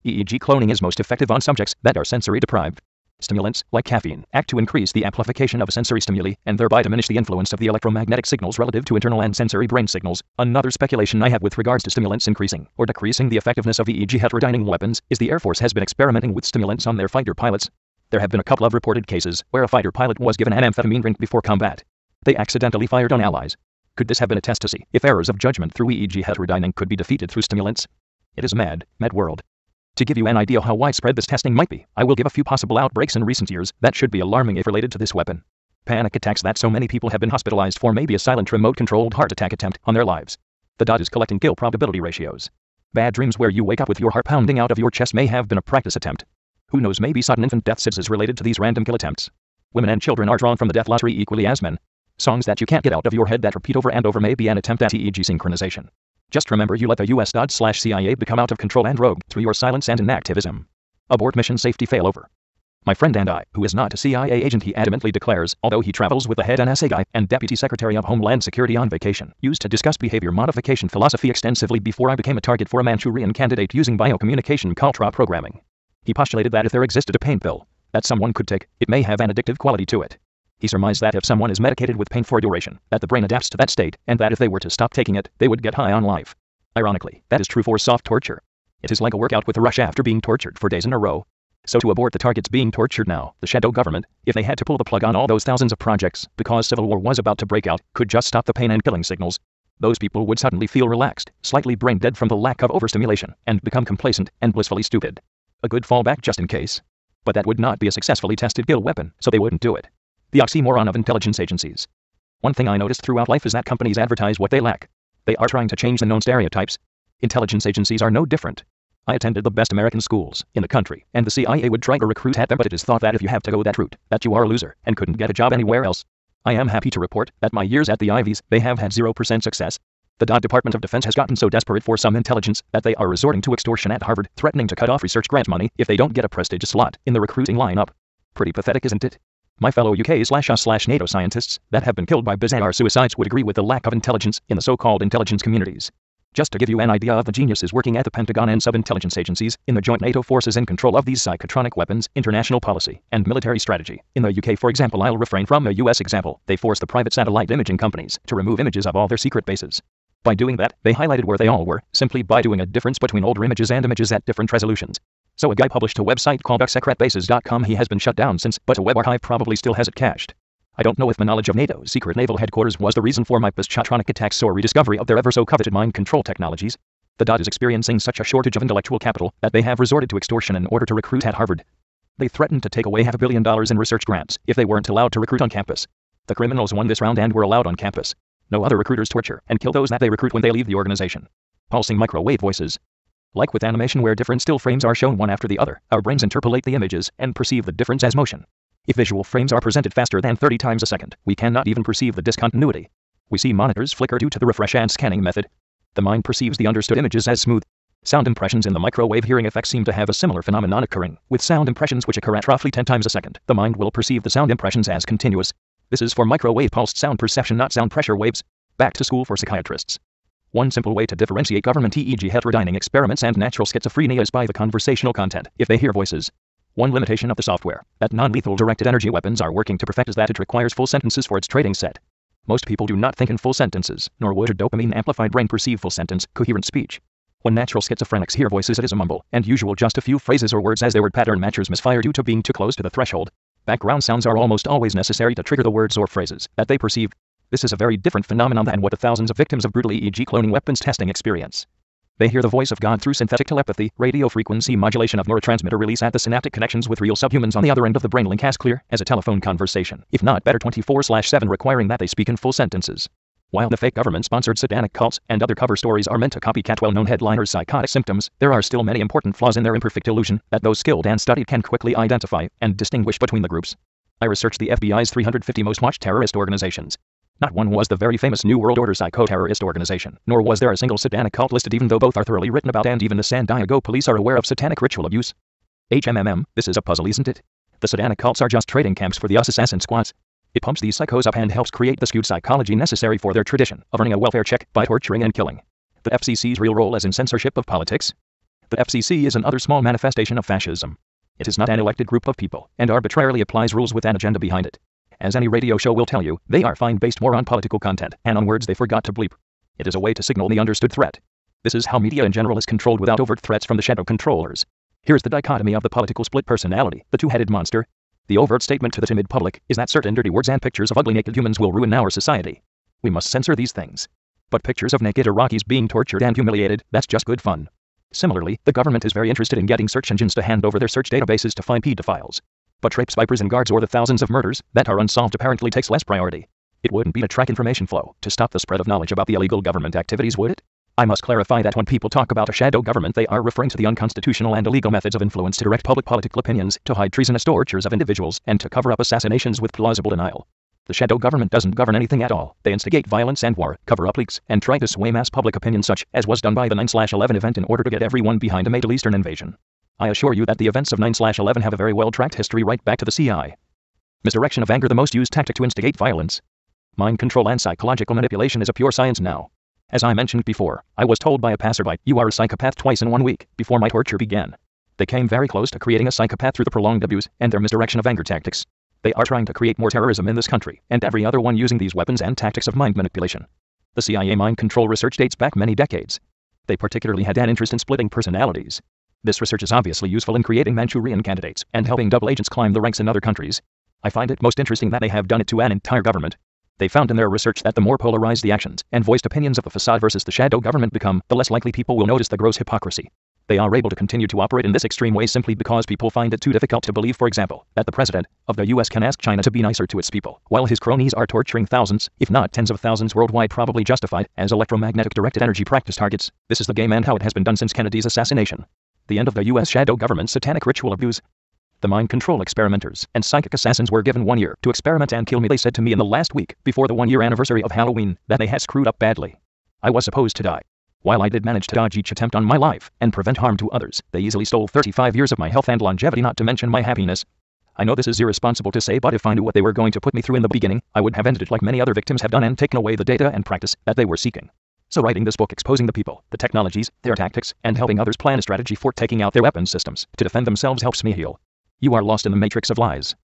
EEG cloning is most effective on subjects that are sensory deprived. Stimulants, like caffeine, act to increase the amplification of sensory stimuli and thereby diminish the influence of the electromagnetic signals relative to internal and sensory brain signals. Another speculation I have with regards to stimulants increasing or decreasing the effectiveness of EEG heterodyning weapons is the Air Force has been experimenting with stimulants on their fighter pilots. There have been a couple of reported cases where a fighter pilot was given an amphetamine drink before combat. They accidentally fired on allies. Could this have been a test to see if errors of judgment through EEG heterodyning could be defeated through stimulants? It is a mad world. To give you an idea how widespread this testing might be, I will give a few possible outbreaks in recent years that should be alarming if related to this weapon. Panic attacks that so many people have been hospitalized for may be a silent remote-controlled heart attack attempt on their lives. The dot is collecting kill probability ratios. Bad dreams where you wake up with your heart pounding out of your chest may have been a practice attempt. Who knows, maybe sudden infant deaths is related to these random kill attempts. Women and children are drawn from the death lottery equally as men. Songs that you can't get out of your head that repeat over and over may be an attempt at EEG synchronization. Just remember you let the US./CIA become out of control and rogue through your silence and inactivism. Abort mission safety failover. My friend and I, who is not a CIA agent, he adamantly declares, although he travels with the head NSA guy and Deputy Secretary of Homeland Security on vacation, used to discuss behavior modification philosophy extensively before I became a target for a Manchurian candidate using biocommunication culture programming. He postulated that if there existed a pain pill that someone could take, it may have an addictive quality to it. He surmised that if someone is medicated with pain for a duration, that the brain adapts to that state, and that if they were to stop taking it, they would get high on life. Ironically, that is true for soft torture. It is like a workout with a rush after being tortured for days in a row. So to abort the targets being tortured now, the shadow government, if they had to pull the plug on all those thousands of projects, because civil war was about to break out, could just stop the pain and killing signals. Those people would suddenly feel relaxed, slightly brain dead from the lack of overstimulation, and become complacent and blissfully stupid. A good fallback just in case. But that would not be a successfully tested kill weapon, so they wouldn't do it. The oxymoron of intelligence agencies. One thing I noticed throughout life is that companies advertise what they lack. They are trying to change the known stereotypes. Intelligence agencies are no different. I attended the best American schools in the country, and the CIA would try to recruit at them, but it is thought that if you have to go that route, that you are a loser and couldn't get a job anywhere else. I am happy to report that my years at the Ivies, they have had 0% success. The Department of Defense has gotten so desperate for some intelligence that they are resorting to extortion at Harvard, threatening to cut off research grant money if they don't get a prestigious slot in the recruiting lineup. Pretty pathetic, isn't it? My fellow UK/US/NATO scientists that have been killed by bizarre suicides would agree with the lack of intelligence in the so-called intelligence communities. Just to give you an idea of the geniuses working at the Pentagon and sub-intelligence agencies in the joint NATO forces in control of these psychotronic weapons, international policy, and military strategy. In the UK, for example, I'll refrain from a US example. They forced the private satellite imaging companies to remove images of all their secret bases. By doing that, they highlighted where they all were, simply by doing a difference between older images and images at different resolutions. So a guy published a website called secretbases.com. He has been shut down since, but a web archive probably still has it cached. I don't know if my knowledge of NATO's secret naval headquarters was the reason for my positronic attacks or rediscovery of their ever-so-coveted mind control technologies. The DOD is experiencing such a shortage of intellectual capital that they have resorted to extortion in order to recruit at Harvard. They threatened to take away $500 million in research grants if they weren't allowed to recruit on campus. The criminals won this round and were allowed on campus. No other recruiters torture and kill those that they recruit when they leave the organization. Pulsing microwave voices. Like with animation where different still frames are shown one after the other, our brains interpolate the images and perceive the difference as motion. If visual frames are presented faster than 30 times a second, we cannot even perceive the discontinuity. We see monitors flicker due to the refresh and scanning method. The mind perceives the understood images as smooth. Sound impressions in the microwave hearing effect seem to have a similar phenomenon occurring. With sound impressions which occur at roughly 10 times a second, the mind will perceive the sound impressions as continuous. This is for microwave pulsed sound perception, not sound pressure waves. Back to school for psychiatrists. One simple way to differentiate government EEG heterodyning experiments and natural schizophrenia is by the conversational content, if they hear voices. One limitation of the software that non-lethal directed energy weapons are working to perfect is that it requires full sentences for its trading set. Most people do not think in full sentences, nor would a dopamine-amplified brain perceive full sentence, coherent speech. When natural schizophrenics hear voices, it is a mumble, and usual just a few phrases or words as their word pattern matches misfire due to being too close to the threshold. Background sounds are almost always necessary to trigger the words or phrases that they perceive. This is a very different phenomenon than what the thousands of victims of brutal EEG cloning weapons testing experience. They hear the voice of God through synthetic telepathy, radio frequency modulation of neurotransmitter release at the synaptic connections with real subhumans on the other end of the brain link as clear as a telephone conversation, if not better 24/7, requiring that they speak in full sentences. While the fake government-sponsored satanic cults and other cover stories are meant to copycat well-known headliners' psychotic symptoms, there are still many important flaws in their imperfect illusion that those skilled and studied can quickly identify and distinguish between the groups. I researched the FBI's 350 most watched terrorist organizations. Not one was the very famous New World Order psycho-terrorist organization, nor was there a single satanic cult listed, even though both are thoroughly written about and even the San Diego police are aware of satanic ritual abuse. This is a puzzle, isn't it? The satanic cults are just trading camps for the US assassin squads. It pumps these psychos up and helps create the skewed psychology necessary for their tradition of earning a welfare check by torturing and killing. The FCC's real role is in censorship of politics. The FCC is another small manifestation of fascism. It is not an elected group of people, and arbitrarily applies rules with an agenda behind it. As any radio show will tell you, they are fine based more on political content and on words they forgot to bleep. It is a way to signal the understood threat. This is how media in general is controlled without overt threats from the shadow controllers. Here's the dichotomy of the political split personality, the two-headed monster. The overt statement to the timid public is that certain dirty words and pictures of ugly naked humans will ruin our society. We must censor these things. But pictures of naked Iraqis being tortured and humiliated, that's just good fun. Similarly, the government is very interested in getting search engines to hand over their search databases to find pedophiles. But rapes by prison guards or the thousands of murders that are unsolved apparently takes less priority. It wouldn't be to track information flow to stop the spread of knowledge about the illegal government activities, would it? I must clarify that when people talk about a shadow government, they are referring to the unconstitutional and illegal methods of influence to direct public political opinions, to hide treasonous tortures of individuals, and to cover up assassinations with plausible denial. The shadow government doesn't govern anything at all. They instigate violence and war, cover up leaks, and try to sway mass public opinion, such as was done by the 9/11 event in order to get everyone behind a Middle Eastern invasion. I assure you that the events of 9/11 have a very well-tracked history right back to the CI. Misdirection of anger, the most used tactic to instigate violence. Mind control and psychological manipulation is a pure science now. As I mentioned before, I was told by a passerby, "You are a psychopath," twice in 1 week, before my torture began. They came very close to creating a psychopath through the prolonged abuse and their misdirection of anger tactics. They are trying to create more terrorism in this country, and every other one using these weapons and tactics of mind manipulation. The CIA mind control research dates back many decades. They particularly had an interest in splitting personalities. This research is obviously useful in creating Manchurian candidates and helping double agents climb the ranks in other countries. I find it most interesting that they have done it to an entire government. They found in their research that the more polarized the actions and voiced opinions of the facade versus the shadow government become, the less likely people will notice the gross hypocrisy. They are able to continue to operate in this extreme way simply because people find it too difficult to believe, for example, that the president of the US can ask China to be nicer to its people, while his cronies are torturing thousands, if not tens of thousands worldwide, probably justified as electromagnetic directed energy practice targets. This is the game and how it has been done since Kennedy's assassination. The end of the US shadow government's satanic ritual abuse. The mind control experimenters and psychic assassins were given 1 year to experiment and kill me. They said to me in the last week, before the 1-year anniversary of Halloween, that they had screwed up badly. I was supposed to die. While I did manage to dodge each attempt on my life and prevent harm to others, they easily stole 35 years of my health and longevity, not to mention my happiness. I know this is irresponsible to say, but if I knew what they were going to put me through in the beginning, I would have ended it like many other victims have done and taken away the data and practice that they were seeking. So writing this book exposing the people, the technologies, their tactics, and helping others plan a strategy for taking out their weapons systems to defend themselves helps me heal. You are lost in the matrix of lies.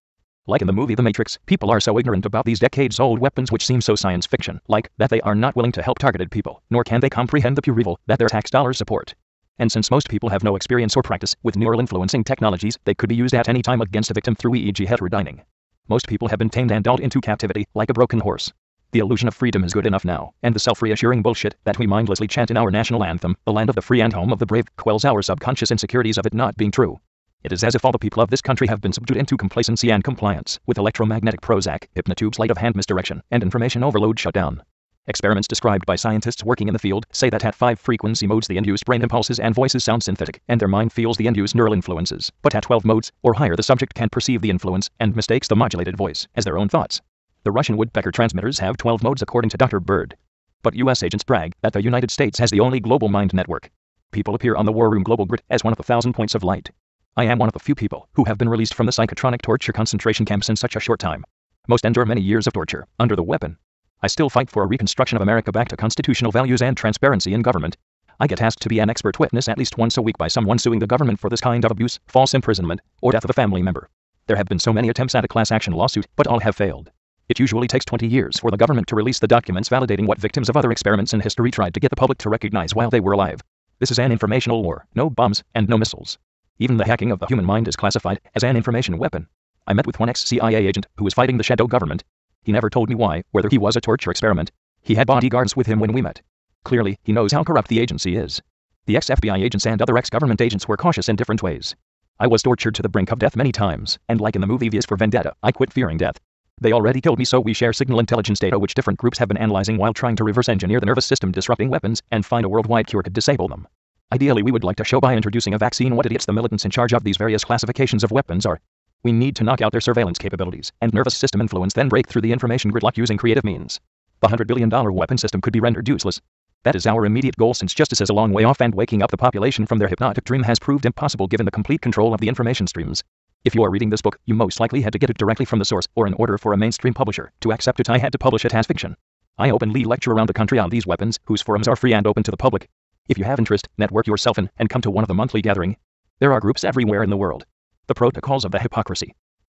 Like in the movie The Matrix, people are so ignorant about these decades-old weapons which seem so science fiction, like that they are not willing to help targeted people, nor can they comprehend the pure evil that their tax dollars support. And since most people have no experience or practice with neural influencing technologies, they could be used at any time against a victim through EEG heterodyning. Most people have been tamed and dulled into captivity, like a broken horse. The illusion of freedom is good enough now, and the self-reassuring bullshit that we mindlessly chant in our national anthem, the land of the free and home of the brave, quells our subconscious insecurities of it not being true. It is as if all the people of this country have been subdued into complacency and compliance, with electromagnetic Prozac, hypnotubes, sleight of hand misdirection, and information overload shut down. Experiments described by scientists working in the field say that at 5 frequency modes the induced brain impulses and voices sound synthetic, and their mind feels the induced neural influences, but at 12 modes, or higher, the subject can perceive the influence, and mistakes the modulated voice as their own thoughts. The Russian woodpecker transmitters have 12 modes according to Dr. Bird. But US agents brag that the United States has the only global mind network. People appear on the War Room global grid as one of the 1,000 points of light. I am one of the few people who have been released from the psychotronic torture concentration camps in such a short time. Most endure many years of torture under the weapon. I still fight for a reconstruction of America back to constitutional values and transparency in government. I get asked to be an expert witness at least once a week by someone suing the government for this kind of abuse, false imprisonment, or death of a family member. There have been so many attempts at a class action lawsuit, but all have failed. It usually takes 20 years for the government to release the documents validating what victims of other experiments in history tried to get the public to recognize while they were alive. This is an informational war, no bombs and no missiles. Even the hacking of the human mind is classified as an information weapon. I met with one ex-CIA agent who was fighting the shadow government. He never told me why, whether he was a torture experiment. He had bodyguards with him when we met. Clearly, he knows how corrupt the agency is. The ex-FBI agents and other ex-government agents were cautious in different ways. I was tortured to the brink of death many times, and like in the movie V is for Vendetta, I quit fearing death. They already killed me, so we share signal intelligence data which different groups have been analyzing while trying to reverse engineer the nervous system disrupting weapons and find a worldwide cure to disable them. Ideally, we would like to show by introducing a vaccine what idiots the militants in charge of these various classifications of weapons are. We need to knock out their surveillance capabilities and nervous system influence, then break through the information gridlock using creative means. The $100 billion weapon system could be rendered useless. That is our immediate goal, since justice is a long way off and waking up the population from their hypnotic dream has proved impossible given the complete control of the information streams. If you are reading this book, you most likely had to get it directly from the source, or in order for a mainstream publisher to accept it, I had to publish it as fiction. I openly lecture around the country on these weapons, whose forums are free and open to the public. If you have interest, network yourself in and come to one of the monthly gatherings. There are groups everywhere in the world. The protocols of the hypocrisy.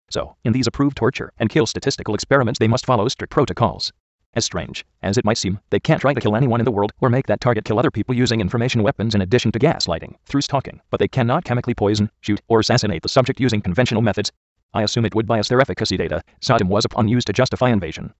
So, in these approved torture and kill statistical experiments, they must follow strict protocols. As strange as it might seem, they can't try to kill anyone in the world or make that target kill other people using information weapons in addition to gaslighting, through stalking, but they cannot chemically poison, shoot, or assassinate the subject using conventional methods. I assume it would bias their efficacy data. Saddam was upon used to justify invasion.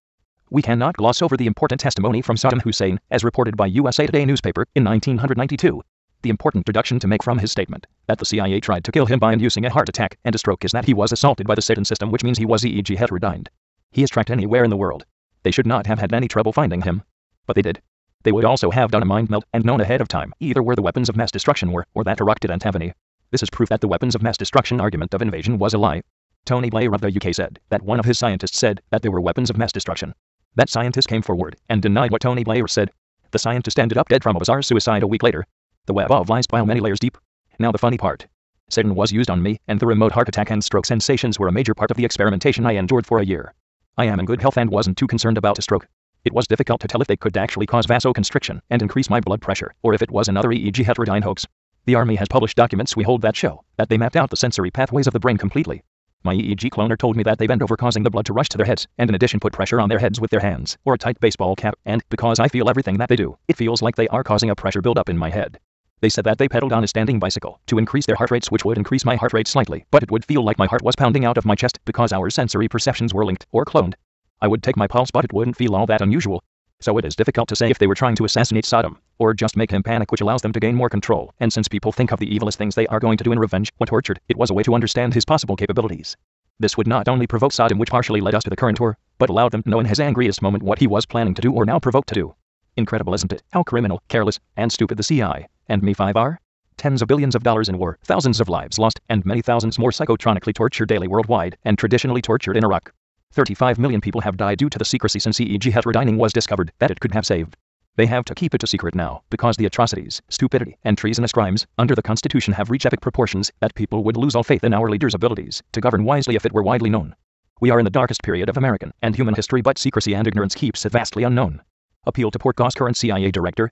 We cannot gloss over the important testimony from Saddam Hussein, as reported by USA Today newspaper in 1992. The important deduction to make from his statement, that the CIA tried to kill him by inducing a heart attack and a stroke, is that he was assaulted by the Satan system, which means he was EEG heterodyned. He is tracked anywhere in the world. They should not have had any trouble finding him. But they did. They would also have done a mind meld and known ahead of time either where the weapons of mass destruction were, or that Iraq didn't have any. This is proof that the weapons of mass destruction argument of invasion was a lie. Tony Blair of the UK said that one of his scientists said that they were weapons of mass destruction. That scientist came forward and denied what Tony Blair said. The scientist ended up dead from a bizarre suicide a week later. The web of lies pile many layers deep. Now the funny part. Satan was used on me, and the remote heart attack and stroke sensations were a major part of the experimentation I endured for a year. I am in good health and wasn't too concerned about a stroke. It was difficult to tell if they could actually cause vasoconstriction and increase my blood pressure, or if it was another EEG heterodyne hoax. The Army has published documents we hold that show that they mapped out the sensory pathways of the brain completely. My EEG cloner told me that they bend over, causing the blood to rush to their heads, and in addition put pressure on their heads with their hands, or a tight baseball cap, and, because I feel everything that they do, it feels like they are causing a pressure buildup in my head. They said that they pedaled on a standing bicycle to increase their heart rates, which would increase my heart rate slightly, but it would feel like my heart was pounding out of my chest because our sensory perceptions were linked, or cloned. I would take my pulse, but it wouldn't feel all that unusual. So it is difficult to say if they were trying to assassinate Saddam, or just make him panic, which allows them to gain more control. And since people think of the evilest things they are going to do in revenge when tortured, it was a way to understand his possible capabilities. This would not only provoke Saddam, which partially led us to the current war, but allowed them to know in his angriest moment what he was planning to do or now provoked to do. Incredible, isn't it? How criminal, careless, and stupid the CIA and MI5 are? Tens of billions of dollars in war, thousands of lives lost, and many thousands more psychotronically tortured daily worldwide, and traditionally tortured in Iraq. 35 million people have died due to the secrecy since EEG heterodyning was discovered that it could have saved. They have to keep it a secret now, because the atrocities, stupidity, and treasonous crimes under the Constitution have reached epic proportions that people would lose all faith in our leaders' abilities to govern wisely if it were widely known. We are in the darkest period of American and human history, but secrecy and ignorance keeps it vastly unknown. Appeal to Port Goss, current CIA director.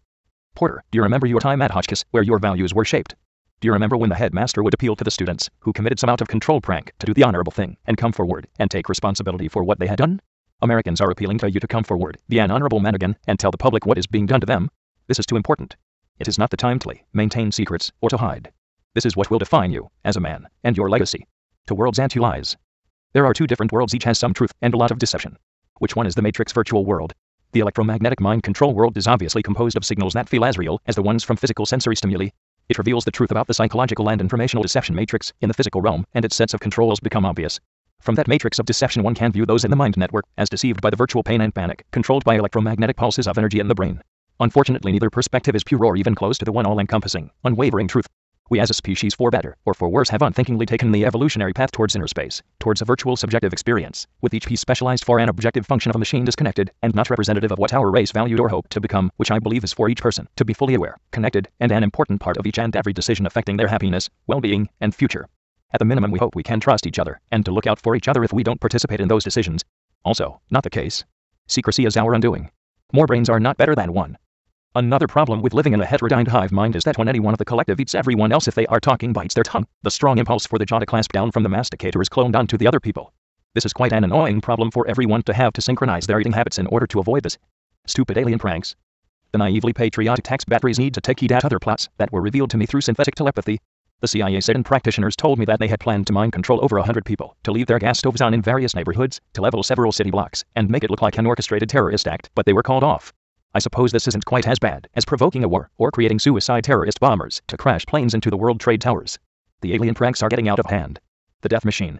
Porter, do you remember your time at Hotchkiss, where your values were shaped? Do you remember when the headmaster would appeal to the students who committed some out-of-control prank to do the honorable thing and come forward and take responsibility for what they had done? Americans are appealing to you to come forward, be an honorable man again, and tell the public what is being done to them. This is too important. It is not the time to maintain secrets or to hide. This is what will define you as a man and your legacy. To worlds and to lies. There are two different worlds, each has some truth and a lot of deception. Which one is the Matrix virtual world? The electromagnetic mind control world is obviously composed of signals that feel as real as the ones from physical sensory stimuli. It reveals the truth about the psychological and informational deception matrix in the physical realm, and its sets of controls become obvious. From that matrix of deception, one can view those in the mind network as deceived by the virtual pain and panic, controlled by electromagnetic pulses of energy in the brain. Unfortunately, neither perspective is pure or even close to the one all-encompassing, unwavering truth. We as a species, for better or for worse, have unthinkingly taken the evolutionary path towards inner space, towards a virtual subjective experience, with each piece specialized for an objective function of a machine disconnected and not representative of what our race valued or hoped to become, which I believe is for each person to be fully aware, connected, and an important part of each and every decision affecting their happiness, well-being, and future. At the minimum, we hope we can trust each other, and to look out for each other if we don't participate in those decisions. Also, not the case. Secrecy is our undoing. More brains are not better than one. Another problem with living in a heterodyne hive mind is that when any one of the collective eats everyone else, if they are talking, bites their tongue, the strong impulse for the jaw to clasp down from the masticator is cloned onto the other people. This is quite an annoying problem for everyone to have to synchronize their eating habits in order to avoid this. Stupid alien pranks. The naively patriotic tax batteries need to take heed at other plots that were revealed to me through synthetic telepathy. The CIA said practitioners told me that they had planned to mind control over 100 people, to leave their gas stoves on in various neighborhoods, to level several city blocks, and make it look like an orchestrated terrorist act, but they were called off. I suppose this isn't quite as bad as provoking a war or creating suicide terrorist bombers to crash planes into the World Trade Towers. The alien pranks are getting out of hand. The death machine.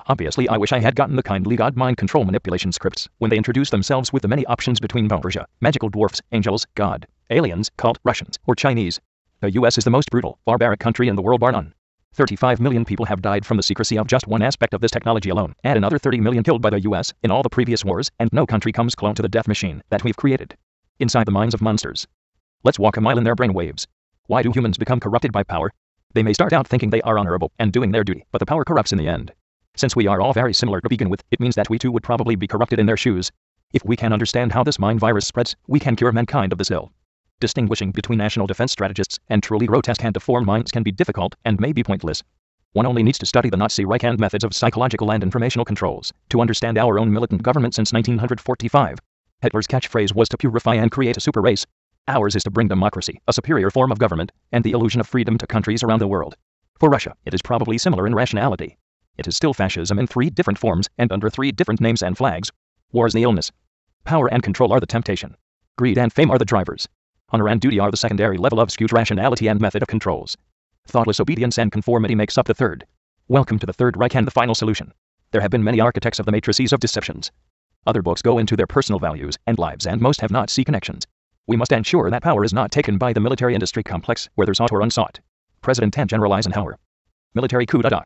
Obviously, I wish I had gotten the kindly god mind control manipulation scripts when they introduced themselves with the many options between Persia, magical dwarfs, angels, God, aliens, cult, Russians, or Chinese. The US is the most brutal, barbaric country in the world bar none. 35 million people have died from the secrecy of just one aspect of this technology alone. Add another 30 million killed by the US in all the previous wars, and no country comes close to the death machine that we've created. Inside the minds of monsters. Let's walk a mile in their brainwaves. Why do humans become corrupted by power? They may start out thinking they are honorable and doing their duty, but the power corrupts in the end. Since we are all very similar to begin with, it means that we too would probably be corrupted in their shoes. If we can understand how this mind virus spreads, we can cure mankind of this ill. Distinguishing between national defense strategists and truly grotesque and deformed minds can be difficult and may be pointless. One only needs to study the Nazi Reich and methods of psychological and informational controls to understand our own militant government since 1945. Hitler's catchphrase was to purify and create a super race. Ours is to bring democracy, a superior form of government, and the illusion of freedom to countries around the world. For Russia, it is probably similar in rationality. It is still fascism in 3 different forms and under 3 different names and flags. War is the illness. Power and control are the temptation. Greed and fame are the drivers. Honor and duty are the secondary level of skewed rationality and method of controls. Thoughtless obedience and conformity makes up the third. Welcome to the Third Reich and the final solution. There have been many architects of the matrices of deceptions. Other books go into their personal values and lives, and most have not seen connections. We must ensure that power is not taken by the military industry complex, whether sought or unsought. President and General Eisenhower. Military coup d'etat.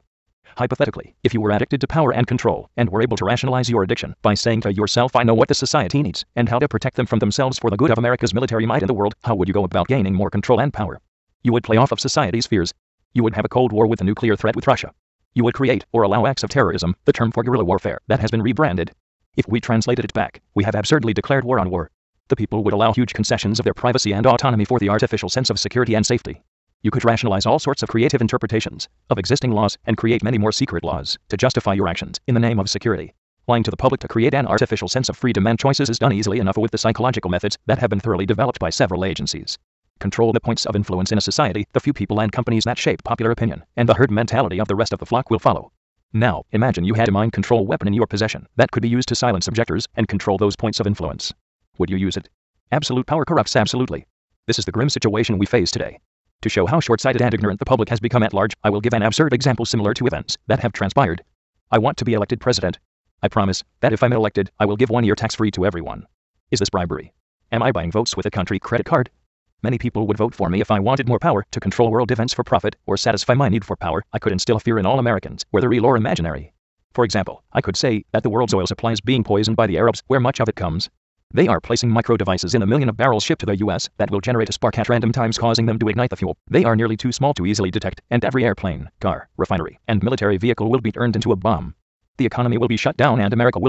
Hypothetically, if you were addicted to power and control, and were able to rationalize your addiction by saying to yourself, I know what the society needs, and how to protect them from themselves for the good of America's military might in the world, how would you go about gaining more control and power? You would play off of society's fears. You would have a Cold War with a nuclear threat with Russia. You would create or allow acts of terrorism, the term for guerrilla warfare that has been rebranded. If we translated it back, we have absurdly declared war on war. The people would allow huge concessions of their privacy and autonomy for the artificial sense of security and safety. You could rationalize all sorts of creative interpretations of existing laws and create many more secret laws to justify your actions in the name of security. Lying to the public to create an artificial sense of freedom and choices is done easily enough with the psychological methods that have been thoroughly developed by several agencies. Control the points of influence in a society, the few people and companies that shape popular opinion, and the herd mentality of the rest of the flock will follow. Now, imagine you had a mind control weapon in your possession that could be used to silence objectors and control those points of influence. Would you use it? Absolute power corrupts absolutely. This is the grim situation we face today. To show how short-sighted and ignorant the public has become at large, I will give an absurd example similar to events that have transpired. I want to be elected president. I promise that if I'm elected, I will give 1 year tax-free to everyone. Is this bribery? Am I buying votes with a country credit card? Many people would vote for me if I wanted more power to control world events for profit or satisfy my need for power. I could instill fear in all Americans, whether real or imaginary. For example, I could say that the world's oil supply is being poisoned by the Arabs, where much of it comes. They are placing micro devices in 1 million of barrels shipped to the US that will generate a spark at random times, causing them to ignite the fuel. They are nearly too small to easily detect, and every airplane, car, refinery, and military vehicle will be turned into a bomb. The economy will be shut down and America will